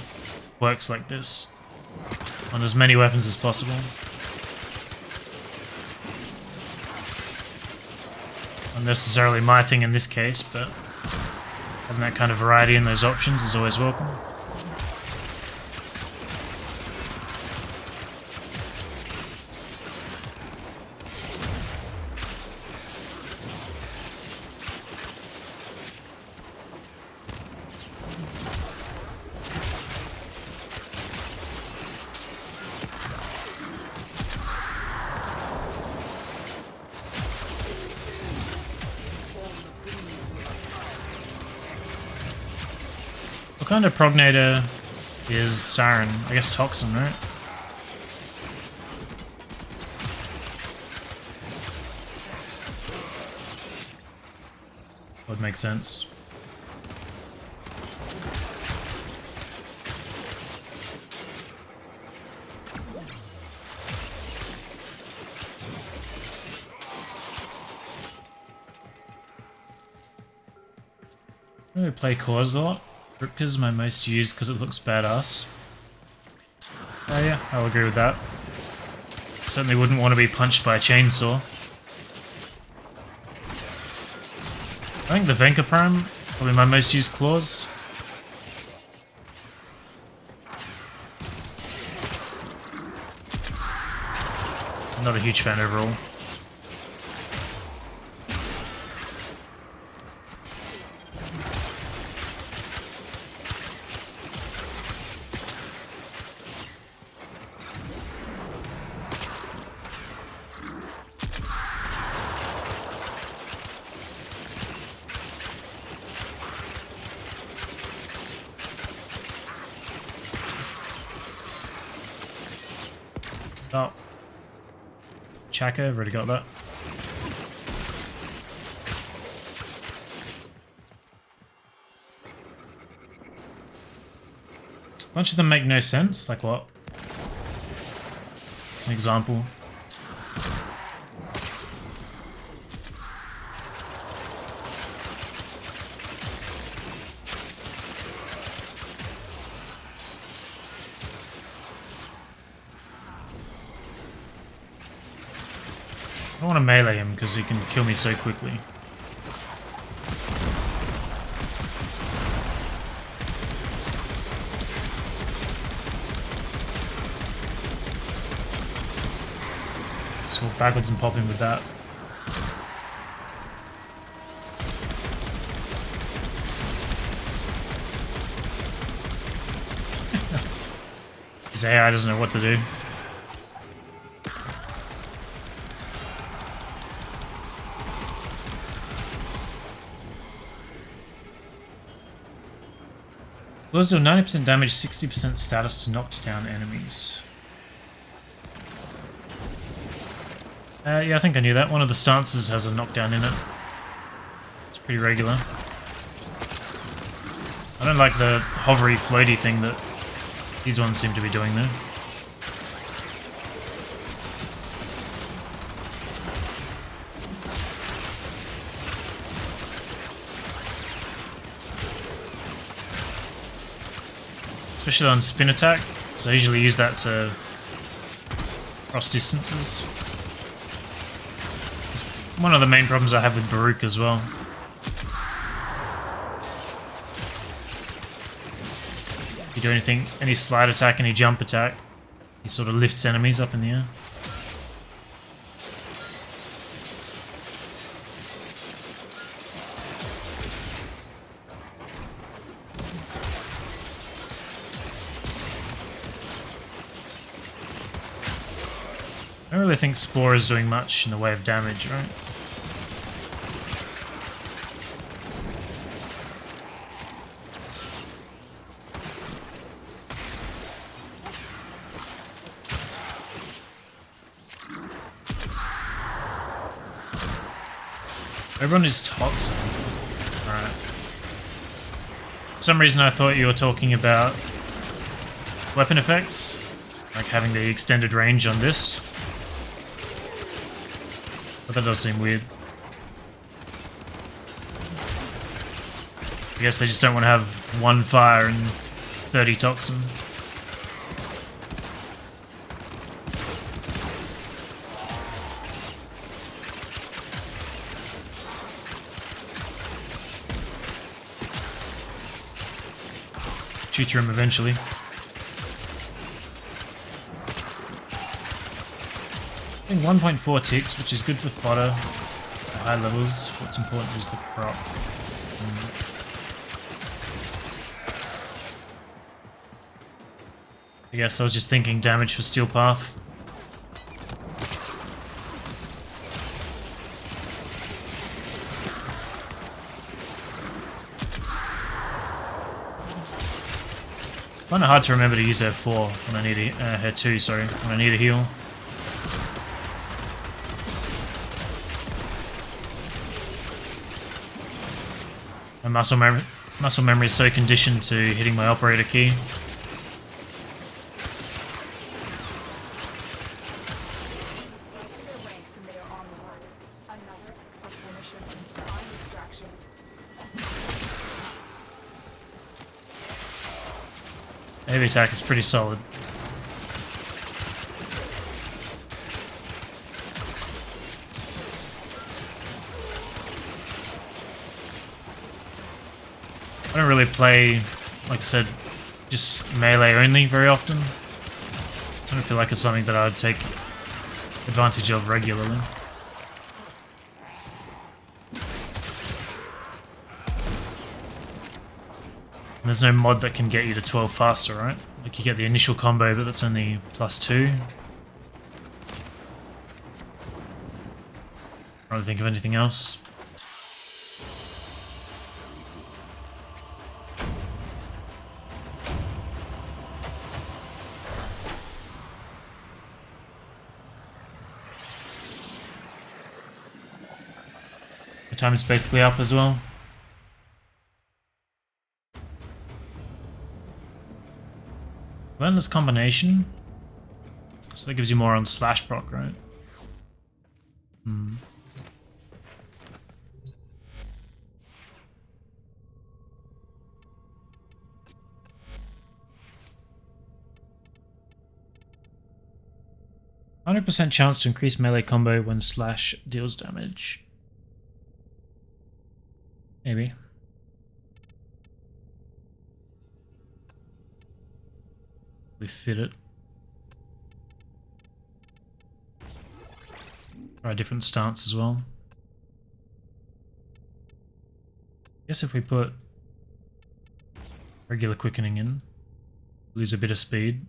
quirks like this on as many weapons as possible. Not necessarily my thing in this case, but having that kind of variety in those options is always welcome. What kind of prognator is Siren? I guess Toxin, right? Would make sense. I don't play cores a lot. Ripka is my most used because it looks badass. Oh yeah, I'll agree with that. Certainly wouldn't want to be punched by a chainsaw. I think the Venka Prime, probably my most used claws. I'm not a huge fan overall. Oh. Chaka, I've already got that. A bunch of them make no sense, like what? As an example. I don't want to melee him because he can kill me so quickly. Just walk backwards and pop him with that. His AI doesn't know what to do. Claws deal 90% damage, 60% status to knocked down enemies. Yeah, I think I knew that. One of the stances has a knockdown in it. It's pretty regular. I don't like the hovery floaty thing that these ones seem to be doing though. especially on spin attack. So I usually use that to cross distances. It's one of the main problems I have with Baruch as well. If you do anything, any slide attack, any jump attack, he sort of lifts enemies up in the air. I don't really think Spore is doing much in the way of damage, right? Everyone is toxic. Alright. For some reason I thought you were talking about weapon effects, like having the extended range on this. But that does seem weird. I guess they just don't want to have one fire and 30 toxin. Shoot through him eventually. I think 1.4 ticks, which is good for fodder at high levels. What's important is the prop. I guess I was just thinking damage for Steel Path. I find it hard to remember to use her 4 when I need her 2, sorry, when I need a heal. My muscle memory is so conditioned to hitting my operator key. Their ranks and they are on the run. Another successful mission. Find extraction. Heavy attack is pretty solid. I don't really play, like I said, just melee only very often. I don't feel like it's something that I would take advantage of regularly. And there's no mod that can get you to 12 faster, right? Like you get the initial combo, but that's only +2. I don't think of anything else. The time is basically up as well. Relentless combination. So that gives you more on slash proc, right? 100% chance to increase melee combo when slash deals damage. Maybe. We fit it. Try a different stance as well. Guess if we put regular quickening in, lose a bit of speed,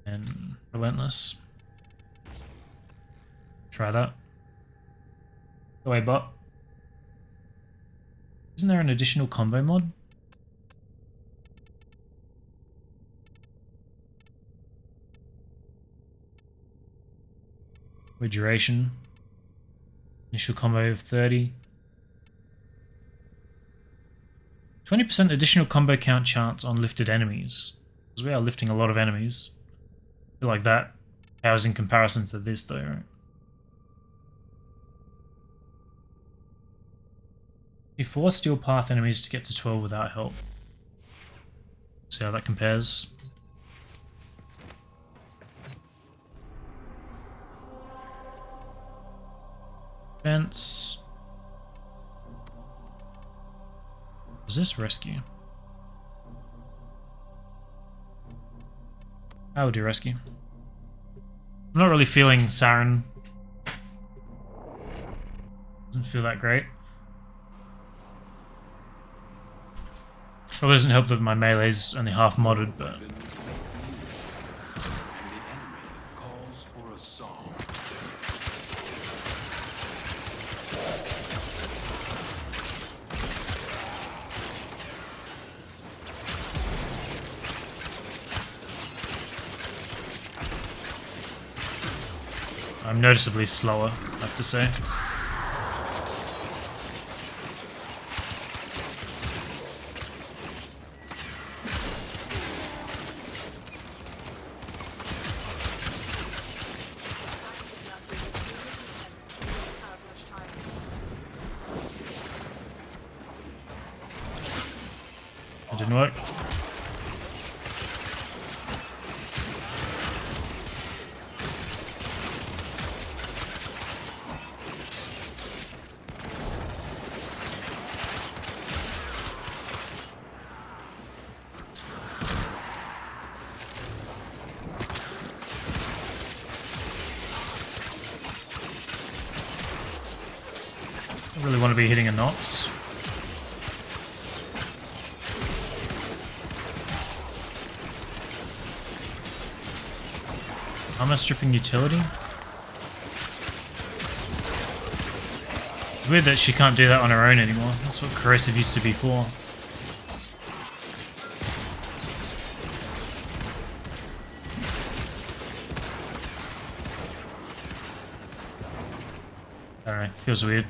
and relentless. Try that. Go away, bot. Isn't there an additional combo mod? With duration. Initial combo of 30. 20% additional combo count chance on lifted enemies. Because we are lifting a lot of enemies. I feel like that powers in comparison to this though, right? You force Steel Path enemies to get to 12 without help. See how that compares. Fence. Is this rescue? I would do rescue. I'm not really feeling Siren. Doesn't feel that great. Probably doesn't help that my melee's only half modded, but... And the enemy calls for a song. I'm noticeably slower, I have to say. That didn't work. I really want to be hitting a Nox. Armor stripping utility? It's weird that she can't do that on her own anymore. That's what corrosive used to be for. I don't know, feels weird.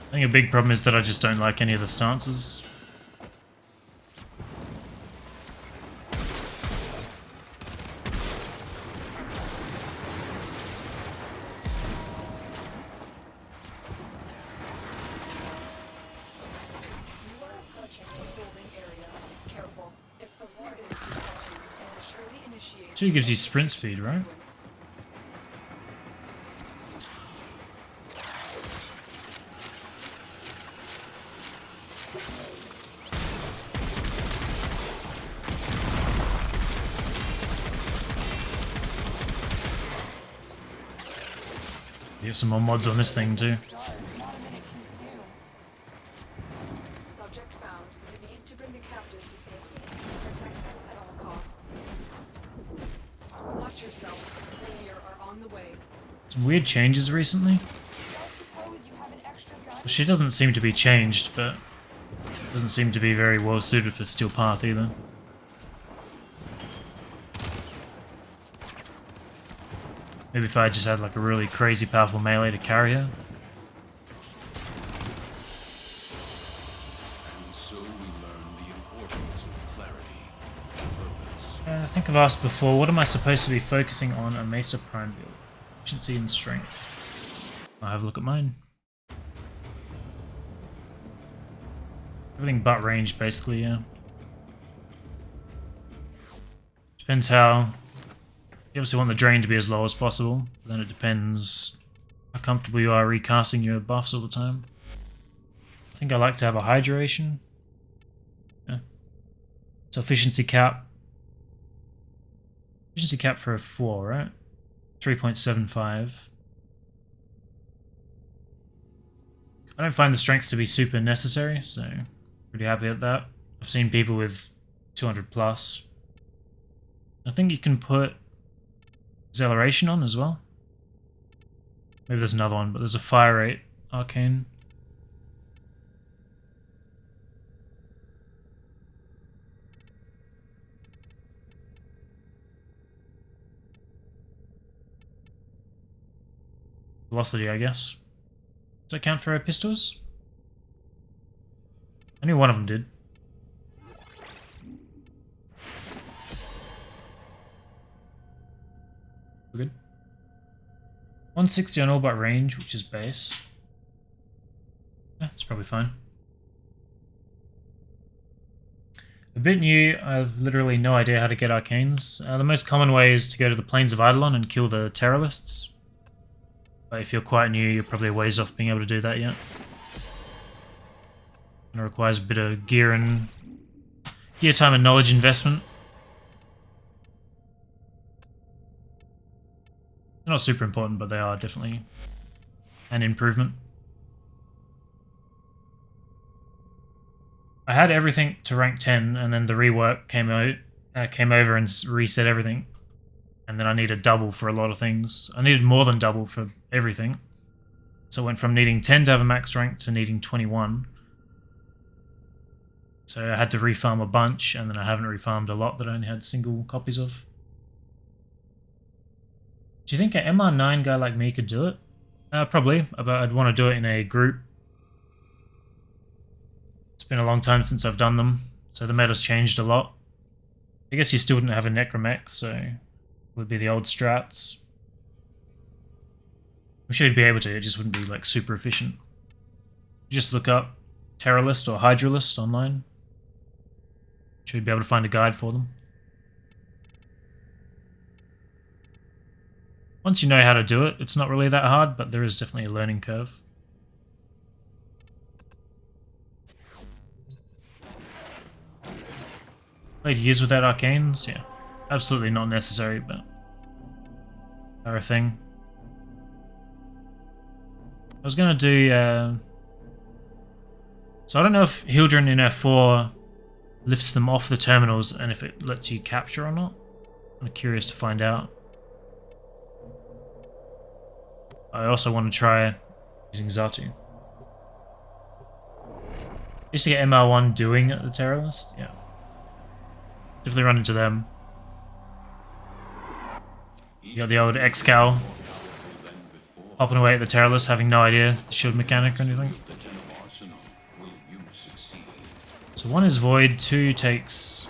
I think a big problem is that I just don't like any of the stances. You are approaching the holding area. Careful. If the warden catches, it will surely initiate 2 gives you sprint speed, right? sequence. Get some more mods on this thing too. Not a minute too soon. Subject found. You need to bring the captive to safety. Protect them at all costs. Watch yourself. The Lear are on the way. Some weird changes recently. Don't suppose you have an extra gun? Well, she doesn't seem to be changed, but doesn't seem to be very well suited for Steel Path either. Maybe if I just had like a really crazy powerful melee to carry her. And so we learn the importance of clarity and purpose. I think I've asked before, what am I supposed to be focusing on a Mesa Prime build? Efficiency and strength. I'll have a look at mine. Everything but range, basically, yeah. Depends how... You obviously want the drain to be as low as possible, but then it depends how comfortable you are recasting your buffs all the time. I think I like to have a high duration. Yeah. So efficiency cap. Efficiency cap for a 4, right? 3.75. I don't find the strength to be super necessary, so pretty happy at that. I've seen people with 200 plus. I think you can put acceleration on as well. Maybe there's another one, but there's a fire rate arcane. Velocity, I guess. Does that count for our pistols? I knew one of them did. We're good. 160 on all but range, which is base. Yeah, it's probably fine. A bit new, I've literally no idea how to get arcanes. The most common way is to go to the Plains of Eidolon and kill the Terrorists. But if you're quite new, you're probably a ways off being able to do that yet. And it requires a bit of gear time and knowledge investment. They're not super important, but they are definitely an improvement. I had everything to rank 10, and then the rework came over and reset everything. And then I needed double for a lot of things. I needed more than double for everything. So I went from needing 10 to have a max rank to needing 21. So I had to refarm a bunch, and then I haven't refarmed a lot that I only had single copies of. Do you think an MR9 guy like me could do it? Probably, but I'd want to do it in a group. It's been a long time since I've done them, so the meta's changed a lot. I guess you still wouldn't have a Necromech, so it would be the old strats. I'm sure you'd be able to, it just wouldn't be like super efficient. You just look up Terrorist or Hydralist online. I'm sure you'd be able to find a guide for them. Once you know how to do it, it's not really that hard, but there is definitely a learning curve. Played years without arcanes? Yeah. Absolutely not necessary, but they're a thing. I was gonna do, so I don't know if Hildren in F4 lifts them off the terminals and if it lets you capture or not. I'm curious to find out. I also want to try using Xatu. Used to get MR1 doing at the Terrorist, yeah. Definitely run into them. You got the old X-Cal hopping away at the Terrorist, having no idea the shield mechanic or anything. So 1 is Void, 2 takes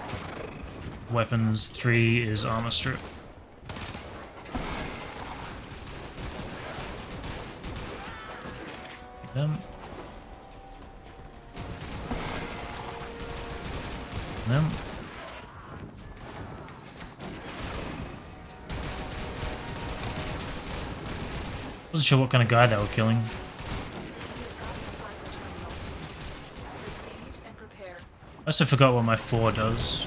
weapons, 3 is Armor Strip. Them. Them. Wasn't sure what kind of guy they were killing. I also forgot what my 4 does.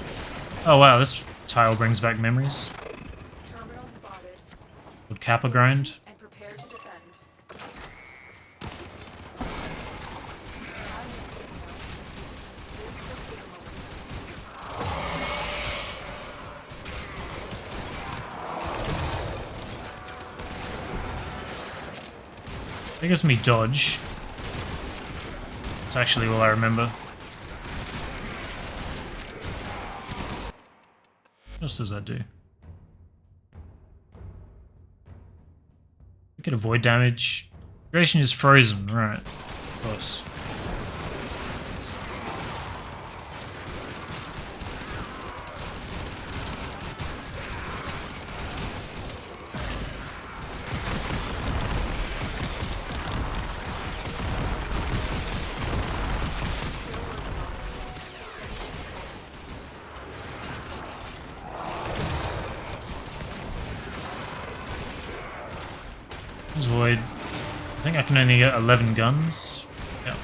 Oh wow, this tile brings back memories. Terminal spotted. Would Kappa grind? And prepare to defend. It gives me dodge. That's actually all I remember. What else does that do? We can avoid damage. Duration is frozen, right. Of course. Void. I think I can only get 11 guns. Yeah.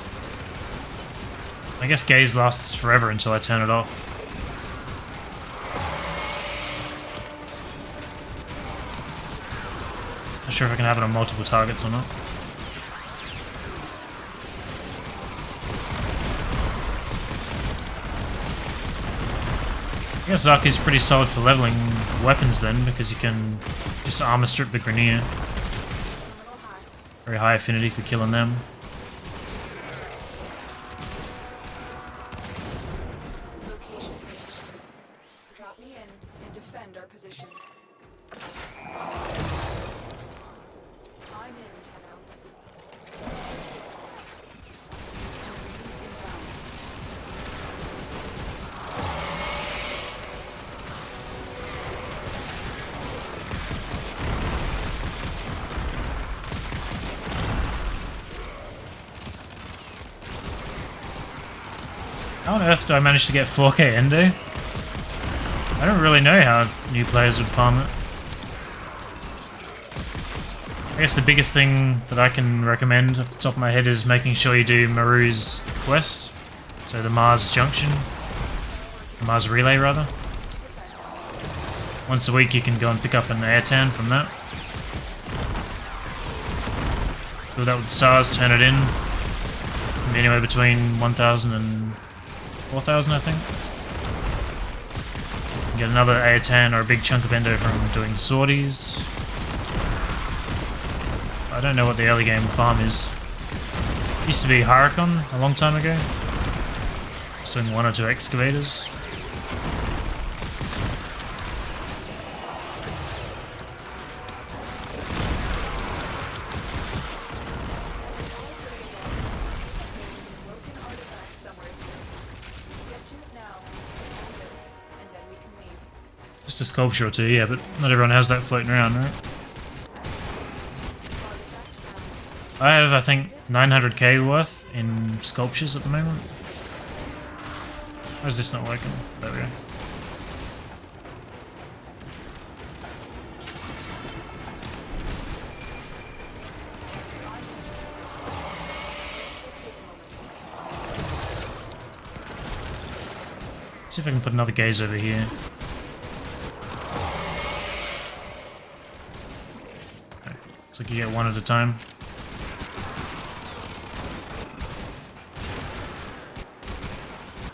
I guess gaze lasts forever until I turn it off. Not sure if I can have it on multiple targets or not. I guess Zaku's pretty solid for leveling weapons then, because you can just armor strip the Grenier. Very high affinity for killing them. Location reached. Drop me in and defend our position. I'm in, Tenno. Marines inbound. How on earth do I manage to get 4K endo? I don't really know how new players would farm it. I guess the biggest thing that I can recommend off the top of my head is making sure you do Maru's quest. So the Mars Junction. The Mars Relay, rather. Once a week you can go and pick up an airtan from that. Fill that with stars, turn it in. Can be anywhere between 1,000 and 4,000, I think. You can get another airtan or a big chunk of endo from doing sorties. I don't know what the early game farm is. It used to be Hurricane a long time ago. Just doing 1 or 2 excavators. Just a sculpture or 2, yeah, but not everyone has that floating around, right? I have, I think, 900k worth in sculptures at the moment. Why is this not working? There we go. Let's see if I can put another gaze over here. Okay. Looks like you get 1 at a time.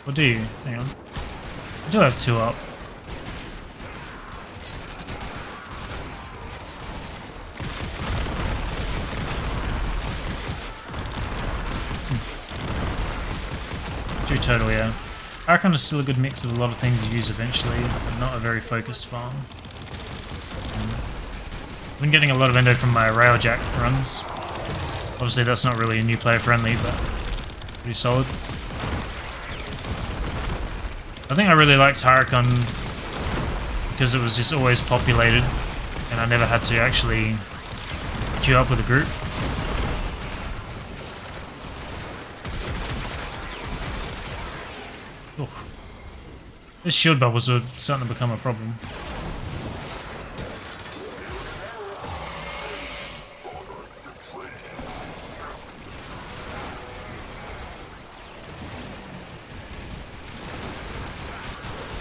Or do you? Hang on. I do have 2 up. Two total, yeah. Archon is still a good mix of a lot of things you use eventually, but not a very focused farm. I've been getting a lot of endo from my Railjack runs. Obviously that's not really new player friendly, but pretty solid. I think I really liked Hurricane because it was just always populated and I never had to actually queue up with a group. Oof. This shield bubbles are starting to become a problem.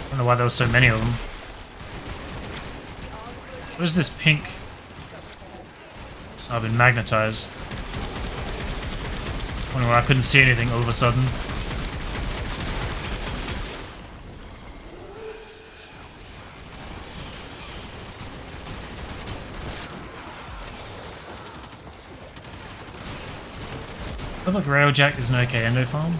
I don't know why there were so many of them. Where's this pink? Oh, I've been magnetized. I wonder why I couldn't see anything all of a sudden. I feel like Railjack is an okay endo farm.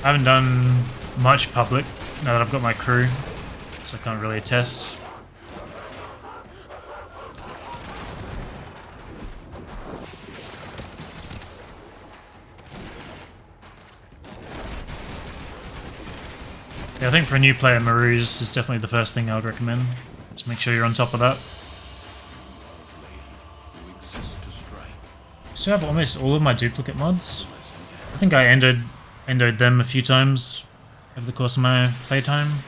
I haven't done much public now that I've got my crew, so I can't really attest. Yeah, I think for a new player, Maru's is definitely the first thing I would recommend. Just make sure you're on top of that. I still have almost all of my duplicate mods. I think I endoed them a few times over the course of my playtime.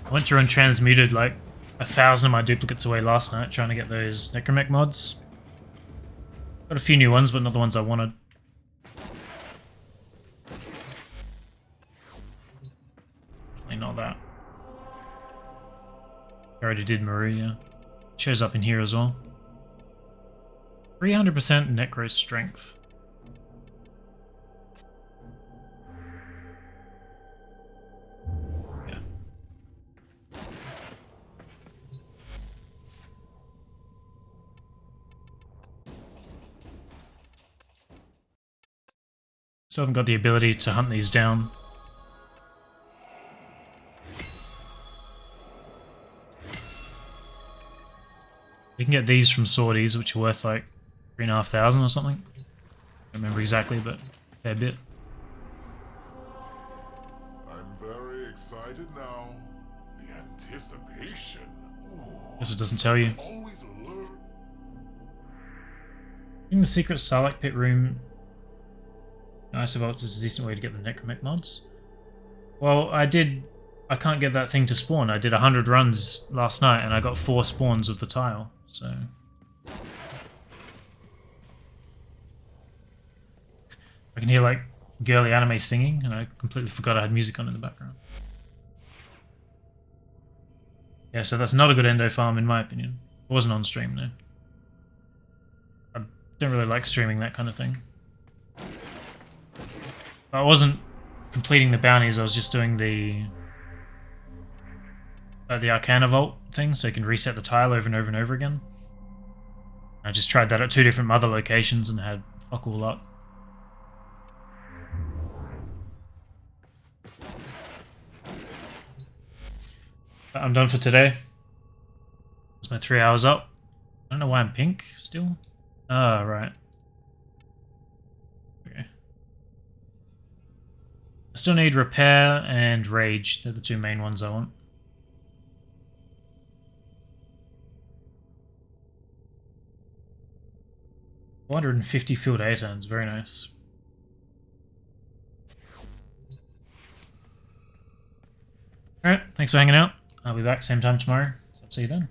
I went through and transmuted like 1,000 of my duplicates away last night trying to get those Necromech mods. Got a few new ones, but not the ones I wanted. Definitely not that. I already did Maria. Shows up in here as well. 300% Necro Strength. Yeah. Still haven't got the ability to hunt these down. You can get these from sorties, which are worth like 3,500 or something. I don't remember exactly, but a fair bit. I'm very excited now. The anticipation. Ooh. Guess it doesn't tell you. Always alert. think the secret Sarlacc pit room Isobolts is a decent way to get the Necromech mods. Well, I can't get that thing to spawn. I did 100 runs last night and I got 4 spawns of the tile, so... I can hear like girly anime singing and I completely forgot I had music on in the background. Yeah, so that's not a good endo farm in my opinion. It wasn't on stream, no. I don't really like streaming that kind of thing. I wasn't completing the bounties, I was just doing the Arcana Vault thing, so you can reset the tile over and over and over again. I just tried that at 2 different mother locations and had fuck all luck. But I'm done for today. That's my 3 hours up. I don't know why I'm pink still. Ah, right. Okay. I still need Repair and Rage. They're the 2 main ones I want. $450 field A turns, very nice. Alright, thanks for hanging out. I'll be back same time tomorrow, so I'll see you then.